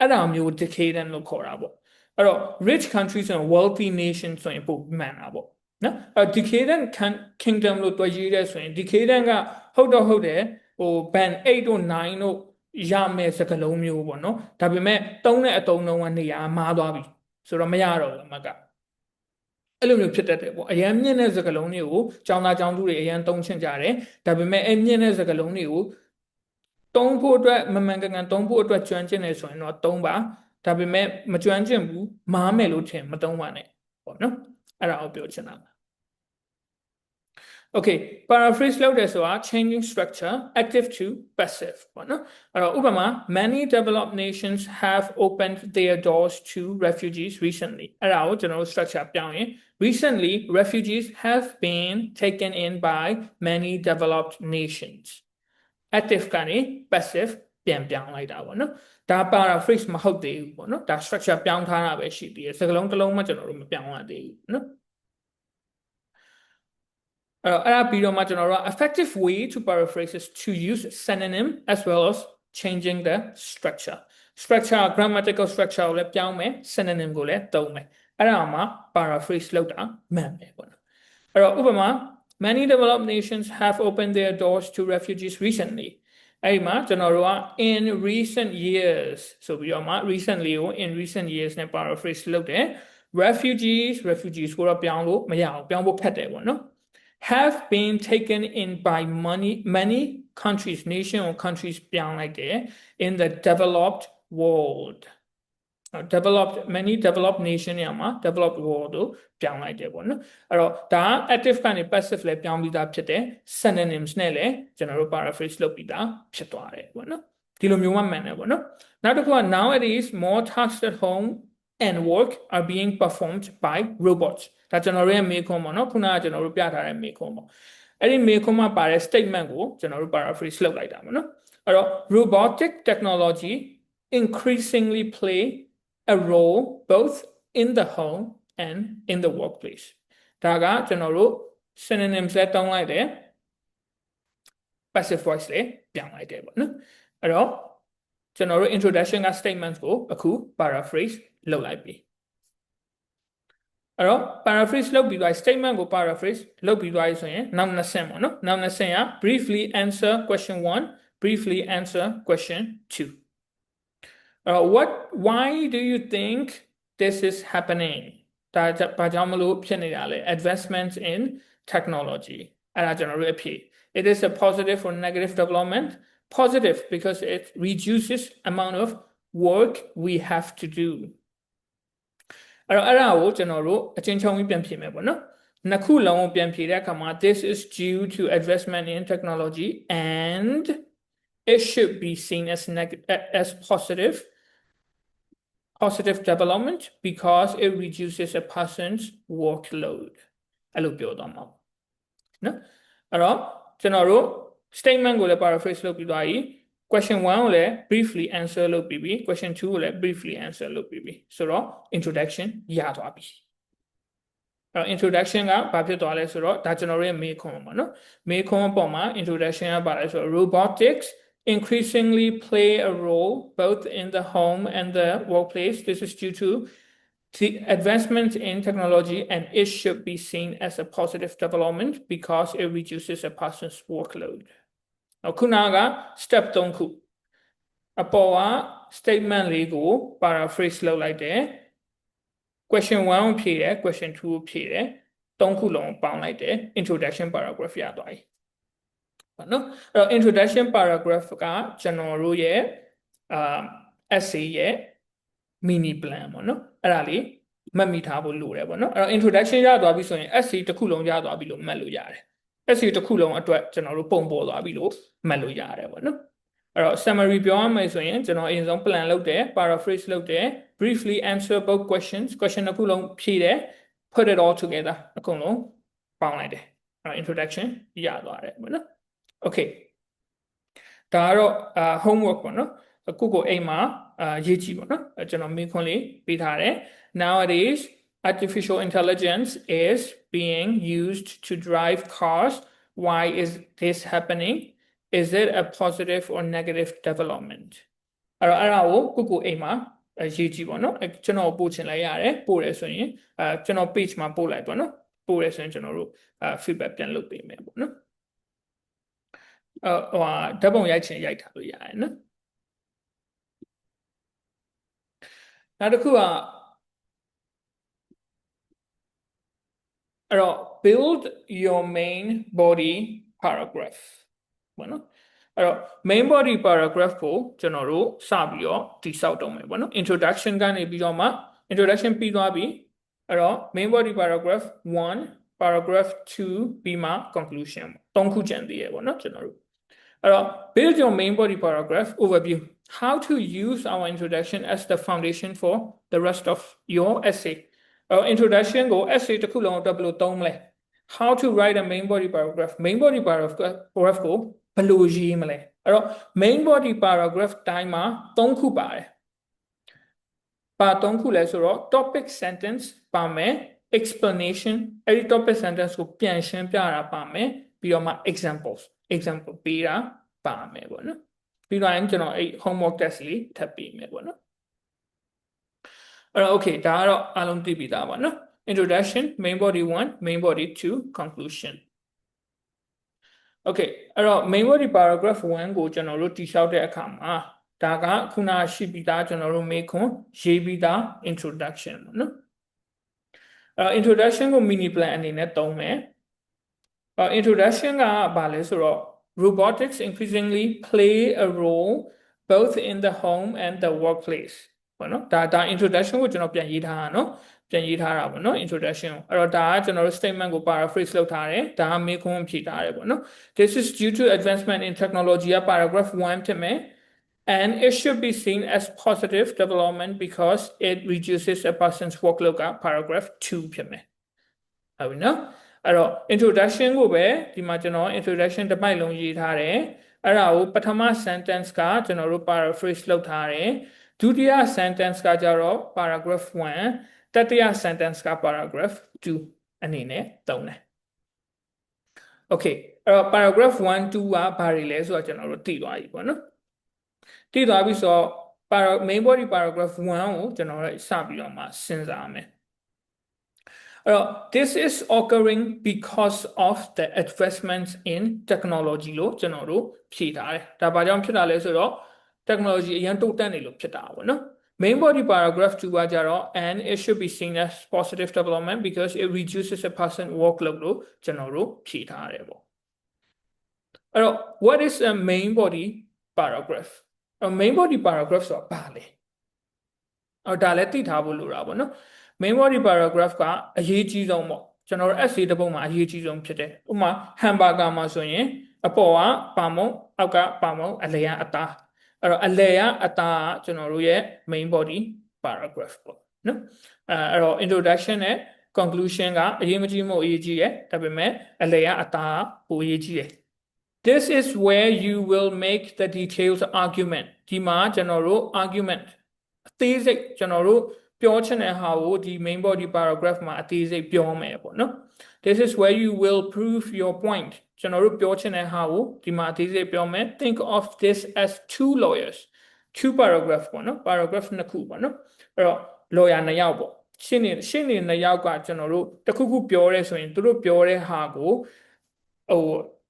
အဲ့ဒါမျိုး decadent လို့ခေါ်တာပေါ့အဲ့တော့ rich country ဆိုရင် wealthy nation ဆိုရင်ပိုမှန်တာပေါ့နော်decadent kingdom လို့တွဲရေးတဲ့ဆိုရင် decadent ကဟုတ်တယ်ဟို band 8တို့9တို့ ရမယ်စကားလုံးမျိုးပေါ့နော်ဒါပေမဲ့တုံးတဲ့အတုံးလုံးကနေရာမားသွားပြီဆိုတော့မရတော့ဘူးအမတ်ကအဲ့လိုမျိုးဖြစ်တတ်တယ်ပေါ့အရန်မြင့်တဲ့စကားလုံးတွေကိုចောင်းသားចောင်းသူတွေအရန်တုံးချင်ကြတယ်ဒါပေမဲ့အဲ့မြင့်တဲ့စကားလုံးတွေကိုတုံးဖို့အတွက်မမှန်ကန်ကန်တုံးဖို့အတွက်ကျွမ်းကျင်နေဆိုရင်တော့တုံးပါဒါပေမဲ့မကျွမ်းကျင်ဘူးမားမယ်လို့ထင်မတုံးပါနဲ့ပေါ့နော်အဲ့ဒါကိုပြောချင်တာ Okay paraphrase လုပ်တယ်ဆိုတာ changing structure active to passive ပေါ့နော်အဲ့တော့ဥပမာ many developed nations have opened their doors to refugees recently အဲ့ဒါကိုကျွန်တော်တို့ structure ပြောင်းရင် recently refugees have been taken in by many developed nations active ကနေ passive ပြန်ပြောင်းလိုက်တာပေါ့နော်ဒါ paraphrase မဟုတ်သေးဘူးပေါ့နော်ဒါ structure ပြောင်းထားတာပဲရှိသေးတယ်စကားလုံးတစ်လုံးမှကျွန်တော်တို့မပြောင်းရသေးဘူးနော်အဲ့ဒါပြီးတော့မှကျွန်တော်တို့ effective way to paraphrase is to use synonym as well as changing the structure grammatical structure ကိုလည်းပြောင်းမယ် synonym ကိုလည်းသုံးမယ်အဲ့ဒါမှ paraphrase လုပ်တာမှန်မယ်ပေါ့နော်အဲ့တော့ဥပမာ many developed nations have opened their doors to refugees recently အဲ့ဒီမှာကျွန်တော်တို့က in recent years ဆိုပြီးတော့မှ recently ကို in recent years နဲ့ paraphrase လုပ်တယ် refugees ကိုတော့ပြောင်းလို့မရအောင်ပြောင်းဖို့ဖတ်တယ်ပေါ့နော်have been taken in by many countries nation or countries ပြောင်းလိုက်တယ် in the developed world many developed nation ညမှာ developed world ကိုပြောင်းလိုက်တယ်ပေါ့နော်အဲ့တော့ဒါ active ကနေ passive လည်းပြောင်းပြီးသားဖြစ်တယ် synonyms နဲ့လည်းကျွန်တော်တို့ paraphrase လုပ်ပြီးသားဖြစ်သွားတယ်ပေါ့နော်ဒီလိုမျိုးမှမှန်တယ်ပေါ့နော်နောက်တစ်ခုက nowadays more tasks at home and work are being performed by robots ဒါကျွန်တော်တို့ရဲ့မေးခွန်းပေါ့နော်ခုနကကျွန်တော်တို့ပြထားတဲ့မေးခွန်းပေါ့အဲ့ဒီမေးခွန်းမှာပါတဲ့ statement ကိုကျွန်တော်တို့ paraphrase လုပ်လိုက်တာပေါ့နော်အဲ့တော့ robotic technology increasingly play a role both in the home and in the workplace ဒါကကျွန်တော်တို့ synonyms လည်းတောင်းလိုက်တယ် passive voice လည်းပြောင်းလိုက်တယ်ပေါ့နော်အဲ့တော့ကျွန်တော်တို့ introduction က statements ကိုအခု paraphrase လုပ်လိုက်ပြီအဲ့တော့ paraphrase လုပ်ပြီးသွား statement ကို paraphrase လုပ်ပြီးသွားဆိုရင်နောက်နှစ်ဆင့်ပေါ့နော်နောက်နှစ်ဆင့်က briefly answer question 1 briefly answer question 2 why do you think this is happening ဒါဘာကြောင့်မလို့ဖြစ်နေတာလဲ advancements in technology အဲ့ဒါကျွန်တော်တို့အဖြေ it is a positive or negative development positive because it reduces amount of work we have to do အဲ့ဒါကိုကျွန်တော်တို့အချင်းချင်းပြီးပြန်ဖြေမယ်ပေါ့နော်နှစ်ခုလုံးကိုပြန်ဖြေတဲ့အခါမှာ this is due to advancement in technology and it should be seen as positive development because it reduces a person's workload အဲ့လိုပြောသွားမှာနော်အဲ့တော့ကျွန်တော်တို့ statement ကိုလည်း paraphrase လုပ်ပြီးသွားပြီquestion 1ကိုလည်း briefly answer လုပ်ပြီးပြီ question 2ကိုလည်း briefly answer လုပ်ပြီးပြီဆိုတော့ introduction ရသွားပြီအဲ့တော့ introduction ကဘာဖြစ်သွားလဲဆိုတော့ဒါကျွန်တော်ရဲ့မေးခွန်းပါနော်မေးခွန်းအပေါ်မှာ introduction ကပါလဲဆိုတော့ robotics increasingly play a role both in the home and the workplace this is due to the advancement in technology and it should be seen as a positive development because it reduces a person's workloadအခုနက step 3ခုအပေါ်က statement လေးကို paraphrase လုပ်လိုက်တယ် question 1ကိုဖြေတယ် question 2ကိုဖြေတယ်3ခုလုံးပေါင်းလိုက်တယ် introduction paragraph ရသွားပြီပေါ့နော်အဲ့တော့ introduction paragraph ကကျွန်တော်တို့ရဲ့essay ရဲ့ mini plan ပေါ့နော်အဲ့ဒါလေးမှတ်မိထားဖို့လိုတယ်ပေါ့နော်အဲ့တော့ introduction ရသွားပြီဆိုရင် essay တစ်ခုလုံးရသွားပြီလို့မှတ်လို့ရတယ်essay တစ်ခုလုံးအတွက်ကျွန်တော်တို့ပုံပေါ်သွားပြီလို့မှတ်လို့ရတယ်ပေါ့နော်အဲ့တော့ summary ပြောရမယ်ဆိုရင်ကျွန်တော်အရင်ဆုံး plan လုပ်တယ် paraphrase လုပ်တယ် briefly answer both questions question တစ်ခုလုံးဖြေတယ် put it all together အကုန်လုံးပေါင်းလိုက်တယ်အဲ့တော့ introduction ရသွားတယ်ပေါ့နော် okay ဒါကတော့ homework ပေါ့နော်အခုကိုအိမ်မှာရေးကြည့်ပေါ့နော်ကျွန်တော်မေးခွန်းလေးပေးထားတယ် nowadays artificial intelligence is being used to drive cars why is this happening is it a positive or negative development အဲ့ဒါကိုကိုအိမ်မှာရေးကြည့်ပေါ့နော်ကျွန်တော်ပို့ချင်လိုက်ရတယ်ပို့ရဆိုရင်ကျွန်တော် page မှာပို့လိုက်ပေါ့နော်ပို့ရဆိုရင်ကျွန်တော်တို့feedback ပြန်လုပ်ပေးမယ်ပေါ့နော်ဓာတ်ပုံရိုက်ချင်ရိုက်ထားလို့ရတယ်နော် နောက်တစ်ခုကအဲ့တော့ build your main body paragraph ပေါ့နော်အဲ့တော့ main body paragraph ကိုကျွန်တော်တို့စပြီးတော့တိဆောက်တော့မယ်ပေါ့နော် introduction ကနေပြီးတော့မှ introduction ပြီးသွားပြီအဲ့တော့ main body paragraph 1 paragraph 2ပြီးမှ conclusion 3ခုကျန်သေးရပေါ့နော်ကျွန်တော်တို့အဲ့တော့ build your main body paragraph overview how to use our introduction as the foundation for the rest of your essay introduction ကို essay တစ်ခုလုံးအတွက်ဘယ်လိုသုံးမလဲ how to write a main body paragraph main body paragraph ကိုဘယ်လိုရေးမလဲအဲ့တော့ main body paragraph တိုင်းမှာ3ခုပါတယ်ပါ3ခုလဲဆိုတော့ topic sentence ပါမယ် explanation အဲ့ဒီ topic sentence ကိုပြန်ရှင်းပြတာပါမယ်ပြီးတော့မှ example ပေးတာပါမယ်ပေါ့နော်ပြီးတော့ကျွန်တော်အဲ့ homework test လေးထပ်ပေးမယ်ပေါ့နော်အဲ့တော့ okay ဒါကတော့အားလုံးသိပြီးသားပါနော် introduction main body 1 main body 2 conclusion okay အဲ့တော့ main body paragraph 1ကိုကျွန်တော်တို့တိဆောက်တဲ့အခါမှာဒါကခုနရှိပြီးသားကျွန်တော်တို့မေးခွန်းရေးပြီးသား introduction ပေါ့နော်introduction ကို mini plan အနေနဲ့သုံးမယ်introduction ကဘာလဲဆိုတော့ robotics increasingly play a role both in the home and the workplace ပေါ့နော်ဒါ introduction ကိုကျွန်တော်ပြန်ရေးထားတာနော်ပြန်ရေးထားတာပေါ့နော် introduction ကိုအဲ့တော့ဒါကကျွန်တော်တို့ statement ကို paraphrase လုပ်ထားတယ်ဒါကမေးခွန်းဖြေထားတယ်ပေါ့နော် this is due to advancement in technology က paragraph 1ဖြစ်မယ်and it should be seen as positive development because it reduces a person's workload က paragraph 2ဖြစ်မယ်ဟုတ်ပြီနော်အဲ့တော့ introduction ကိုပဲဒီမှာကျွန်တော် introduction တစ်ပိုက်လုံးရေးထားတယ်အဲ့ဒါကိုပထမ sentence ကကျွန်တော်တို့ paraphrase လုပ်ထားတယ်ဒုတိယ sentence ကကြတော့ paragraph 1တတိယ sentence က paragraph 2အနေနဲ့သုံးတယ် okay အဲ့တော့ paragraph 1 2ကဘာတွေလဲဆိုတော့ကျွန်တော်တို့သိသွားပြီပေါ့နော်သိသွားပြီဆိုတော့ main body paragraph 1ကိုကျွန်တော်တို့စပြီးတော့မှစဉ်းစားမယ်this is occurring because of the advancements in technology လို့ကျွန်တော်တို့ဖြေထားတယ်ဒါဘာကြောင့်ဖြစ်တာလဲဆိုတော့ technology အရင်တိုးတက်နေလို့ဖြစ်တာပေါ့နော် main body paragraph 2ကကြတော့ and it should be seen as positive development because it reduces a person workload လို့ကျွန်တော်တို့ဖြေထားတယ်ပေါ့အဲ့တော့ what is a main body paragraph main body paragraph ဆိုတာဘာလဲဒါလည်းသိထားဖို့လိုတာပေါ့နော် main body paragraph ကအရေးကြီးဆုံးပေါ့ကျွန်တော်တို့ essay တစ်ပုဒ်မှာအရေးကြီးဆုံးဖြစ်တယ်ဥပမာ hamburger မှာဆိုရင်အပေါ်ကပါမုံအောက်ကပါမုံအလယ်ကအသားအဲ့တော့အလယ်ကအသားကကျွန်တော်တို့ရဲ့ main body paragraph ပေါ့နော်အဲ့တော့ introduction နဲ့ conclusion ကအရေးမကြီးမို့အရေးကြီးတယ်ဒါပေမဲ့အလယ်ကအသားကပိုအရေးကြီးတယ်This is where you will make the details argument ဒီမှာကျွန်တော်တို့ argument အသေးစိတ်ကျွန်တော်တို့ပြောချင်တဲ့ဟာကိုဒီ main body paragraph မှာအသေးစိတ်ပြောမယ်ပေါ့နော် This is where you will prove your point ကျွန်တော်တို့ပြောချင်တဲ့ဟာကိုဒီမှာအသေးစိတ်ပြောမယ် Think of this as two lawyers two paragraph ပေါ့နော် paragraph နှစ်ခုပေါ့နော်အဲ့တော့ lawyer နှစ်ယောက်ပေါ့ရှင်းနေနှစ်ယောက်ကကျွန်တော်တို့တစ်ခုခုပြောရဲဆိုရင်သူတို့ပြောတဲ့ဟာကို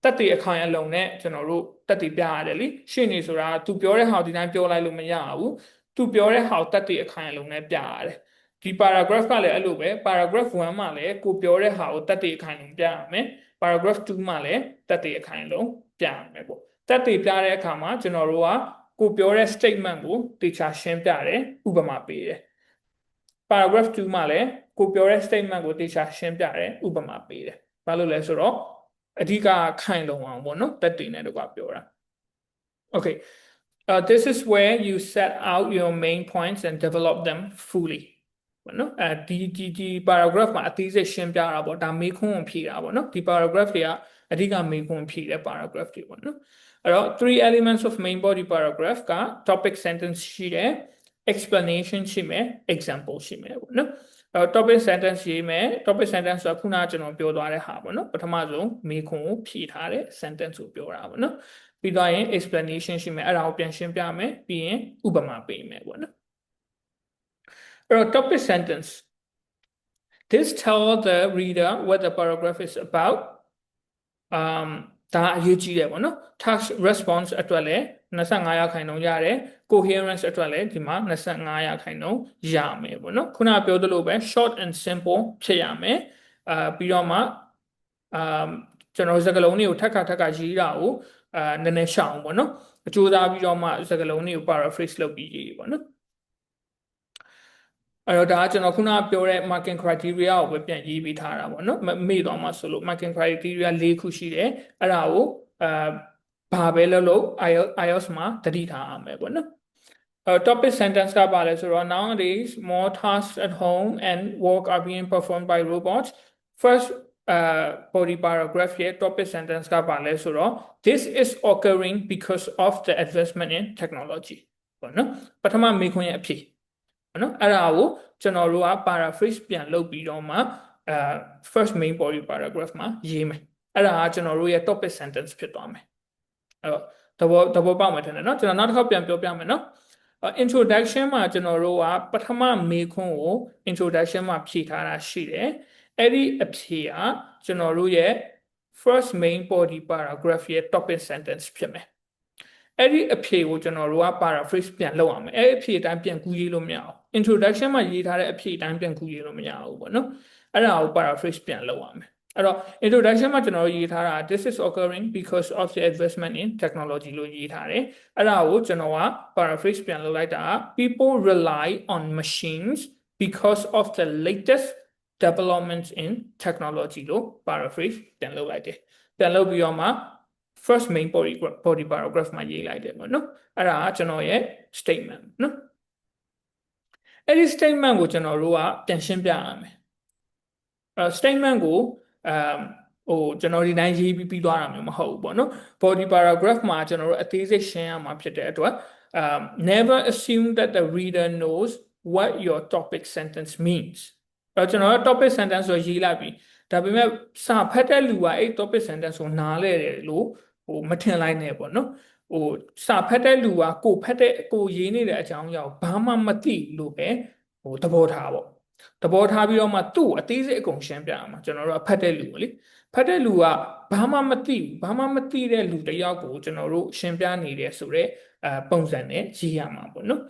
တက်တည်အခိုင်အလုံနဲ့ကျွန်တော်တို့တက်တည်ပြရတယ်လीရှင်းနေဆိုတာသူပြောတဲ့ဟာဒီတိုင်းပြောလိုက်လို့မရဘူးသူပြောတဲ့ဟာတက်တည်အခိုင်အလုံနဲ့ပြရတယ်ဒီ paragraph ကလည်းအဲ့လိုပဲ paragraph 1မှာလည်းကိုပြောတဲ့ဟာကိုတက်တည်အခိုင်အလုံပြရမယ် paragraph 2မှာလည်းတက်တည်အခိုင်အလုံပြရမယ်ပေါ့တက်တည်ပြတဲ့အခါမှာကျွန်တော်တို့ကကိုပြောတဲ့ statement ကိုတေချာရှင်းပြတယ်ဥပမာပေးတယ် paragraph 2မှာလည်းကိုပြောတဲ့ statement ကိုတေချာရှင်းပြတယ်ဥပမာပေးတယ်ဘာလို့လဲဆိုတော့အဓိကခိုင်လုံအောင်ပေါ့နော်တက်တည်နဲ့တော့ပြောတာ Okay this is where you set out your main points and develop them fully ပေါ့နော်ဒီ paragraph မှာအသေးစိတ်ရှင်းပြတာပေါ့ဒါမေးခွန်းကိုဖြေတာပေါ့နော်ဒီ paragraph တွေကအဓိကမေးခွန်းဖြေတဲ့ paragraph တွေပေါ့နော်အဲ့တော့ three elements of main body paragraph က topic sentence ရှိတယ် explanation ရှိမယ် example ရှိမယ်ပေါ့နော်topic sentence ရေးမယ် topic sentence ဆိုတာခုနကကျွန်တော်ပြောသွားတဲ့ဟာပေါ့နော်ပထမဆုံးမေးခွန်းကိုဖြေထားတဲ့ sentence ကိုပြောတာပေါ့နော်ပြီးတော့ရင် explanation ရှိမယ်အဲ့ဒါကိုပြန်ရှင်းပြမယ်ပြီးရင်ဥပမာပေးမယ်ပေါ့နော်အဲ့တော့ topic sentence this tell the reader what the paragraph is about ဒါအရေးကြီးတယ်ပေါ့နော် task response အတွက်လည်း 25ရာခိုင်နှုန်းရတယ် coherence အတွက်လည်းဒီမှာ25ရာခိုင်နှုန်းရမယ်ပေါ့နော်ခုနပြောသလိုပဲ short and simple ဖြစ်ရမယ်ပြီးတော့မှကျွန်တော်စကားလုံးတွေကိုထပ်ခါရေးတာကိုနည်းနည်းရှောင်ပေါ့နော်အကျိုးသားပြီးတော့မှစကားလုံးတွေကို paraphrase လုပ်ပြီးရေးပေါ့နော်အဲ့တော့ဒါကကျွန်တော်ခုနပြောတဲ့ marking criteria ကိုပဲပြန်ရေးပေးထားတာပေါ့နော်မေ့သွားမှဆိုလို့ marking criteria ၄ခုရှိတယ်အဲ့ဒါကိုဘာပဲလို့ IELTS မှာတတိထားရမယ်ပေါ့နော်topic sentence ကပါလဲဆိုတော့ nowadays more tasks at home and work are being performed by robots first body paragraph ရဲ့ topic sentence ကပါလဲဆိုတော့ this is occurring because of the advancement in technology ပေါ့နော်ပထမမေးခွန်းရဲ့အဖြေပေါ့နော်အဲ့ဒါကိုကျွန်တော်တို့က paraphrase ပြန်လုပ်ပြီးတော့မှfirst main body paragraph မှာရေးမယ်အဲ့ဒါကကျွန်တော်တို့ရဲ့ topic sentence ဖြစ်သွားမယ်အဲ့တော့သဘောပေါက်မှထင်တယ်เนาะကျွန်တော်နောက်တစ်ခေါက်ပြန်ပြောပြမယ်เนาะintroduction မှာကျွန်တော်တို့ကပထမမေးခွန်းကို introduction မှာဖြည့်ထားတာရှိတယ်အဲ့ဒီအဖြေကကျွန်တော်တို့ရဲ့ first main body paragraph ရဲ့ topic sentence ဖြစ်မယ်အဲ့ဒီအဖြေကိုကျွန်တော်တို့က paraphrase ပြန်လုပ်အောင်မယ်အဲ့ဒီအဖြေအတိုင်းပြန်ကူးရေးလို့မရအောင် introduction မှာရေးထားတဲ့အဖြေအတိုင်းပြန်ကူးရေးလို့မရဘူးပေါ့နော်အဲ့ဒါကို paraphrase ပြန်လုပ်အောင်မယ်အဲ့တော့ introduction မှာကျွန်တော်တို့ရေးထားတာ this is occurring because of the advancement in technology လို့ရေးထားတယ်အဲ့ဒါကိုကျွန်တော်က paraphrase ပြန်လုပ်လိုက်တာ people rely on machines because of the latest developments in technology လို့ paraphrase ပြန်လုပ်လိုက်တယ်ပြန်လုပ်ပြီးတော့မှ first main body paragraph မှာရေးလိုက်တယ်ပေါ့နော်အဲ့ဒါကကျွန်တော်ရဲ့ statement နော်အဲ့ဒီ statement ကိုကျွန်တော်တို့ကပြန်ရှင်းပြရမယ်statement ကိုကျွန်တော်ဒီတိုင်းရေးပြီးသွားတာမျိုးမဟုတ်ဘူးပေါ့နော် body paragraph မှာကျွန်တော်တို့အသေးစိတ်ရှင်းရမှာဖြစ်တဲ့အတွက် never assume that the reader knows what your topic sentence means ကျွန်တော် topic sentence ဆိုရေးလိုက်ပြီဒါပေမဲ့စာဖတ်တဲ့လူကအဲ့ topic sentence ကိုနားလဲတယ်လို့မထင်လိုက်နဲ့ပေါ့နော်စာဖတ်တဲ့လူကကိုရေးနေတဲ့အကြောင်းအရာကိုဘာမှမသိလို့ပဲသဘောထားပေါ့သဘောထားပြီးတော့မှသူ့အသေးစိတ်အကုန်ရှင်းပြရမှာကျွန်တော်တို့ဖတ်တဲ့လူကိုလေဖတ်တဲ့လူကဘာမှမသိဘူးဘာမှမသိတဲ့လူတစ်ယောက်ကိုကျွန်တော်တို့ရှင်းပြနေတယ်ဆိုတော့ပုံစံနဲ့ရေးရမှာပေါ့နော်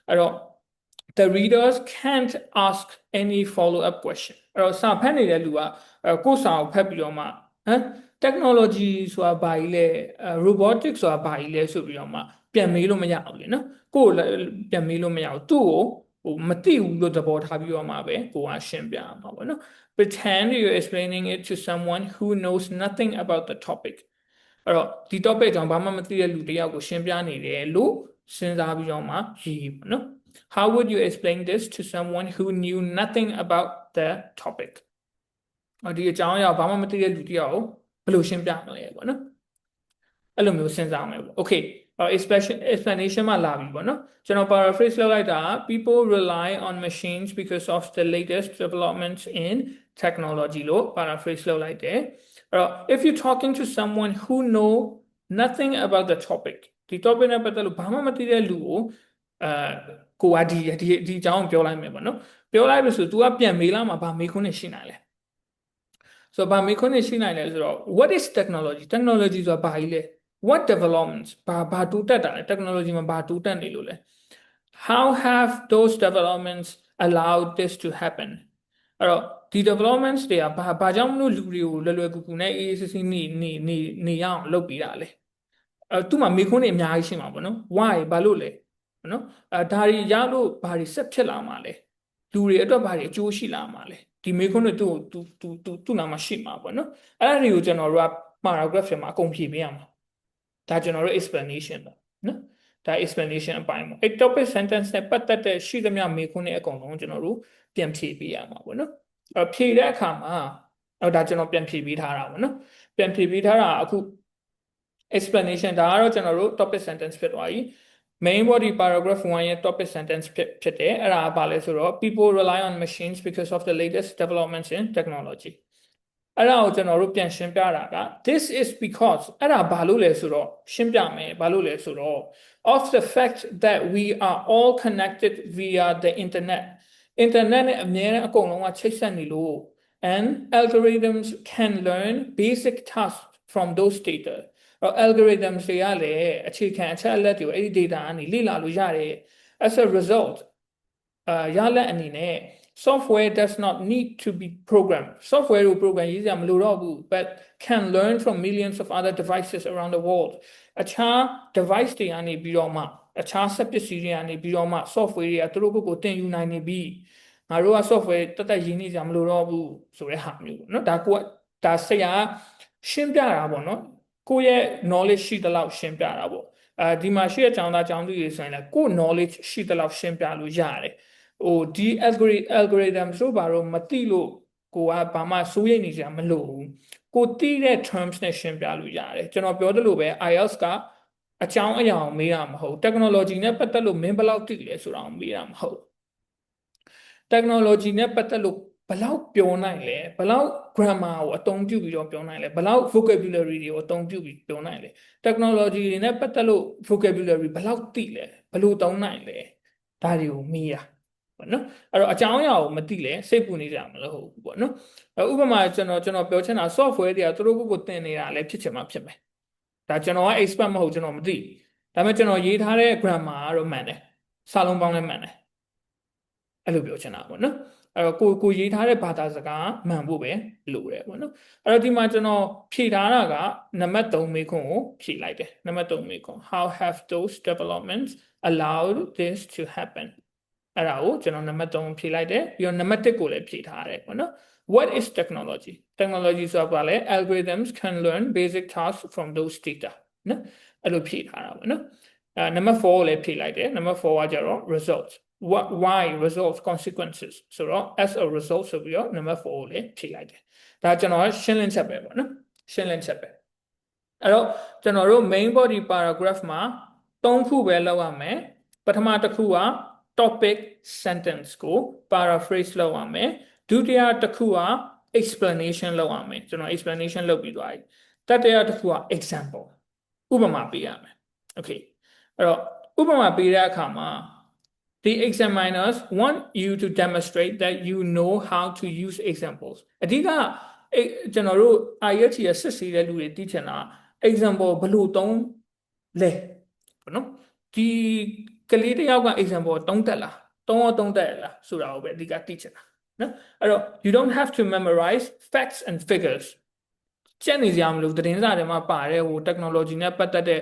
အဲ့တော့ the readers can't ask any follow up question အဲ့တော့စာဖတ်နေတဲ့လူကကိုယ်စာကိုဖတ်ပြီးတော့မှtechnology ဆိုတာဘာကြီးလဲ robotics ဆိုတာဘာကြီးလဲဆိုပြီးတော့မှပြန်မေးလို့မရဘူးလေနော်ကိုယ်ပြန်မေးလို့မရဘူးသူ့ကိုမသိဘူးလို့သဘောထားပြီးတော့မှပဲကိုကရှင်းပြရမှာပေါ့နော် pretend you're explaining it to someone who knows nothing about the topic အဲ့တော့ဒီ topic ကြောင့်ဘာမှမသိတဲ့လူတစ်ယောက်ကိုရှင်းပြနေတယ်လို့စဉ်းစားပြီးတော့မှရေးပေါ့နော် how would you explain this to someone who knew nothing about the topic ဒီအကြောင်းအရာဘာမှမသိတဲ့လူတစ်ယောက်ကိုဘယ်လိုရှင်းပြမလဲပေါ့နော်အဲ့လိုမျိုးစဉ်းစားမယ်ပေါ့ okay explanation မှာလာပြီပေါ့နော်ကျွန်တော် paraphrase လုပ်လိုက်တာ people rely on machines because of the latest developments in technology လို့ paraphrase လုပ်လိုက်တယ်အဲ့တော့ if you're talking to someone who know nothing about the topic ဒီ topic နဲ့ပတ်သက်လို့ဘာမှမသိတဲ့လူကိုကိုကဒီအကြောင်းပြောလိုက်မယ်ပေါ့နော်ပြောလိုက်ပြီဆို तू ကပြန်မေးလာမှာဗာမေးခွန်းနေရှိနိုင်လဲဆိုတော့ဗာမေးခွန်းနေရှိနိုင်လဲဆိုတော့ what is technology ဆိုတာဘာကြီးလဲwhat developments ဘာတိုးတက်တာလဲ technology မှာဘာတိုးတက်နေလို့လဲ how have those developments allowed this to happen အဲ့တော့ဒီ developments တွေကဘာကြောင့်မလို့လူတွေကိုလွယ်ကူကူနဲ့အေးအေးဆေးဆေးနေရအောင်လုပ်ပေးတာလဲသူ့မှာမေးခွန်းတွေအများကြီးရှိမှာပေါ့နော် why ဘာလို့လဲနော်ဒါတွေရလို့ဘာတွေဆက်ဖြစ်လာမှာလဲလူတွေအတွက်ဘာတွေအကျိုးရှိလာမှာလဲဒီမေးခွန်းတွေသူ့နာမှာရှိမှာပေါ့နော်အဲ့ဒါတွေကိုကျွန်တော်တို့က paragraph မှာအကုန်ဖြည့်ပေးရမှာဒါကျွန်တော်တို့ explanation ပါနော်ဒါ explanation အပိုင်းပေါ့အဲ့ topic sentence နဲ့ပတ်သက်တဲ့ရှိသမျှမေးခွန်းတွေအကုန်လုံးကျွန်တော်တို့ပြန်ဖြည့်ပေးရမှာပေါ့နော်ဖြည့်တဲ့အခါမှာဒါကျွန်တော်ပြန်ဖြည့်ပေးထားတာပေါ့နော်ပြန်ဖြည့်ပေးထားတာအခု explanation ဒါကတော့ကျွန်တော်တို့ topic sentence ဖြစ်သွားပြီ main body paragraph 1ရဲ့ topic sentence ဖြစ်တယ်အဲ့ဒါကဘာလဲဆိုတော့ people rely on machines because of the latest developments in technology အဲ့ဒါကိုကျွန်တော်တို့ပြန်ရှင်းပြတာက this is because အဲ့ဒါဘာလို့လဲဆိုတော့ရှင်းပြမယ်ဘာလို့လဲဆိုတော့ of the fact that we are all connected via the internet နဲ့အမြဲတမ်းအကုန်လုံးကချိတ်ဆက်နေလို့ and algorithms can learn basic tasks from those data algorithms တွေကလည်းအခြေခံအချက်အလက်တွေအဲ့ဒီ data ကနေလေ့လာလို့ရတယ် as a result ရလဒ်အနေနဲ့ software does not need to be programmed software ကို program ရေးစရာမလိုတော့ဘူး but can learn from millions of other devices around the world အခြား device တွေကနေပြီးတော့မှအခြားစက်ပစ္စည်းတွေကနေပြီးတော့မှ software တွေကသူတို့ဘက်ကိုသင်ယူနိုင်နေပြီငါတို့က software တက်တက်ရေးနေကြမလို့တော့ဘူးဆိုတဲ့ဟာမျိုးပေါ့နော်ဒါဆရာရှင်းပြတာပေါ့နော်ကိုယ့်ရဲ့ knowledge ရှိသလောက်ရှင်းပြတာပေါ့ဒီမှာရှိတဲ့ကျောင်းသားကျောင်းသူတွေဆိုရင်လည်းကိုယ့် knowledge ရှိသလောက်ရှင်းပြလို့ရတယ်ဒီ algorithm ဆိုဘာလို့မသိလို့ကိုကဘာမှစိုးရိမ်နေကြမလို့ကိုသိတဲ့ terms နဲ့ရှင်းပြလို့ရတယ်ကျွန်တော်ပြောသလိုပဲ IELTS ကအကြောင်းအရာကိုမေးတာမဟုတ် technology နဲ့ပတ်သက်လို့မင်းဘယ်လောက်သိလဲဆိုတာကိုမေးတာမဟုတ် technology နဲ့ပတ်သက်လို့ဘယ်လောက်ပြောနိုင်လဲဘယ်လောက် grammar ကိုအသုံးပြုပြီးတော့ပြောနိုင်လဲဘယ်လောက် vocabulary တွေကိုအသုံးပြုပြီးပြောနိုင်လဲ technology တွေနဲ့ပတ်သက်လို့ vocabulary ဘယ်လောက်သိလဲဘယ်လိုသုံးနိုင်လဲဒါတွေကိုမေးတာပေါ့နော်အဲ့တော့အကြောင်းအရာကိုမသိလဲစိတ်ပူနေကြမလို့ဟုတ်ဘူးပေါ့နော်ဥပမာကျွန်တော်ပြောချင်တာ software တွေကသူတို့ကိုသင်နေတာလည်းဖြစ်ချင်မှဖြစ်မယ်ဒါကျွန်တော်က expert မဟုတ်ကျွန်တော်မသိဒါပေမဲ့ကျွန်တော်ရေးထားတဲ့ grammar ကတော့မှန်တယ်စာလုံးပေါင်းလည်းမှန်တယ်အဲ့လိုပြောချင်တာပေါ့နော်အဲ့တော့ကိုရေးထားတဲ့ဘာသာစကားမှန်ဖို့ပဲလိုတယ်ပေါ့နော်အဲ့တော့ဒီမှာကျွန်တော်ဖြည့်ထားတာကနံပါတ်3မေးခွန်းကိုဖြည့်လိုက်တယ်နံပါတ်3မေးခွန်း how have those developments allowed this to happen အဲ့ဒါကိုကျွန်တော်နံပါတ်3ဖြည့်လိုက်တယ်ပြီးတော့နံပါတ်1ကိုလည်းဖြည့်ထားတယ်ပေါ့နော် what is technology technology ဆိုတာဘာလဲ algorithms can learn basic tasks from those data နော်အဲ့လိုဖြည့်ထားတာပေါ့နော်နံပါတ်4ကိုလည်းဖြည့်လိုက်တယ်နံပါတ်4ကကျတော့ results why results consequences ဆိုတော့ as a result ဆိုပြီးတော့ number 4ကိုလည်းဖြည့်လိုက်တယ်ဒါကျွန်တော်ရှင်းလင်းချက်ပဲပေါ့နော်ရှင်းလင်းချက်ပဲအဲ့တော့ကျွန်တော်တို့ main body paragraph မှာ3ခုပဲလောက်ရမယ်ပထမတစ်ခုက topic sentence ကို paraphrase လုပ်ရမယ်ဒုတိယတစ်ခုက explanation လုပ်ရမယ်ကျွန်တော် explanation လုပ်ပြီးသွားပြီတတိယတစ်ခုက example ဥပမာပေးရမယ် okay အဲ့တော့ဥပမာပေးတဲ့အခါမှာThe examiners want you to demonstrate that you know how to use examples. အဓိကကျွန်တော်တို့ IELTS ရစစ်ဆေးတဲ့လူတွေသိချင်တာ example ဘယ်လိုသုံးလဲပေါ့နော်ဒီကလေးတယောက်က example သုံးတတ်လားသုံးတတ်လားဆိုတာကိုပဲအဓိကသိချင်တာနော်အဲ့တော့ you don't have to memorize facts and figures ကျက်နေကြမလို့သတင်းစာတွေမှာပါတဲ့technology နဲ့ပတ်သက်တဲ့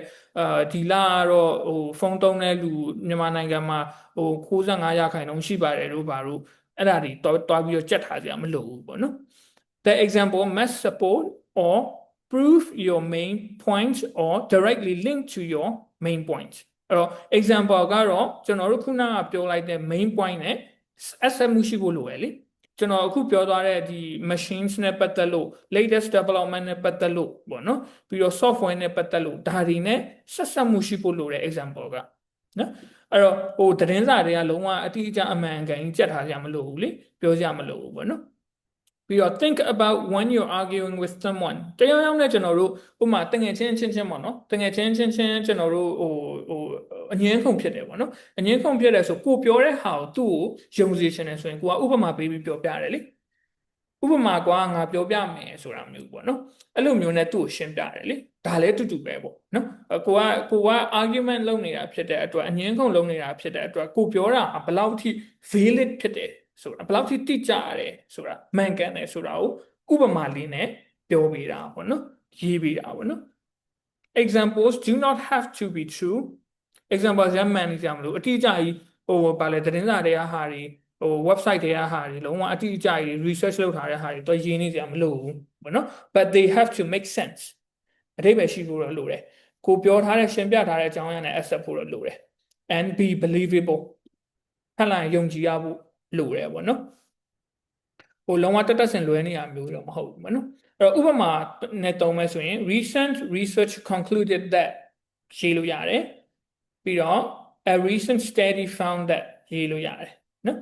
ဒီလကတော့ဖုန်းသုံးတဲ့လူမြန်မာနိုင်ငံမှာ95%ရှိပါတယ်လို့ပါလို့အဲ့ဒါတွေတွားပြီးတော့ကြက်ထားကြမလို့ဘူးပေါ့နော် The example must support or prove your main point or directly link to your main point အဲ့တော့ example ကတော့ကျွန်တော်တို့ခုနကပြောလိုက်တဲ့ main point နဲ့ asset မှုရှိဖို့လိုရယ်လေကျွန်တော်အခုပြောသွားတဲ့ဒီ machines နဲ့ပတ်သက်လို့ latest development နဲ့ပတ်သက်လို့ပေါ့နော်ပြီးတော့ software နဲ့ပတ်သက်လို့ဒါတွေနဲ့ဆက်ဆက်မှုရှိဖို့လိုတဲ့ example ကနော်အဲ့တော့သတင်းစာတွေကလုံးဝအတိအကျအမှန်ကန်ကြီးကြက်ထားကြမလို့ဘူးလေပြောကြမလို့ဘူးပေါ့နော်ပြီးတော့ think about when you're arguing with someone တယောက်နဲ့ကျွန်တော်တို့ဥပမာတငယ်ချင်းပေါ့နော်တငယ်ချင်းကျွန်တော်တို့အငင်းခုန်ဖြစ်တယ်ပေါ့နော်အငင်းခုန်ဖြစ်တယ်ဆိုကိုပြောတဲ့ဟာကိုသူ့ကိုယုံစေချင်တယ်ဆိုရင်ကိုကဥပမာပေးပြီးပြောပြတယ်လေဥပမာကွာငါပြောပြမယ်ဆိုတာမျိုးပေါ့နော်အဲ့လိုမျိုးနဲ့သူ့ကိုရှင်းပြတယ်လေဒါလည်းတူပဲပေါ့နော်ကိုက argument လုပ်နေတာဖြစ်တဲ့အတွက်အငင်းခုန်လုပ်နေတာဖြစ်တဲ့အတွက်ကိုပြောတာဘယ်လောက်ထိ valid ဖြစ်တယ်ဆိုတာဘယ်လောက်ထိတိကျတယ်ဆိုတာမှန်ကန်တယ်ဆိုတာကိုဥပမာလေးနဲ့ပြောပေးတာပေါ့နော်ရေးပေးတာပေါ့နော် examples do not have to be true example ရမှန်နေကြမလို့အတိအကျကြီးဘာလဲသတင်းစာတွေကဟာတွေwebsite တွေကဟာတွေလုံးဝအတိအကျကြီး research လုပ်ထားတဲ့ဟာတွေတော့ရေးနေကြမလို့ဘူးပေါ့နော် but they have to make sense အဓိပ္ပာယ်ရှိဖို့တော့လိုတယ်ကိုပြောထားတဲ့ရှင်းပြထားတဲ့အကြောင်းအရာနဲ့ accept ဖို့တော့လိုတယ် and be believable ထပ်လာယုံကြည်ရဖို့လိုတယ်ပေါ့နော်လုံးဝတက်ဆင်လွဲနေရမျိုးတော့မဟုတ်ဘူးပေါ့နော်အဲ့တော့ဥပမာနဲ့သုံးမယ်ဆိုရင် recent research concluded that ရေးလို့ရတယ်ပြီးတော့ a recent study found that ရေးလို့ရတယ်နော်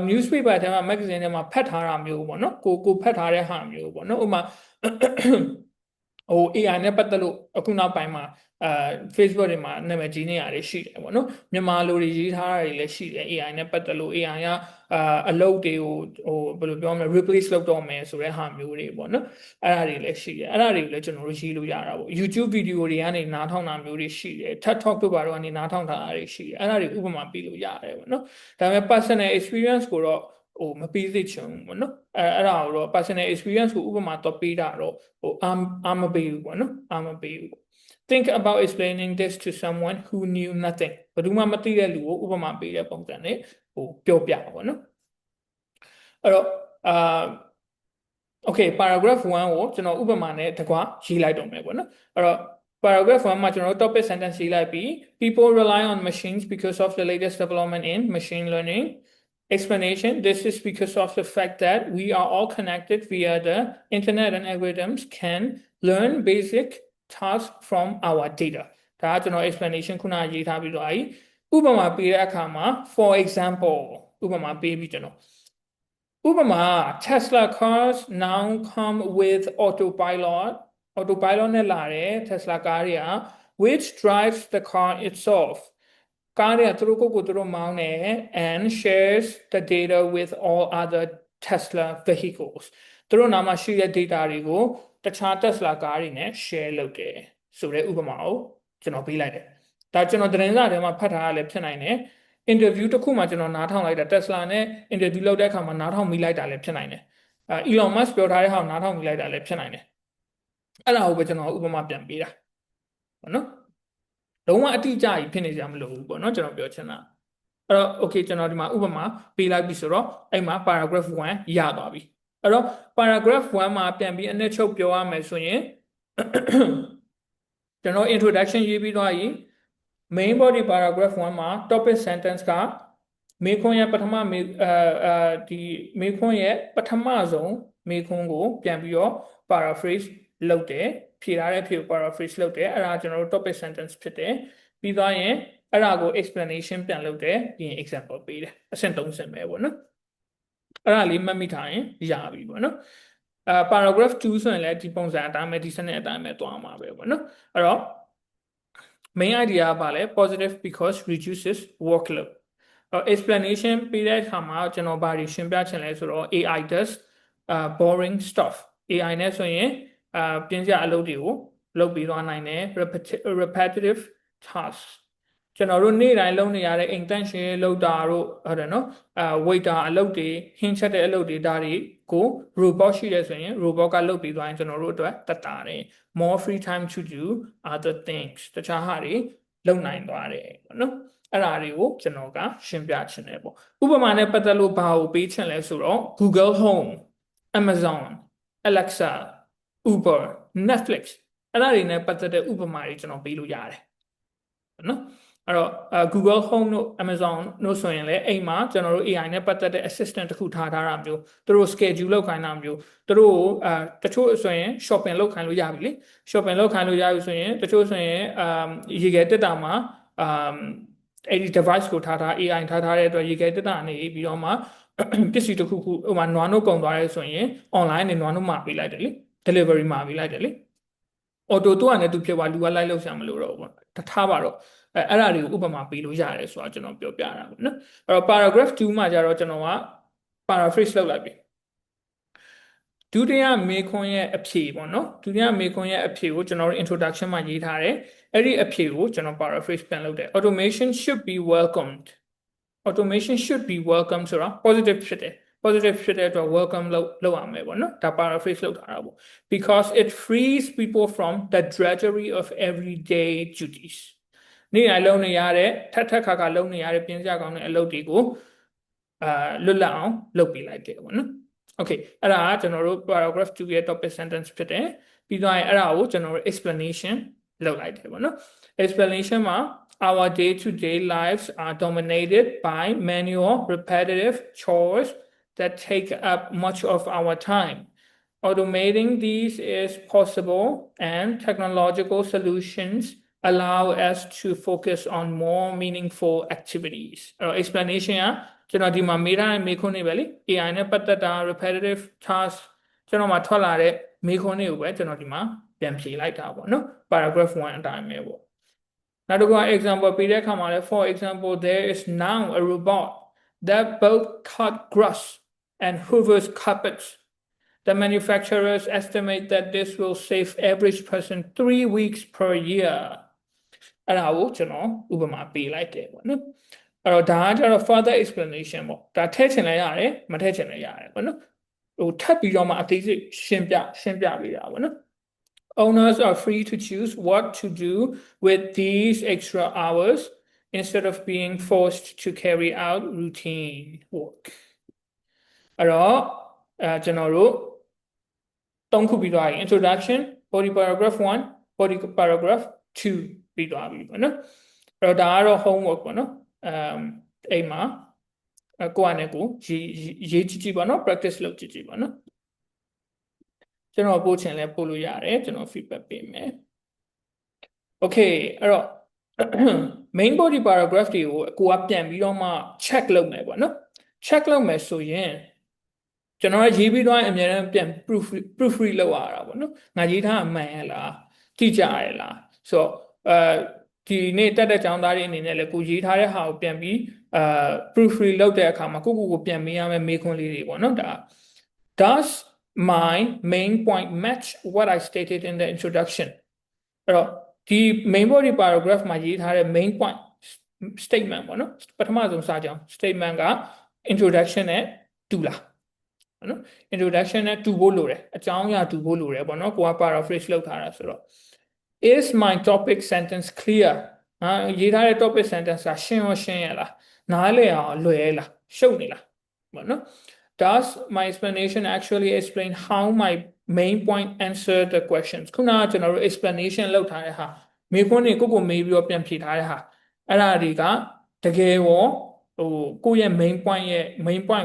newspaper ထဲမှာ magazine ထဲမှာဖတ်ထားတာမျိုးပေါ့နော်ကိုဖတ်ထားတဲ့ဟာမျိုးပေါ့နော်ဥပမာAI နဲ့ပတ်သက်လို့အခုနောက်ပိုင်းမှာ Facebook တွေမှာနာမည်ကြီးနေရတယ်ရှိတယ်ပေါ့နော်မြန်မာလိုတွေရေးထားတာတွေလည်းရှိတယ် AI နဲ့ပတ်သက်လို့ AI ကအလုပ်တွေကိုဘယ်လိုပြောမလဲ replace လုပ်တော့မယ်ဆိုတဲ့ဟာမျိုးတွေပေါ့နော်အဲ့ဒါတွေလည်းရှိတယ်အဲ့ဒါတွေကိုလည်းကျွန်တော်တို့ရေးလို့ရတာပေါ့ YouTube ဗီဒီယိုတွေကနေနားထောင်တာမျိုးတွေရှိတယ် TED Talk တို့ဘာတို့ကနေနားထောင်တာတွေရှိတယ်အဲ့ဒါတွေဥပမာပေးလို့ရတယ်ပေါ့နော်ဒါပေမဲ့ personal experience ကိုတော့မပေးသိချင်ဘူးပေါ့နော်အဲ့ဒါကိုတော့ personal experience ကိုဥပမာတော့ပေးတာတော့အားမပေးဘူးပေါ့နော်အားမပေးဘူး Think about explaining this to someone who knew nothing ဘယ်သူမှမသိတဲ့လူကိုဥပမာပေးတဲ့ပုံစံနဲ့ပြောပြပါပေါ့နော်အဲ့တော့okay paragraph 1ကိုကျွန်တော်ဥပမာနဲ့တကွရေးလိုက်တော့မယ်ပေါ့နော်အဲ့တော့ paragraph 1မှာကျွန်တော် topic sentence ရေးလိုက်ပြီး people rely on machines because of the latest development in machine learning explanation this is because of the fact that we are all connected via the internet and algorithms can learn basic tasks from our data ဒါကကျွန်တော် explanation ခုနရေးထားပြီးတော့ဥပမာပေးတဲ့အခါမှာ for example ဥပမာပေးပြီးကျွန်တော်ဥပမာ Tesla cars now come with autopilot နဲ့လာတယ် Tesla ကားတွေက which drives the car itself ကားတွေကသူတို့ကိုယ်ကိုသူတို့မောင်းတယ် and shares the data with all other Tesla vehicles သူတို့နာမှာရှိတဲ့ data တွေကိုတခြား Tesla ကားတွေနဲ့ share လုပ်တယ်ဆိုတဲ့ဥပမာကိုကျွန်တော်ပေးလိုက်တယ်ဒါကျွန်တော်သတင်းစာထဲမှာဖတ်ထားရလဲဖြစ်နိုင်တယ်interview တစ်ခုမှကျွန်တော်နားထောင်လိုက်တာ Tesla နဲ့ interview လုပ်တဲ့အခါမှာနားထောင်မိလိုက်တာလည်းဖြစ်နိုင်တယ်Elon Musk ပြောထားတဲ့ဟာကိုနားထောင်မိလိုက်တာလည်းဖြစ်နိုင်တယ်အဲ့ဒါကိုပဲကျွန်တော်ဥပမာပြန်ပေးတာပေါ့နော်လုံးဝအတိအကျကြီးဖြစ်နေကြမလို့ဘူးပေါ့နော်ကျွန်တော်ပြောချင်တာအဲ့တော့ okay ကျွန်တော်ဒီမှာဥပမာပေးလိုက်ပြီဆိုတော့အဲ့မှာ paragraph 1ရသွားပြီအဲ့တော့ paragraph 1မှာပြန်ပြီးအနှစ်ချုပ်ပြောရမယ်ဆိုရင်ကျွန်တော် introduction ရေးပြီးသွားရင်main body paragraph 1မှာ topic sentence ကမေခွန်းရဲ့ပထမဒီမေခွန်းရဲ့ပထမဆုံးမေခွန်းကိုပြန်ပြီးတော့ paraphrase လုပ်တယ်ဖြေထားတဲ့ဖြေကို paraphrase လုပ်တယ်အဲ့ဒါကျွန်တော်တို့ topic sentence ဖြစ်တယ်ပြီးသွားရင်အဲ့ဒါကို explanation ပြန်လုပ်တယ်ပြီးရင် example ပေးတယ်အဆင့်3ဆင့်ပဲပေါ့နော်အဲ့ဒါလေးမှတ်မိထားရင်ရပြီပေါ့နော်paragraph 2ဆိုရင်လည်းဒီပုံစံအတိုင်းပဲဒီစနစ်အတိုင်းပဲသွားမှာပဲပေါ့နော်အဲ့တော့main idea ကဘာလဲ positive because reduces workload explanation ပေးတဲ့အခါမှာကျွန်တော်ဘာတွေရှင်းပြချင်လဲဆိုတော့ AI does boring stuff AI နဲ့ဆိုရင်ပြင်းစရာအလုပ်တွေကိုလုပ်ပြီးသွားနိုင်တယ် repetitive tasks ကျွန်တော်တို့နေ့တိုင်းလုပ်နေရတဲ့ intention လုပ်တာတို့ဟုတ်တယ်နော်waiter အလုပ်တွေဟင်းချက်တဲ့အလုပ်တွေဒါတွေကို robot ရှိတယ်ဆိုရင် robot ကလုပ်ပြီးသွားရင်ကျွန်တော်တို့အတွက်တက်တာတယ် more free time to do other things တခြားဟာတွေလုပ်နိုင်သွားတယ်ပေါ့နော်အဲ့ဒါတွေကိုကျွန်တော်ကရှင်းပြချင်တယ်ပေါ့ဥပမာနဲ့ပတ်သက်လို့ဘာကိုပေးချင်လဲဆိုတော့ Google Home Amazon Alexa Uber Netflix အဲ့ဒါတွေနဲ့ပတ်သက်တဲ့ဥပမာတွေကျွန်တော်ပေးလို့ရတယ်နော်အဲ့တော့ Google Home တို့ Amazon တို့ဆိုရင်လည်းအိမ်မှာကျွန်တော်တို့ AI နဲ့ပတ်သက်တဲ့ assistant တစ်ခုထားတာမျိုးသူတို့ schedule လုပ်ခိုင်းတာမျိုးသူတို့တချို့ဆိုရင် shopping လုပ်ခိုင်းလို့ရပြီလေ shopping လုပ်ခိုင်းလို့ရပြီဆိုရင်တချို့ဆိုရင်ရေခဲတက်တာမှာအဲ့ဒီ device ကိုထား AI ထားတဲ့အတွက်ရေခဲတက်တာနေပြီးတော့မှပစ္စည်းတစ်ခုခုဟိုမှာနွားနို့ကုန်သွားရဲဆိုရင် online နဲ့နွားနို့မှာပေးလိုက်တယ်လေ delivery မှာပေးလိုက်တယ်လေ auto သူကလည်းသူဖြစ်သွားလူကလိုက်လို့ဆရာမလို့တော့ဘူးထားပါတော့အဲ့ဒါတွေကိုဥပမာပေးလို့ရတယ်ဆိုတော့ကျွန်တော်ပြောပြတာပေါ့နော်အဲ့တော့ paragraph 2မှာကျတော့ကျွန်တော်က paraphrase လုပ်လိုက်ပြီဒုတိယမေခွန်းရဲ့အဖြေပေါ့နော်ဒုတိယမေခွန်းရဲ့အဖြေကိုကျွန်တော်တို့ introduction မှာရေးထားတယ်အဲ့ဒီအဖြေကိုကျွန်တော် paraphrase ပြန်လုပ်တယ် automation should be welcomed automation should be welcomed ဆိုတာ positive ဖြစ်တယ် positive ဖြစ်တဲ့အတွက် welcome လုပ်ရမယ်ပေါ့နော်ဒါ paraphrase လုပ်ထားတာပေါ့ because it frees people from the drudgery of everyday duties နေ့တိုင်းလုပ်နေရတဲ့ထပ်ခါလုပ်နေရတဲ့ပြင်းစရာကောင်းတဲ့အလုပ်တွေကိုလွတ်လပ်အောင်လုပ်ပေးလိုက်တယ်ပေါ့နော် okay အဲ့ဒါကကျွန်တော်တို့ paragraph 2ရဲ့ topic sentence ဖြစ်တယ်ပြီးတော့အဲ့ဒါကိုကျွန်တော်တို့ explanation လုပ်လိုက်တယ်ပေါ့နော် explanation မှာour day-to-day lives are dominated by manual repetitive chores that take up much of our time automating these is possible and technological solutions allow us to focus on more meaningful activities explanation ကကျွန်တော်ဒီမှာမေးထားတဲ့မေးခွန်းတွေပဲလေ AI နဲ့ပတ်သက်တာ repetitive task ကျွန်တော်မှာထွက်လာတဲ့မေးခွန်းတွေကိုပဲကျွန်တော်ဒီမှာပြန်ဖြေလိုက်တာပေါ့နော် paragraph 1အတိုင်းပဲပေါ့ နောက်တစ်ခုက example ပေးတဲ့အခါမှာလဲ for example there is now a robot that both cut grass and hoovers carpets. The manufacturers estimate that this will save average person 3 weeks per year. အဲ့ဒါကိုကျွန်တော်ဥပမာပေးလိုက်တယ်ပေါ့နော်အဲ့တော့ဒါကကျတော့ further explanation ပေါ့ဒါထည့်ချင်လည်းရတယ်မထည့်ချင်လည်းရတယ်ပေါ့နော်ဟိုထပ်ပြီးတော့မှအသေးစိတ်ရှင်းပြပေးတာပေါ့နော် Owners are free to choose what to do with these extra hours instead of being forced to carry out routine work. အဲ့တော့ကျွန်တော်တို့သုံးခုပြီးသွားပြီ introduction body paragraph 1 body paragraph 2ပြီးသွားပြီပေါ့နော်အဲ့တော့ဒါကတော့ homework ပေါ့နော်အိမ်မှာကိုယ့်အနေကိုရေးကြည့်ပေါ့နော် practice လုပ်ကြည့်ပေါ့နော်ကျွန်တော်ပို့ချင်လဲပို့လို့ရတယ်ကျွန်တော် feedback ပေးမယ် okay အဲ့တော့ main body paragraph တွေကိုကိုကပြန်ပြီးတော့မှ check လုပ်မယ်ပေါ့နော် check လုပ်မယ်ဆိုရင်ကျွန်တော်ရေးပြီးတော့အများနဲ့ပြန် proofread လုပ်ရတာပေါ့နော်ငါရေးထားအမှန်ရဲ့လားတိကျရဲ့လားဆိုတော့ဒီနေ့တက်တဲ့ကျောင်းသားတွေအနေနဲ့လည်းကိုရေးထားတဲ့ဟာကိုပြန်ပြီးproofread လုပ်တဲ့အခါမှာကိုပြန်မေးရမယ့်မေးခွန်းလေးတွေပေါ့နော်ဒါ Does my main point match what I stated in the introduction အဲ့တော့ဒီ main body paragraph မှာရေးထားတဲ့ main point statement ပေါ့နော်ပထမဆုံးစာကြောင်း statement က introduction နဲ့တူလားနော် introduction နဲ့တူဖို့လိုတယ်အကြောင်းအရာတူဖို့လိုတယ်ပေါ့နော်ကိုက paraphrase လုပ်ထားတာဆိုတော့ is my topic sentence clear ရေးထားတဲ့ topic sentence ကရှင်းရလားနားလည်အောင်လွယ်လားရှုပ်နေလားပေါ့နော် does my explanation actually explain how my main point answer the questions ခုနကကျွန်တော်တို့ explanation လုပ်ထားတဲ့ဟာမေးခွန်းတွေကိုမေးပြီးတော့ပြန်ဖြေထားတဲ့ဟာအဲ့ဒါတွေကတကယ်ရောကိုယ့်ရဲ့ main point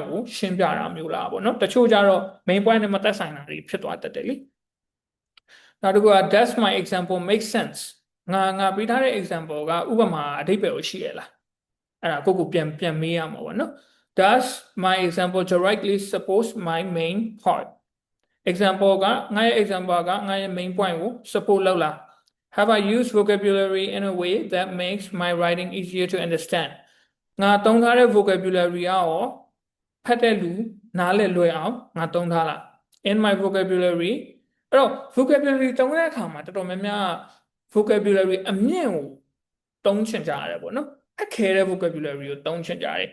ကိုရှင်းပြတာမျိုးလားပေါ့နော်တချို့ကြတော့ main point နဲ့မသက်ဆိုင်တာတွေဖြစ်သွားတတ်တယ်လေနောက်တစ်ခုက does my example make sense ငါပေးထားတဲ့ example ကဥပမာအဓိပ္ပာယ်ကိုရှိရလားအဲ့ဒါကိုပြန်မေးရမှာပေါ့နော် does my example directly support my main point example ကငါရဲ့ example ကငါရဲ့ main point ကို support လုပ်လား have I used vocabulary in a way that makes my writing easier to understand ငါသုံးထားတဲ့ vocabulary ရောဖတ်တဲ့လူနားလည်လွယ်အောင်ငါသုံးထားလား in my vocabulary အဲ့တော့ vocabulary သုံးတဲ့အခါမှာတော်တော်များများ vocabulary အမြင့်ကိုသုံးချင်ကြရတယ်ပေါ့နော်အခက်ခဲတဲ့ vocabulary ကိုသုံးချင်ကြတယ်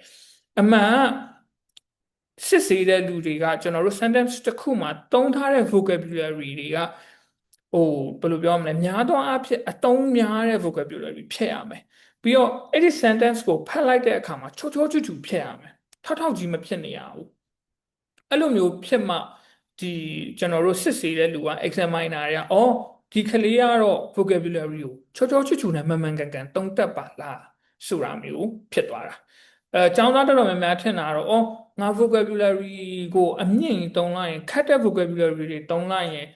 အမှန်စစ်ဆေးတဲ့လူတွေကကျွန်တော်တို့ sentence တစ်ခုမှာသုံးထားတဲ့ vocabulary တွေကဘယ်လိုပြောမလဲများသောအားဖြင့်အသုံးများတဲ့ vocabulary ဖြစ်ရမယ်ပြီးတော့အဲ့ဒီ sentence ကိုဖတ်လိုက်တဲ့အခါမှာချောချူဖြစ်ရမယ်ထောက်ကြီးမဖြစ်နေရဘူးအဲ့လိုမျိုးဖြစ်မှဒီကျွန်တော်တို့စစ်ဆေးတဲ့လူက examiner တွေကဒီကလေးကတော့ vocabulary ကိုချောချူနဲ့မှန်ကန်သုံးတတ်ပါလားဆိုတာမျိုးဖြစ်သွားတာကျောင်းသားတော်များများထင်တာတော့ငါ vocabulary ကိုအမြင့်သုံးလိုက်ရင်ခက်တဲ့ vocabulary တွေသုံးလိုက်ရင်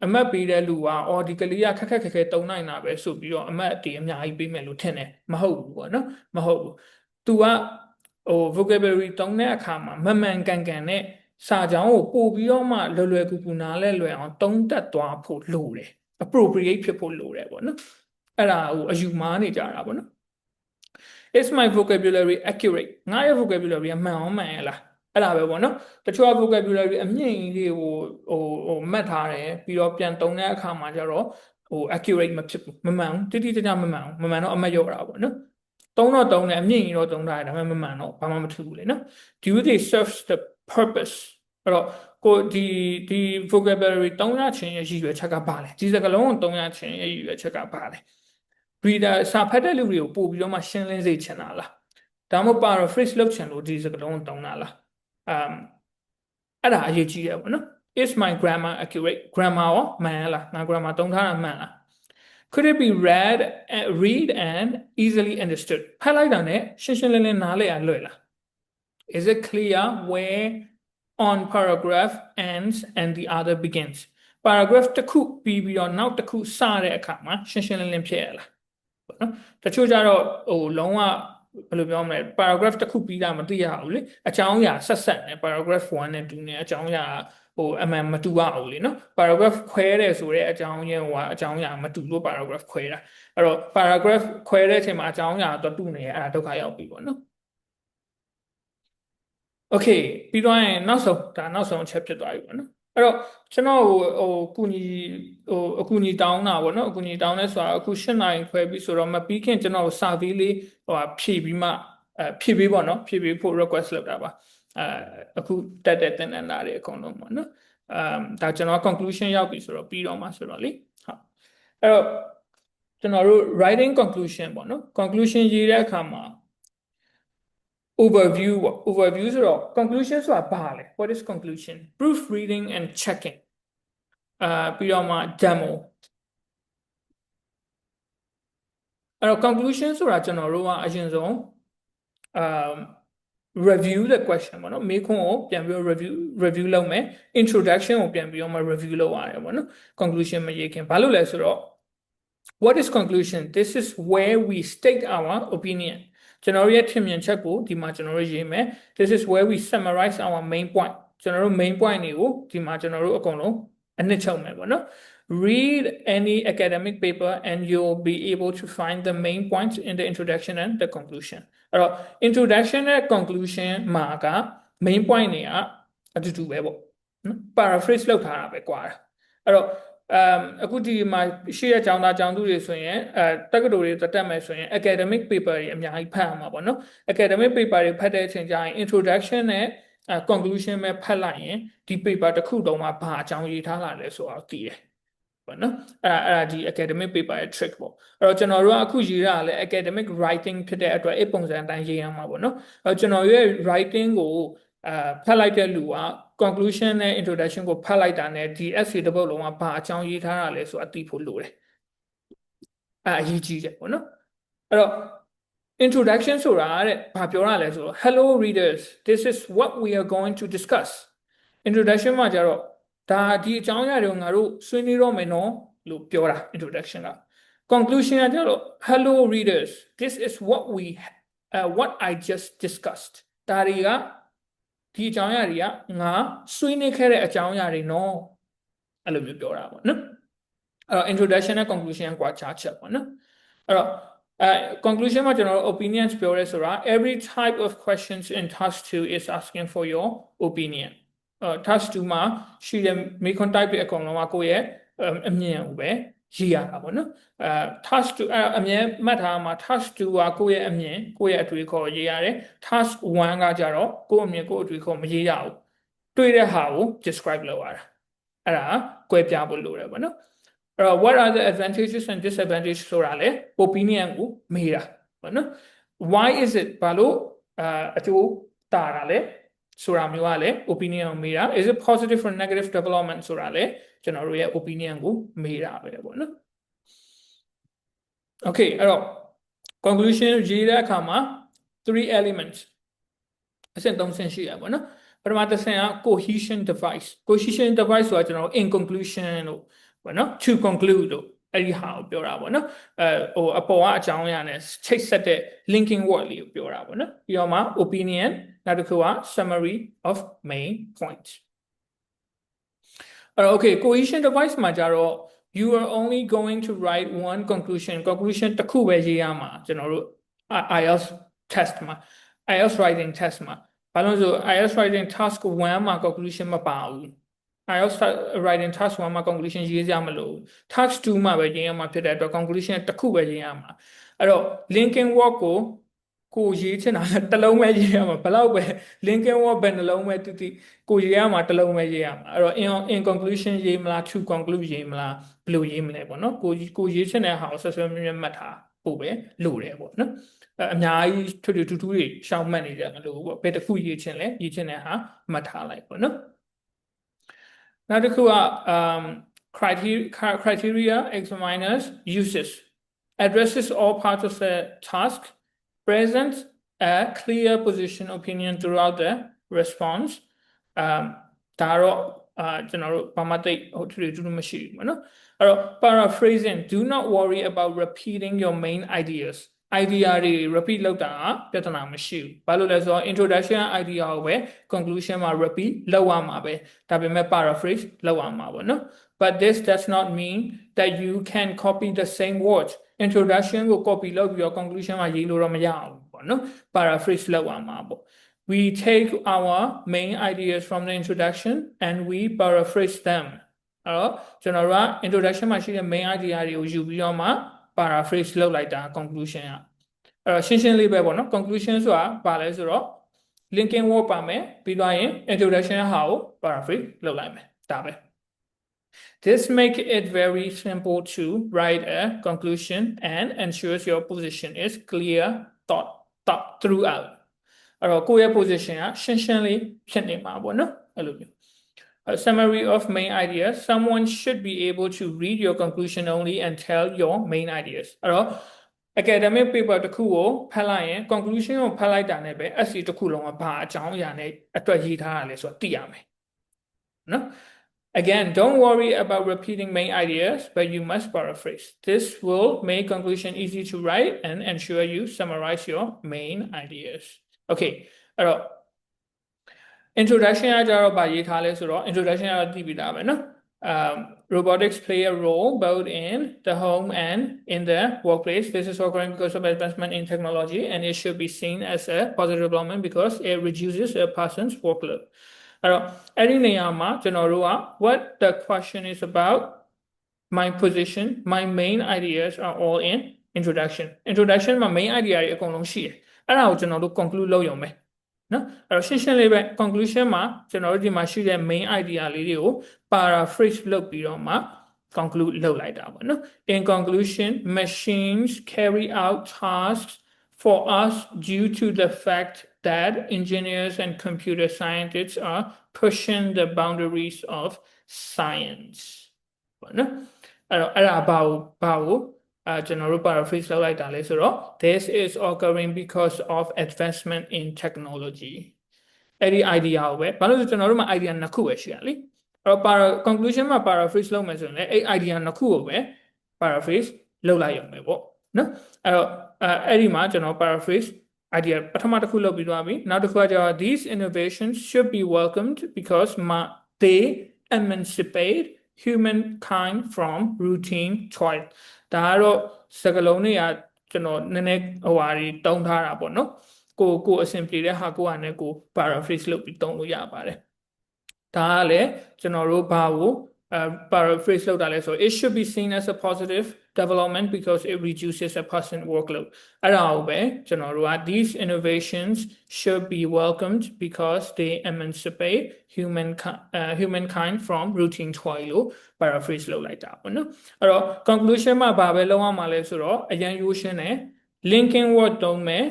အမတ်ပေးတဲ့လူကဒီကလေးကခက်ခဲသုံးနိုင်တာပဲဆိုပြီးတော့အမတ်တွေအများကြီးပေးမယ်လို့ထင်တယ်မဟုတ်ဘူးပေါ့နော်မဟုတ်ဘူး तू ကvocabulary သုံးတဲ့အခါမှာမှန်ကန်နဲ့စာကြောင်းကိုပို့ပြီးတော့မှလွယ်ကူနားလဲလွယ်အောင်သုံးတတ်သွားဖို့လိုတယ် appropriate ဖြစ်ဖို့လိုတယ်ပေါ့နော်အဲ့ဒါကိုအယူမှားနေကြတာပေါ့နော် is my vocabulary accurate ငါရဲ့ vocabulary ကမှန်ရဲ့လားအဲ့ဒါပဲပေါ့နော်တချို့ vocabulary အမြင့်ကြီးတွေကိုမှတ်ထားတယ်ပြီးတော့ပြန်သုံးတဲ့အခါမှာကျတော့accurate မဖြစ်ဘူးမမှန်ဘူးတိတိကျကျမမှန်တော့အမှတ်ရောတာပေါ့နော်သုံးတယ်အမြင့်ကြီးတော့သုံးထားတယ်ဒါပေမဲ့မမှန်တော့ဘာမှမထူးဘူးလေနော် do they serve the purpose အဲ့တော့ကိုဒီ vocabulary သုံးရခြင်းရဲ့ရည်ရွယ်ချက်ကဘာလဲဒီစကားလုံးကိုသုံးရခြင်းရဲ့ရည်ရွယ်ချက်ကဘာလဲ reader စာဖတ်တဲ့လူတွေကိုပို့ပြီးတော့မှရှင်းလင်းစေချင်တာလားဒါမှမဟုတ် paraphrase လုပ်ချင်လို့ဒီစကားလုံးကိုသုံးတာလားအဲ့ဒါအရေးကြီးတယ်ပေါ့နော် is my grammar accurate grammar ရောမှန်လားငါ grammar သုံးထားတာမှန်လား could it be read and easily understood ဖတ်လိုက်တာနဲ့ရှင်းလင်းနားလည်ရလွယ်လား is it clear where on paragraph ends and the other begins paragraph တစ်ခုပြီးတော့နောက်တစ်ခုစတဲ့အခါမှာရှင်းလင်းဖြစ်ရလားပေါ့နော်တချို့ကြတော့လုံးဝဘယ်လိုပြောမလဲ paragraph တစ်ခုပြီးတာမသိရဘူးလေအကြောင်းအရာဆက်နေ paragraph 1နဲ့2နဲ့အကြောင်းအရာ အမှန်မတူရအောင်လေနော် paragraph ခွဲတယ်ဆိုတဲ့အကြောင်းရင်းအကြောင်းအရာမတူလို့ paragraph ခွဲတာအဲ့တော့ paragraph ခွဲတဲ့အချိန်မှာအကြောင်းအရာတော့တူနေအဲ့ဒါဒုက္ခရောက်ပြီပေါ့နော် okay ပြီးတော့ရင်နောက်ဆုံးချက်ဖြစ်သွားပြီပေါ့နော်အဲ့တော့ကျွန်တော်ကူညီအကူညီတောင်းတာပေါ့နော်အကူညီတောင်းလဲဆိုတာအခု8နိုင်ခွဲပြီးဆိုတော့မပြီးခင်ကျွန်တော်စာသေးလေးဖြည့်ပြီးမှဖြည့်ပေးပေါ့နော်ဖြည့်ပေးဖို့ request လုပ်တာပါအခုတက်တဲ့တင်နန်းတာတွေအကုန်လုံးပေါ့နော်ဒါကျွန်တော် conclusion ရောက်ပြီဆိုတော့ပြီးတော့မှဆိုတော့လေဟုတ်အဲ့တော့ကျွန်တော်တို့ writing conclusion ပေါ့နော် conclusion ရေးတဲ့အခါမှာoverview ပေါ့ overview ဆိုတော့ conclusion ဆိုတာဘာလဲ what is conclusion proofreading and checking ပြီးတော့မှ demo အဲ့တော့ conclusion ဆိုတာကျွန်တော်တို့ကအရင်ဆုံးreview the question ပေါ့နော်မေးခွန်းကိုပြန်ပြီး review လုပ်မယ် introduction ကိုပြန်ပြီးတော့မှ review လုပ်ရတယ်ပေါ့နော် conclusion မရေးခင်ဘာလို့လဲဆိုတော့ what is conclusion this is where we state our opinion ကျွန်တော်ရဲ့ထင်မြင်ချက်ကိုဒီမှာကျွန်တော်တို့ရေးမယ် this is where we summarize our main point ကျွန်တော်တို့ main point တွေကိုဒီမှာကျွန်တော်တို့အကုန်လုံးအနှစ်ချုပ်မယ်ပေါ့နော် read any academic paper and you'll be able to find the main points in the introduction and the conclusion အဲ့တော့ introduction နဲ့ conclusion မှာက main point တွေကအတူတူပဲပေါ့နော် paraphrase လုပ်ထားတာပဲကွာအဲ့တော့အခုဒီမှာရှေ့ရကျောင်းသားကျောင်းသူတွေဆိုရင်တက္ကသိုလ်တွေတက်မယ်ဆိုရင် academic paper တွေအများကြီးဖတ်ရမှာပေါ့နော် academic paper တွေဖတ်တဲ့အချိန်ကျရင် introduction နဲ့conclusion ပဲဖတ်လိုက်ရင်ဒီ paper တစ်ခုလုံးမှာဘာအကြောင်းရေးထားလာလဲဆိုတာသိတယ်ပေါ့နော်အဲ့ဒါဒီ academic paper ရဲ့ trick ပေါ့အဲ့တော့ကျွန်တော်တို့ကအခုရေးတာလည်း academic writing ဖြစ်တဲ့အတွက်အဲ့ပုံစံအတိုင်းရေးရမှာပေါ့နော်အဲ့တော့ကျွန်တော်ရဲ့ writing ကိုဖတ်လိုက်တဲ့လူက conclusion နဲ့ introduction ကိုဖတ်လိုက်တာနဲ့ဒီ essay တစ်ပုဒ်လုံးကဘာအကြောင်းရေးထားတာလဲဆိုတာသိဖို့လိုတယ်အရေးကြီးတယ်ပေါ့နော်အဲ့တော့ introduction ဆိုတာတဲ့ဘာပြောရလဲဆိုတော့ hello readers this is what we are going to discuss introduction မှာကျတော့ဒါဒီအကြောင်းအရာတွေကိုငါတို့ဆွေးနွေးတော့မယ်နော်လို့ပြောတာ introduction က conclusion ကကျတော့ hello readers this is what I just discussed ဒါတွေကဒီအကြောင်းအရာတွေကငါဆွေးနွေးခဲ့တဲ့အကြောင်းအရာတွေနော်အဲ့လိုမျိုးပြောတာပေါ့နော်အဲ့တော့ introduction နဲ့ conclusion ကွာခြားချက်ပေါ့နော်အဲ့တော့conclusion မှာကျွန်တော်တို့ opinions ပြောရဲဆိုတာ every type of questions in task 2 is asking for your opinion task 2မှာရှိတဲ့မေးခွန်း type တွေအကုန်လုံးကကိုယ့်ရဲ့အမြင်ကိုပဲရေးရတာပေါ့နော်task 2အမြင်မှတ်ထားမှာ task 2ကကိုယ့်ရဲ့အမြင်ကိုယ့်ရဲ့အတွေ့အခေါ်ရေးရတယ် task 1ကကြတော့ကိုယ့်အမြင်ကိုယ့်အတွေ့အခေါ်မရေးရဘူးတွေ့တဲ့ဟာကို describe လုပ်ရတာအဲ့ဒါကွဲပြားဖို့လိုတယ်ပေါ့နော်အဲ့တော့ what are the advantages and disadvantages ဆိုတာလေ opinion ကိုမေးတာပေါ့နော် why is it ဘာလို့အကျိုးတာတာလဲဆိုတာမျိုးကလည်း opinion ကိုမေးတာ is it positive or negative development ဆိုတာလည်းကျွန်တော်တို့ရဲ့ opinion ကိုမေးတာပဲပေါ့နော် okay အဲ့တော့ conclusion ရေးတဲ့အခါမှာ three elements အဆင့်3ဆင့်ရှိရပါတော့နော်ပထမတစ်ဆင့်က cohesion device ဆိုတာကျွန်တော် in conclusion လို့ပေါ့နော် to conclude လို့အဲ့ဒီဟာကိုပြောတာပေါ့နော်အပေါ်ကအကြောင်းအရာနဲ့ချိတ်ဆက်တဲ့ linking word လေးကိုပြောတာပေါ့နော်ပြီးတော့မှ opinion နောက်တစ်ခုက summary of main points အဲ့တော့ okay cohesion device မှာကြတော့ you are only going to write one conclusion တစ်ခုပဲရေးရမှာကျွန်တော်တို့ IELTS test မှာ IELTS writing test မှာဘာလို့ဆို IELTS writing task 1မှာ conclusion မပါဘူး IELTS writing task 1မှာ conclusion ရေးကြမလို့ task 2မှာပဲရေးရမှာဖြစ်တဲ့အတွက် conclusion တစ်ခုပဲရေးရမှာအဲ့တော့ linking word ကိုရေးချင်တာတစ်လုံးပဲရေးရမှာဘယ်လောက်ပဲ linking word ဘယ်နှလုံးပဲတူကိုရေးရမှာတစ်လုံးပဲရေးရမှာအဲ့တော့ in conclusion ရေးမလား to conclude ရေးမလားဘယ်လိုရေးမလဲပေါ့နော်ကိုရေးချင်တဲ့ဟာကိုဆွဆွမြဲမြဲမှတ်ထားဖို့ပဲလိုတယ်ပေါ့နော်အများကြီးထူးတွေရှောင်းမှတ်နေကြမလို့ပေါ့ဘယ်တစ်ခုရေးချင်လဲရေးချင်တဲ့ဟာမှတ်ထားလိုက်ပေါ့နော်နောက်တစ်ခုကcriteria examiners uses addresses all parts of the task presents a clear position opinion throughout the response ဒါတော့ကျွန်တော်တို့ဘာမှတိတ်ဟိုထူးမရှိဘူးပေါ့နော်အဲ့တော့ paraphrasing do not worry about repeating your main ideas idea တွေ repeat လုပ်တာပြဿနာမရှိဘူးဘာလို့လဲဆိုတော့ introduction idea ကိုပဲ conclusion မှာ repeat လုပ်ရမှာပဲဒါပေမဲ့ paraphrase လုပ်ရမှာပေါ့နော် but this does not mean that you can copy the same words introduction ကို copy လုပ်ပြီးတော့ conclusion မှာရေးလို့တော့မရအောင်ပေါ့နော် paraphrase လုပ်ရမှာပေါ့ we take our main ideas from the introduction and we paraphrase them အဲ့တော့ကျွန်တော်တို့က introduction မှာရှိတဲ့ main idea တွေကိုယူပြီးတော့မှ paraphrase လုပ်လိုက်တာ conclusion อ่ะအဲ့တော့ရှင်းရှင်းလေးပဲပေါ့နော် conclusion ဆိုတာဘာလဲဆိုတော့ linking word ပါမယ်ပြီးတော့ရင် introduction ဟာကို paraphrase လုပ်လိုက်မယ်ဒါပဲ this makes it very simple to write a conclusion and ensures your position is clear thought throughout အဲ့တော့ကိုယ့်ရဲ့ position ကရှင်းရှင်းလေးဖြစ်နေမှာပေါ့နော်အဲ့လိုမျိုးA summary of main ideas. Someone should be able to read your conclusion only and tell your main ideas. အဲ့တော့ academic paper တစ်ခုကိုဖတ်လိုက်ရင် conclusion ကိုဖတ်လိုက်တာနဲ့ပဲ essay တစ်ခုလုံးကဘာအကြောင်းအရာနဲ့အတွက်ရေးထားရလဲဆိုတာသိရမယ်နော် Again, don't worry about repeating main ideas, but you must paraphrase. This will make conclusion easy to write and ensure you summarize your main ideas. Okay. အဲ့တော့introduction ကကြတော့ဗာရေးထားလဲဆိုတော့ introduction ကတော့သိပြီးသားပဲเนาะ robotics play a role both in the home and in the workplace. This is occurring because of advancement in technology and it should be seen as a positive development because it reduces a person's workload. အဲ့တော့အဲ့ဒီနေရာမှာကျွန်တော်တို့က what the question is about my position my main ideas are all in introduction မှာ main idea တွေအကုန်လုံးရှိတယ်အဲ့ဒါကိုကျွန်တော်တို့ conclude လုပ်ရုံပဲနော်အဲ့တော့ရှင်းရှင်းလေးပဲ conclusion မှာကျွန်တော်တို့ဒီမှာရှိတဲ့ main idea လေးတွေကို paraphrase လုပ်ပြီးတော့မှ conclude လုပ်လိုက်တာပေါ့နော် in conclusion machines carry out tasks for us due to the fact that engineers and computer scientists are pushing the boundaries of science ပေါ့နော်အဲ့ဒါဘာကိုကျွန်တော်တို့ paraphrase လုပ်လိုက်တာလဲဆိုတော့ this is occurring because of advancement in technology အဲ့ဒီ idea ကိုပဲဘာလို့လဲဆိုကျွန်တော်တို့မှာ idea နှစ်ခုပဲရှိရလေအဲ့တော့ conclusion မှာ paraphrase လုပ်မယ်ဆိုရင်လည်းအဲ့ idea နှစ်ခုကိုပဲ paraphrase လုပ်လိုက်ရုံပဲပေါ့နော်အဲ့တော့အဲ့ဒီမှာကျွန်တော် paraphrase idea ပထမတစ်ခုလုပ်ပြီးသွားပြီနောက်တစ်ခုကကျတော့ these innovations should be welcomed because they emancipate humankind from routine toil ဒါကတော့စကားလုံးတွေကကျွန်တော်နည်းနည်းဟိုဟာတွေတုံးထားတာပေါ့နော်ကိုအဆင်ပြေတဲ့ဟာကိုကနေကို paraphrase လုပ်ပြီးတုံးလို့ရပါတယ်ဒါကလည်းကျွန်တော်တို့ဘာကိုparaphrase လုပ်တာလဲဆို it should be seen as a positive development because it reduces a person's workload အဲ့ဒါကိုပဲကျွန်တော်တို့က these innovations should be welcomed because they emancipate humankind from routine toil လို့ paraphrase လုပ်လိုက်တာပေါ့နော်အဲ့တော့ conclusion မှာဘာပဲလုပ်ရမှာလဲဆိုတော့အရင်ရိုးရှင်းတယ် linking word သုံးမယ်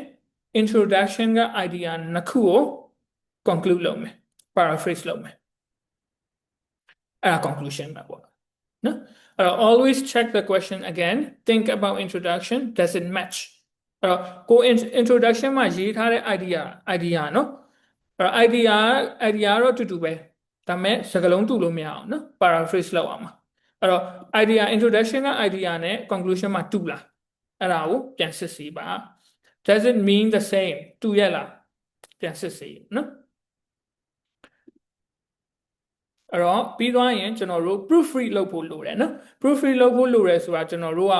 introduction က idea နှစ်ခုကို conclude လုပ်မယ် paraphrase လုပ်မယ်အဲ့ဒါ conclusion ပဲပေါ့နော်အဲ့တော့ always check the question again think about introduction does it match အဲ့တော့ကို introduction မှာရေးထားတဲ့ idea နော်အဲ့တော့ idea တော့တူတူပဲဒါပေမဲ့စကားလုံးတူလို့မရအောင်နော် paraphrase လုပ်အောင်ပါအဲ့တော့ introduction က idea နဲ့ conclusion မှာတူလားအဲ့ဒါကိုပြန်စစ်စီပါ does it mean the same တူရဲ့လားပြန်စစ်စီနော်အဲ့တော့ပြီးသွားရင်ကျွန်တော်တို့ proofread လုပ်ဖို့လိုတယ်နော် proofread လုပ်ဖို့လိုတယ်ဆိုတာကျွန်တော်တို့က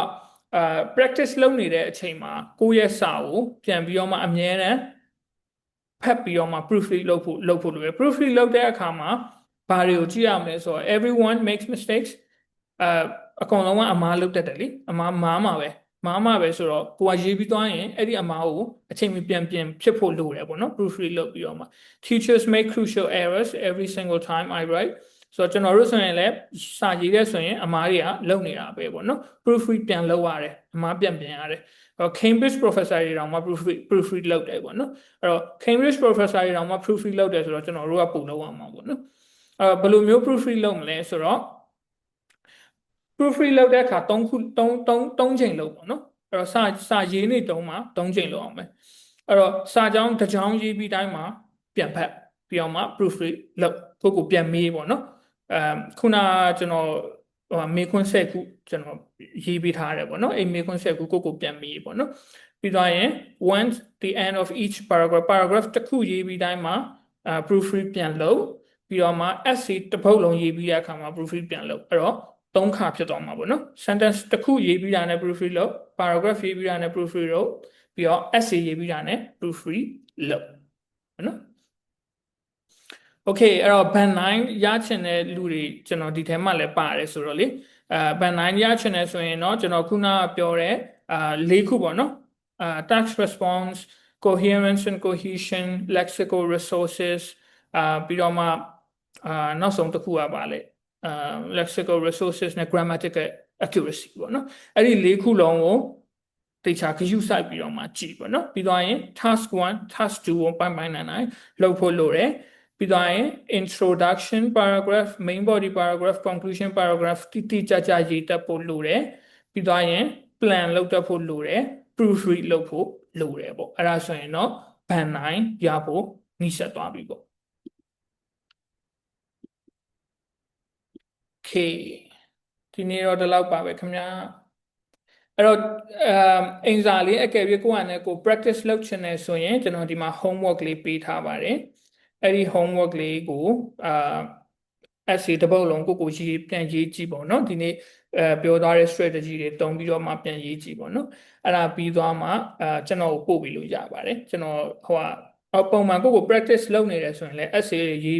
practice လုပ်နေတဲ့အချိန်မှာကိုယ့်ရဲ့စာကိုပြန်ပြီးတော့မှအမြဲတမ်းဖတ်ပြီးတော့မှ proofread လုပ်ဖို့လိုတယ် proofread လုပ်တဲ့အခါမှာဘာတွေကိုကြည့်ရမလဲဆိုတော့ everyone makes mistakes အကုန်လုံးကအမှားလုပ်တတ်တယ်လေအမှားမှာပဲဆိုတော့ကိုကရေးပြီးသွားရင်အဲ့ဒီအမှားကိုအချိန်မီပြန်ဖြစ်ဖို့လိုတယ်ပေါ့နော် proofread လုပ်ပြီးတော့မှ teachers make crucial errors every single time I write ဆိုတော့ကျွန်တော်တို့ဆိုရင်လည်းစာရေးတဲ့ဆိုရင်အမှားတွေကလုံနေတာပဲပေါ့နော် proofread ပြန်လုပ်ရတယ်အမှားပြန်ရတယ်Cambridge professor တွေတောင်မှ proofread လုပ်တယ်ပေါ့နော်အဲ့တော့ Cambridge professor တွေတောင်မှ proofread လုပ်တယ်ဆိုတော့ကျွန်တော်တို့ကပုံလုပ်အောင်ပါပေါ့နော်ဘယ်လိုမျိုး proofread လုပ်မလဲဆိုတော့ proofread လုပ်တဲ့အခါ3ချိန်လုပ်ပေါ့နော်အဲ့တော့စာရေးနေတုံးမှာ3ချိန်လုပ်အောင်ပဲအဲ့တော့စာကြောင်းတစ်ကြောင်းရေးပြီးတိုင်းမှာပြန်ဖတ်ပြီးအောင်မှ proofread လုပ်ကိုပြန်မေးပေါ့နော်ခုနကျွန်တော်မေးခွန်း10ခုကျွန်တော်ရေးပေးထားတယ်ပေါ့နော်အဲ့မေးခွန်း10ခုကိုပြန်မေးပေါ့နော် ပြီးသွားရင် once the end of each paragraph တစ်ခုရေးပြီးတိုင်းမှာproofread ပြန်လုပ်ပြီးတော့မှ essay တစ်ပုဒ်လုံးရေးပြီးတဲ့အခါမှာ proofread ပြန်လုပ်အဲ့တော့3ခါဖြစ်သွားမှာပေါ့နော် sentence တစ်ခုရေးပြီးတာနဲ့ proofread လုပ် paragraph ရေးပြီးတာနဲ့ proofread လုပ်ပြီးတော့ essay ရေးပြီးတာနဲ့ proofread လုပ်နော် okay အဲ့တော့ band 9ရချင်တဲ့လူတွေကျွန်တော်ဒီထဲမှာလည်းပါတယ်ဆိုတော့လေband 9ရချင်တယ်ဆိုရင်တော့ကျွန်တော်ခုနကပြောတဲ့၄ခုပေါ့နော် task response coherence and cohesion lexical resources ပြီးတော့မှနောက်ဆုံးတစ်ခုကပါလေ lexical resources နဲ့ grammatical accuracy ပေါ့နော်အဲ့ဒီ၄ခုလုံးကိုတေချာခရုစိုက်ပြီးတော့မှကြည့်ပေါ့နော်ပြီးတော့ရင် task 1 task 2ကိုပိုင်းနိုင်လုပ်ဖို့လိုတယ်ပြီးတော့ရင် introduction paragraph main body paragraph conclusion paragraph တိကျကျရေးတတ်ဖို့လိုတယ်ပြီးတော့ရင် plan လုပ်တတ်ဖို့လိုတယ် proofread လုပ်ဖို့လိုတယ်ပေါ့အဲ့ဒါဆိုရင်တော့ band 9ရဖို့နှိစက်သွားပြီပေါ့ okay ဒီနေ့တော့ဒီလောက်ပါပဲခင်ဗျာအဲ့တော့အင်စာလေးအကယ်၍ကိုယ့်အနေနဲ့ကို practice လုပ်ချင်တယ်ဆိုရင်ကျွန်တော်ဒီမှာ homework လေးပေးထားပါတယ်အဲ့ဒီ homework လေးကိုessay တစ်ပုဒ်လုံးကိုပြန်ရေးကြည့်ပေါ့နော်ဒီနေ့ပြောသွားတဲ့ strategy တွေတုံးပြီးတော့မှပြန်ရေးကြည့်ပေါ့နော်အဲ့ဒါပြီးသွားမှကျွန်တော်ပို့ပြီးလို့ရပါတယ်ကျွန်တော်ပုံမှန်ကို practice လုပ်နေတယ်ဆိုရင်လည်း essay ရေး